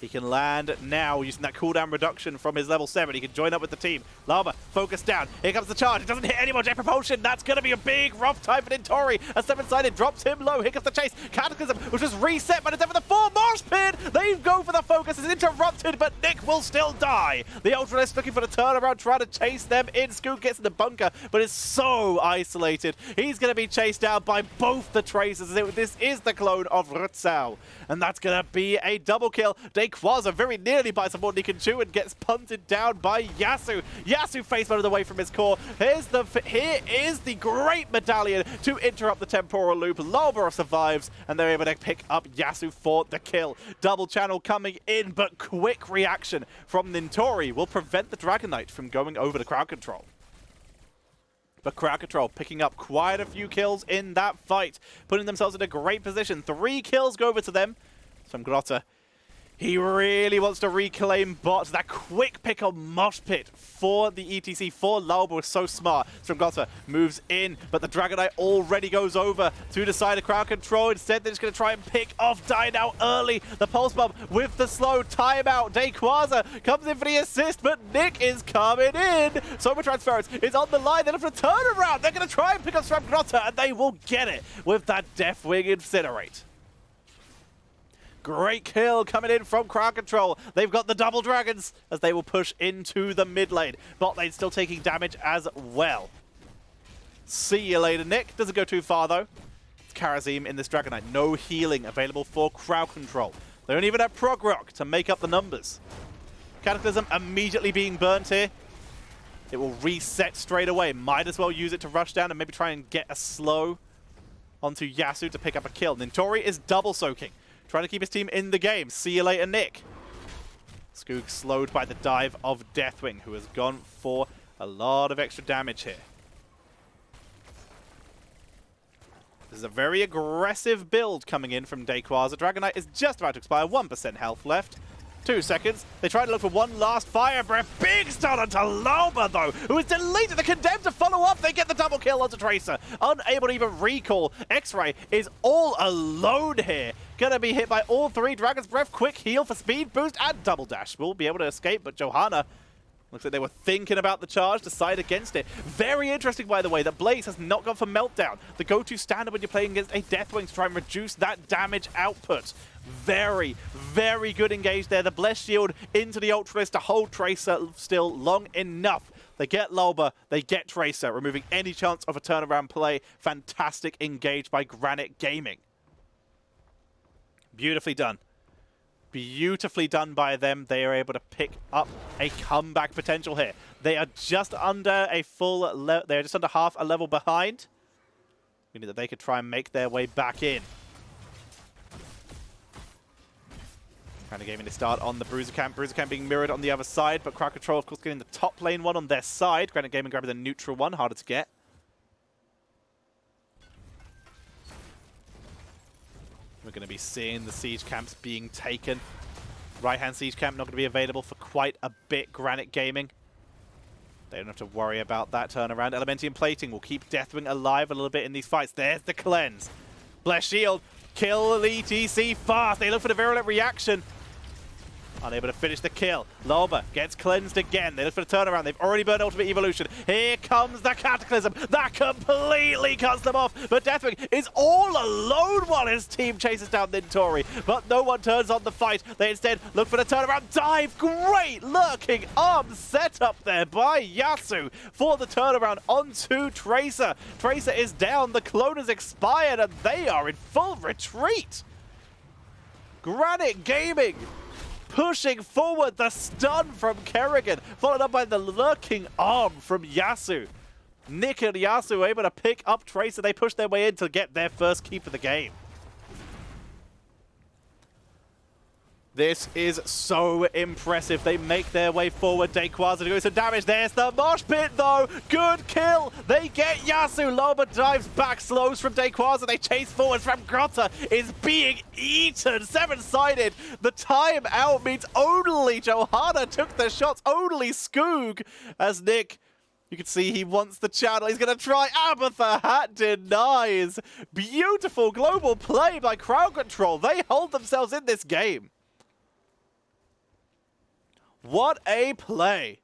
He can land now using that cooldown reduction from his level 7. He can join up with the team. Lauba, focus down. Here comes the charge. It doesn't hit any more jet propulsion. That's going to be a big rough time for Nintori. A 7-sided drops him low. Here comes the chase. Cataclysm, which was reset, but it's over the 4 Mosh Pit. They go for the focus. It's interrupted, but Nick will still die. The Ultralisk looking for the turnaround, trying to chase them in. Scoot gets in the bunker, but is so isolated. He's going to be chased down by both the Tracers. This is the clone of Rutzau. And that's going to be a double kill. DayQuaza very nearly by some more Nick and Chew and gets punted down by Yasuo. Yasuo face mounted away from his core. Here is the great medallion to interrupt the temporal loop. Lolborough survives, and they're able to pick up Yasuo for the kill. Double channel coming in, but quick reaction from Nintori will prevent the Dragon Knight from going over to CrowdControl. But CrowdControl picking up quite a few kills in that fight, putting themselves in a great position. 3 kills go over to them. From Grotta, he really wants to reclaim bot. That quick pick on Mosh Pit for the ETC for Lolborough was so smart. Grotta moves in, but the Dragon Knight already goes over to the side of CrowdControl. Instead, they're just going to try and pick off DIABLO early. The Pulse Bomb with the slow timeout. DayQuaza comes in for the assist, but Nick is coming in. Soma Transference is on the line. They're going to turn around. They're going to try and pick up Grotta, and they will get it with that Deathwing Incinerate. Great kill coming in from CrowdControl. They've got the double dragons as they will push into the mid lane. Bot lane still taking damage as well. See you later, Nick. Doesn't go too far, though. It's Karazim in this Dragon Knight. No healing available for CrowdControl. They don't even have Prog Rock to make up the numbers. Cataclysm immediately being burnt here. It will reset straight away. Might as well use it to rush down and maybe try and get a slow onto Yasuo to pick up a kill. Nintori is double soaking, trying to keep his team in the game. See you later, Nick. Skoog slowed by the dive of Deathwing, who has gone for a lot of extra damage here. This is a very aggressive build coming in from DayQuaza. Dragon Knight is just about to expire. 1% health left. 2 seconds. They try to look for one last fire breath. Big stun onto Lolborough, though, who is deleted. The Condemned to follow up. They get the double kill onto Tracer. Unable to even recall. X-Ray is all alone here. Gonna be hit by all 3. Dragon's Breath, quick heal for speed boost, and double dash. Will be able to escape, but Johanna, looks like they were thinking about the charge, decide against it. Very interesting, by the way, that Blaze has not gone for Meltdown, the go-to standard when you're playing against a Deathwing to try and reduce that damage output. Very, very good engage there. The Blessed Shield into the Ultralisk to hold Tracer still long enough. They get Lolborough, they get Tracer, removing any chance of a turnaround play. Fantastic engage by Granit Gaming. Beautifully done. Beautifully done by them. They are able to pick up a comeback potential here. They are just under a full they're just under half a level behind, meaning that they could try and make their way back in. Kind of gaming to start on the Bruiser Camp. Bruiser Camp being mirrored on the other side, but CrowdControl, of course, getting the top lane one on their side. Granit Gaming grabbing the neutral one, harder to get. We're going to be seeing the siege camps being taken. Right-hand siege camp not going to be available for quite a bit. Granit Gaming, they don't have to worry about that turnaround. Elementium Plating will keep Deathwing alive a little bit in these fights. There's the cleanse. Blessed Shield, kill ETC fast. They look for the virulent reaction. Unable to finish the kill. Lolborough gets cleansed again. They look for the turnaround. They've already burned Ultimate Evolution. Here comes the Cataclysm. That completely cuts them off. But Deathwing is all alone while his team chases down Nintori. But no one turns on the fight. They instead look for the turnaround. Dive. Great lurking arm set up there by Yasuo for the turnaround onto Tracer. Tracer is down. The clone has expired and they are in full retreat. Granit Gaming pushing forward, the stun from Kerrigan, followed up by the lurking arm from Yasuo. Nick and Yasuo able to pick up Tracer. They push their way in to get their first keep of the game. This is so impressive. They make their way forward. DayQuaza to do some damage. There's the Mosh Pit, though. Good kill. They get Yasuo. Lolborough dives back, slows from DayQuaza. They chase forward. From Grotta is being eaten. 7-sided. The time out means only Johanna took the shots. Only Skoog. As Nick, you can see he wants the channel. He's going to try. Abatha Hat denies. Beautiful global play by CrowdControl. They hold themselves in this game. What a play.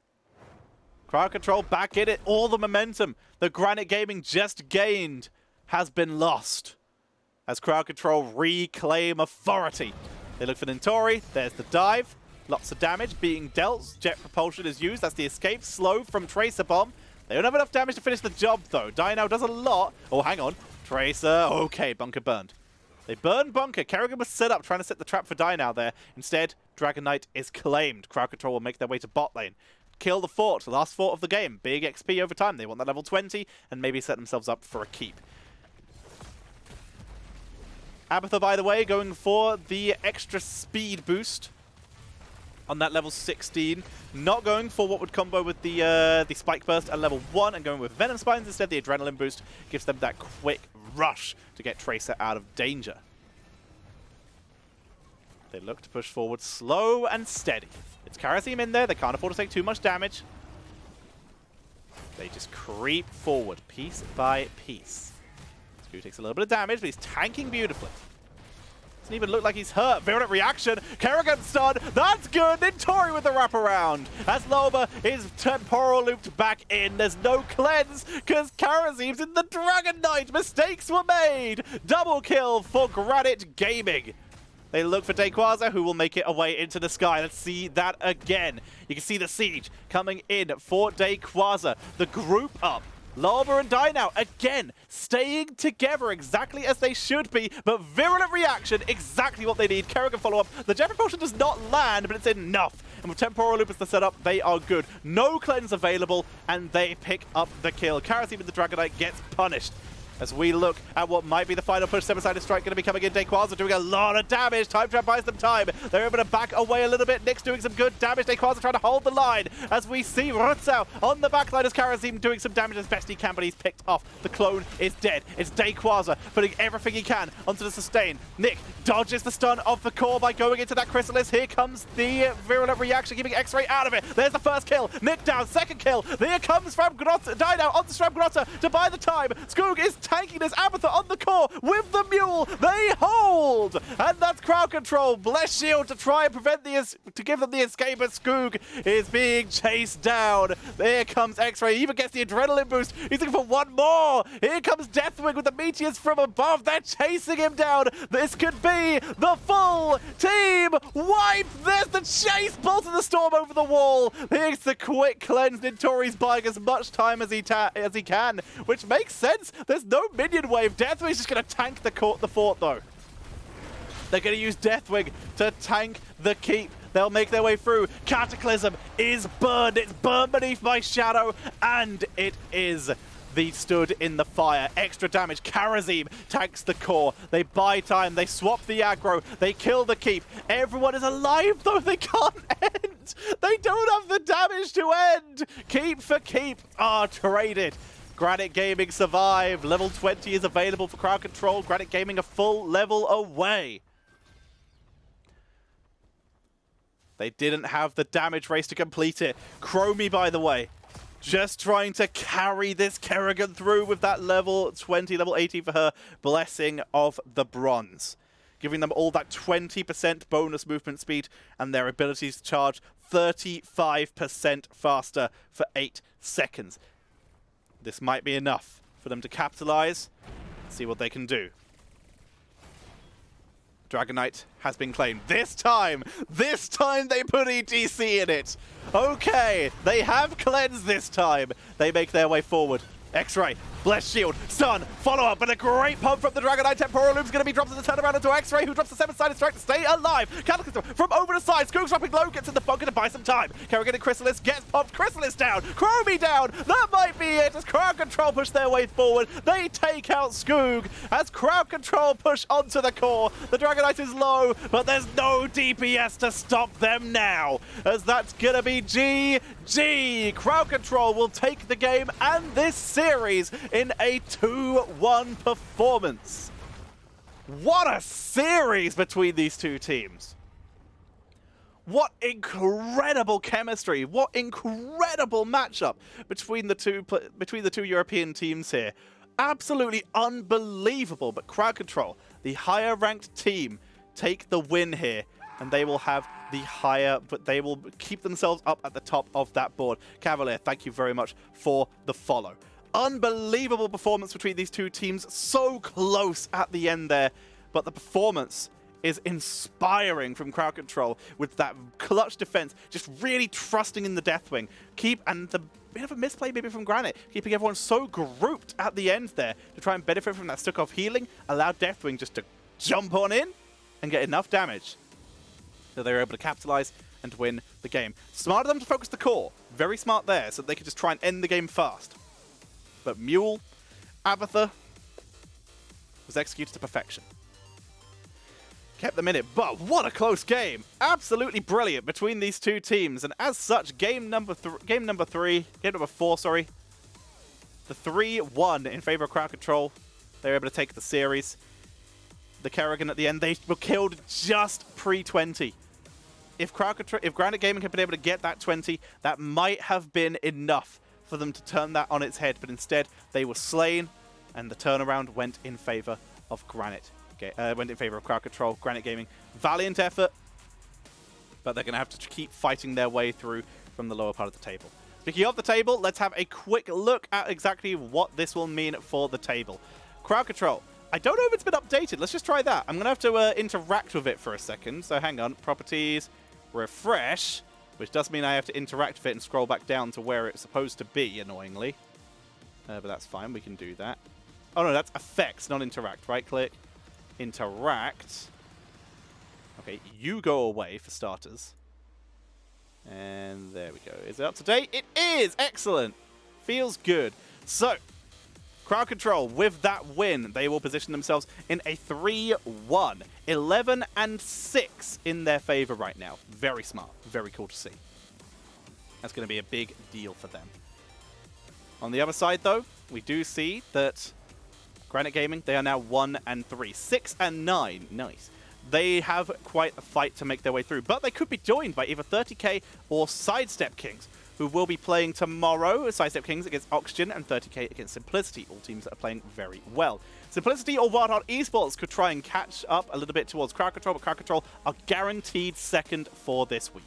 CrowdControl back in it. All the momentum that Granit Gaming just gained has been lost as CrowdControl reclaim authority. They look for Nintori. There's the dive. Lots of damage being dealt. Jet propulsion is used. That's the escape. Slow from Tracer Bomb. They don't have enough damage to finish the job, though. Dino does a lot. Oh, hang on. Tracer. Okay, bunker burned. They burn bunker. Kerrigan was set up trying to set the trap for Dynao there. Instead, Dragon Knight is claimed. CrowdControl will make their way to bot lane. Kill the fort, the last fort of the game. Big XP over time. They want that level 20 and maybe set themselves up for a keep. Abathur, by the way, going for the extra speed boost on that level 16. Not going for what would combo with the Spike Burst at level 1 and going with Venom Spines instead. The Adrenaline boost gives them that quick rush to get Tracer out of danger. They look to push forward slow and steady. It's Karasim in there. They can't afford to take too much damage. They just creep forward piece by piece. Scoo takes a little bit of damage, but he's tanking beautifully. Doesn't even look like he's hurt. Virulent reaction. Kerrigan stun. That's good. Nintori with the wraparound. As Loba is temporal looped back in. There's no cleanse because Karasim's in the Dragon Knight. Mistakes were made. Double kill for Granit Gaming. They look for Dayquaza, who will make it away into the sky. Let's see that again. You can see the siege coming in for Dayquaza. The group up. Loba and Dynao, again, staying together exactly as they should be, but virulent reaction, exactly what they need. Kerrigan follow-up. The Jet Propulsion does not land, but it's enough. And with Temporal Loop as the setup, they are good. No cleanse available, and they pick up the kill. Karasim with the Dragonite gets punished. As we look at what might be the final push, Seven-Sided Strike going to be coming in. Dayquaza doing a lot of damage. Time Trap buys them time. They're able to back away a little bit. Nick's doing some good damage. Dayquaza trying to hold the line. As we see Rutzau on the backline as Karasim doing some damage as best he can, but he's picked off. The clone is dead. It's Dayquaza putting everything he can onto the sustain. Nick dodges the stun of the core by going into that Chrysalis. Here comes the virulent reaction, keeping X-Ray out of it. There's the first kill. Nick down. Second kill. Here comes from Dynao onto Stram Grotta to buy the time. Skoog is tanking this. Abathur on the core with the mule. They hold, and that's CrowdControl. Bless Shield to try and prevent to give them the escape. As Skoog is being chased down. There comes X-Ray. He even gets the adrenaline boost. He's looking for one more. Here comes Deathwing with the meteors from above. They're chasing him down. This could be the full team wipe. There's the chase. Bolt of the Storm over the wall. Here's the quick cleanse. Nintori's buying as much time as he can, which makes sense. There's no minion wave. Deathwing's just going to tank the fort, though. They're going to use Deathwing to tank the keep. They'll make their way through. Cataclysm is burned. It's burned beneath my shadow, and it is the stood in the fire. Extra damage. Karasim tanks the core. They buy time. They swap the aggro. They kill the keep. Everyone is alive, though. They can't end. They don't have the damage to end. Keep for keep are traded. Granit Gaming survive. Level 20 is available for CrowdControl. Granit Gaming a full level away. They didn't have the damage race to complete it. Chromie, by the way, just trying to carry this Kerrigan through with that level 20, level 18 for her Blessing of the Bronze. Giving them all that 20% bonus movement speed and their abilities to charge 35% faster for 8 seconds. This might be enough for them to capitalize, see what they can do. Dragon Knight has been claimed. This time they put ETC in it. Okay, they have cleansed this time. They make their way forward. X-Ray, Bless Shield, Stun, follow up, and a great pump from the Dragon Knight. Temporal Loop's going to be dropped as a turnaround into X-Ray, who drops the Seven-Sided Strike to stay alive. Cataclysm from over the side. Skoog's dropping low, gets in the bunker to buy some time. Kerrigan and Chrysalis gets popped. Chrysalis down. Chromie down. That might be it as CrowdControl push their way forward. They take out Skoog as CrowdControl push onto the core. The Dragon Knight is low, but there's no DPS to stop them now, as that's going to be GG. CrowdControl will take the game and this series in a 2-1 performance. What a series between these two teams. What incredible chemistry. What incredible matchup between the two European teams here. Absolutely unbelievable. But CrowdControl, the higher ranked team, take the win here. And they will have the higher, but they will keep themselves up at the top of that board. Cavalier, thank you very much for the follow. Unbelievable performance between these two teams. So close at the end there. But the performance is inspiring from CrowdControl with that clutch defense, just really trusting in the Deathwing. And the bit of a misplay maybe from Granit, keeping everyone so grouped at the end there to try and benefit from that Stukov healing, allow Deathwing just to jump on in and get enough damage that they were able to capitalize and win the game. Smart of them to focus the core. Very smart there, so that they could just try and end the game fast. But Mule, Abatha, was executed to perfection. Kept them in it, but what a close game! Absolutely brilliant between these two teams, and as such, game number 4, the 3-1 in favor of CrowdControl. They were able to take the series. The Kerrigan at the end, they were killed just pre-20. If Granit Gaming had been able to get that 20, that might have been enough for them to turn that on its head, but instead they were slain, and the turnaround went in favor of Granit. Went in favor of CrowdControl, Granit Gaming. Valiant effort, but they're going to have to keep fighting their way through from the lower part of the table. Speaking of the table, let's have a quick look at exactly what this will mean for the table. CrowdControl. I don't know if it's been updated. Let's just try that. I'm going to have to interact with it for a second. So hang on. Properties, refresh, which does mean I have to interact with it and scroll back down to where it's supposed to be, annoyingly. But that's fine. We can do that. Oh, no, that's effects, not interact. Right-click. Interact. Okay, you go away for starters. And there we go. Is it up to date? It is! Excellent! Feels good. So, CrowdControl, with that win, they will position themselves in a 3-1. 11-6 in their favor right now. Very smart. Very cool to see. That's going to be a big deal for them. On the other side, though, we do see that Granit Gaming, they are now 1-3. 6-9. Nice. They have quite a fight to make their way through, but they could be joined by either 30k or Sidestep Kings, who will be playing tomorrow. Sidestep Kings against Oxygen and 30k against Simplicity, all teams that are playing very well. Simplicity or Wild Heart Esports could try and catch up a little bit towards CrowdControl, but CrowdControl are guaranteed second for this week.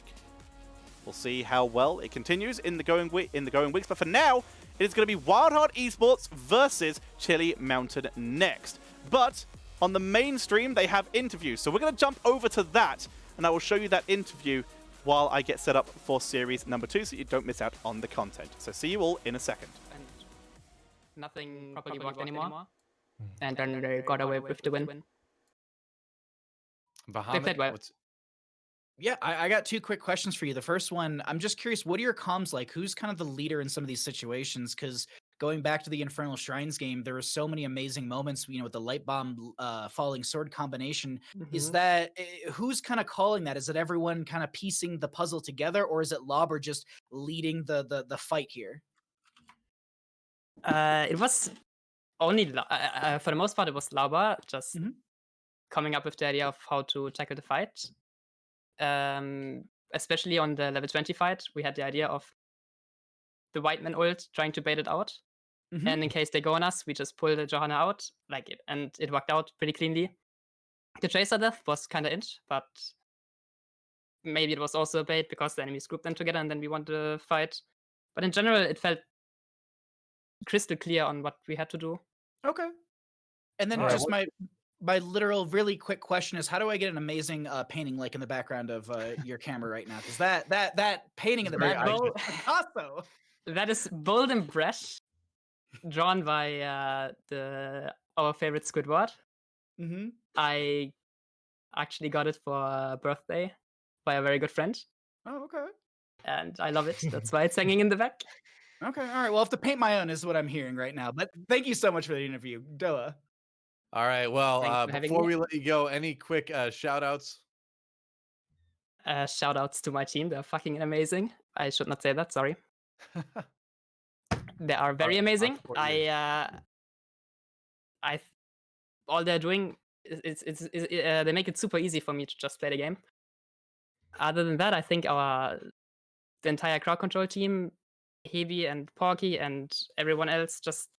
We'll see how well it continues in the going weeks, but for now, it is going to be Wild Heart Esports versus Chili Mountain next. But on the main stream, they have interviews, so we're going to jump over to that, and I will show you that interview while I get set up for series number 2, so you don't miss out on the content. So see you all in a second. And nothing properly worked anymore. And then they got away with the win. They played well. Yeah, I got 2 quick questions for you. The first one, I'm just curious, what are your comms like? Who's kind of the leader in some of these situations? Because going back to the Infernal Shrines game, there were so many amazing moments, with the light bomb falling sword combination. Is that, who's kind of calling that? Is it everyone kind of piecing the puzzle together, or is it Lauber just leading the fight here? It was only, for the most part, it was Lauber just coming up with the idea of how to tackle the fight. Especially on the level 20 fight, we had the idea of the Whiteman ult trying to bait it out. And in case they go on us, we just pull the Johanna out, and it worked out pretty cleanly. The Tracer death was kind of int, but maybe it was also a bait because the enemies grouped them together and then we won the fight. But in general, it felt crystal clear on what we had to do. Okay. And then just my literal really quick question is, how do I get an amazing painting like in the background of your camera right now? Because that painting in the background is Picasso. That is bold and brash, drawn by our favorite Squidward. I actually got it for a birthday by a very good friend. Oh, okay. And I love it. That's why it's hanging in the back. Okay, all right. Well, I have to paint my own is what I'm hearing right now. But thank you so much for the interview, Doa. All right. Well, before we let you go, any quick shout-outs? Shout-outs to my team. They're fucking amazing. I should not say that. Sorry. They are very amazing. All they're doing they make it super easy for me to just play the game. Other than that, I think the entire CrowdControl team, Heavy and Porky and everyone else just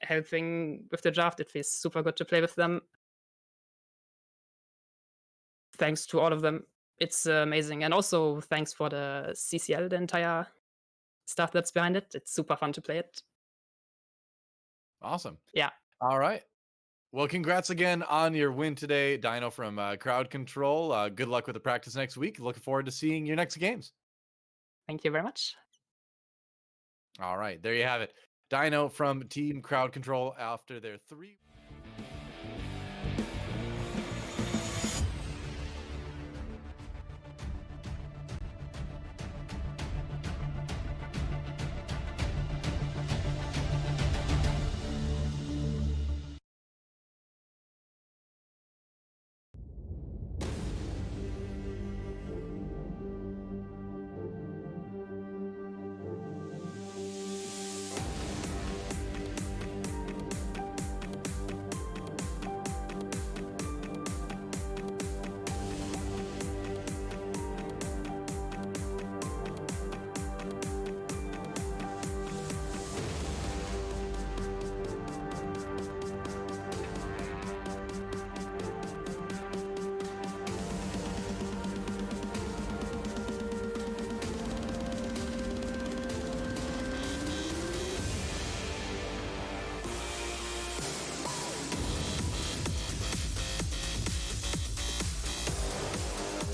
helping with the draft. It feels super good to play with them. Thanks to all of them. It's amazing. And also thanks for the CCL, the entire stuff that's behind it. It's super fun to play it. Awesome. Yeah. All right. Well, congrats again on your win today, Dino from CrowdControl. Good luck with the practice next week. Looking forward to seeing your next games. Thank you very much. All right. There you have it. Dino from Team CrowdControl after their 3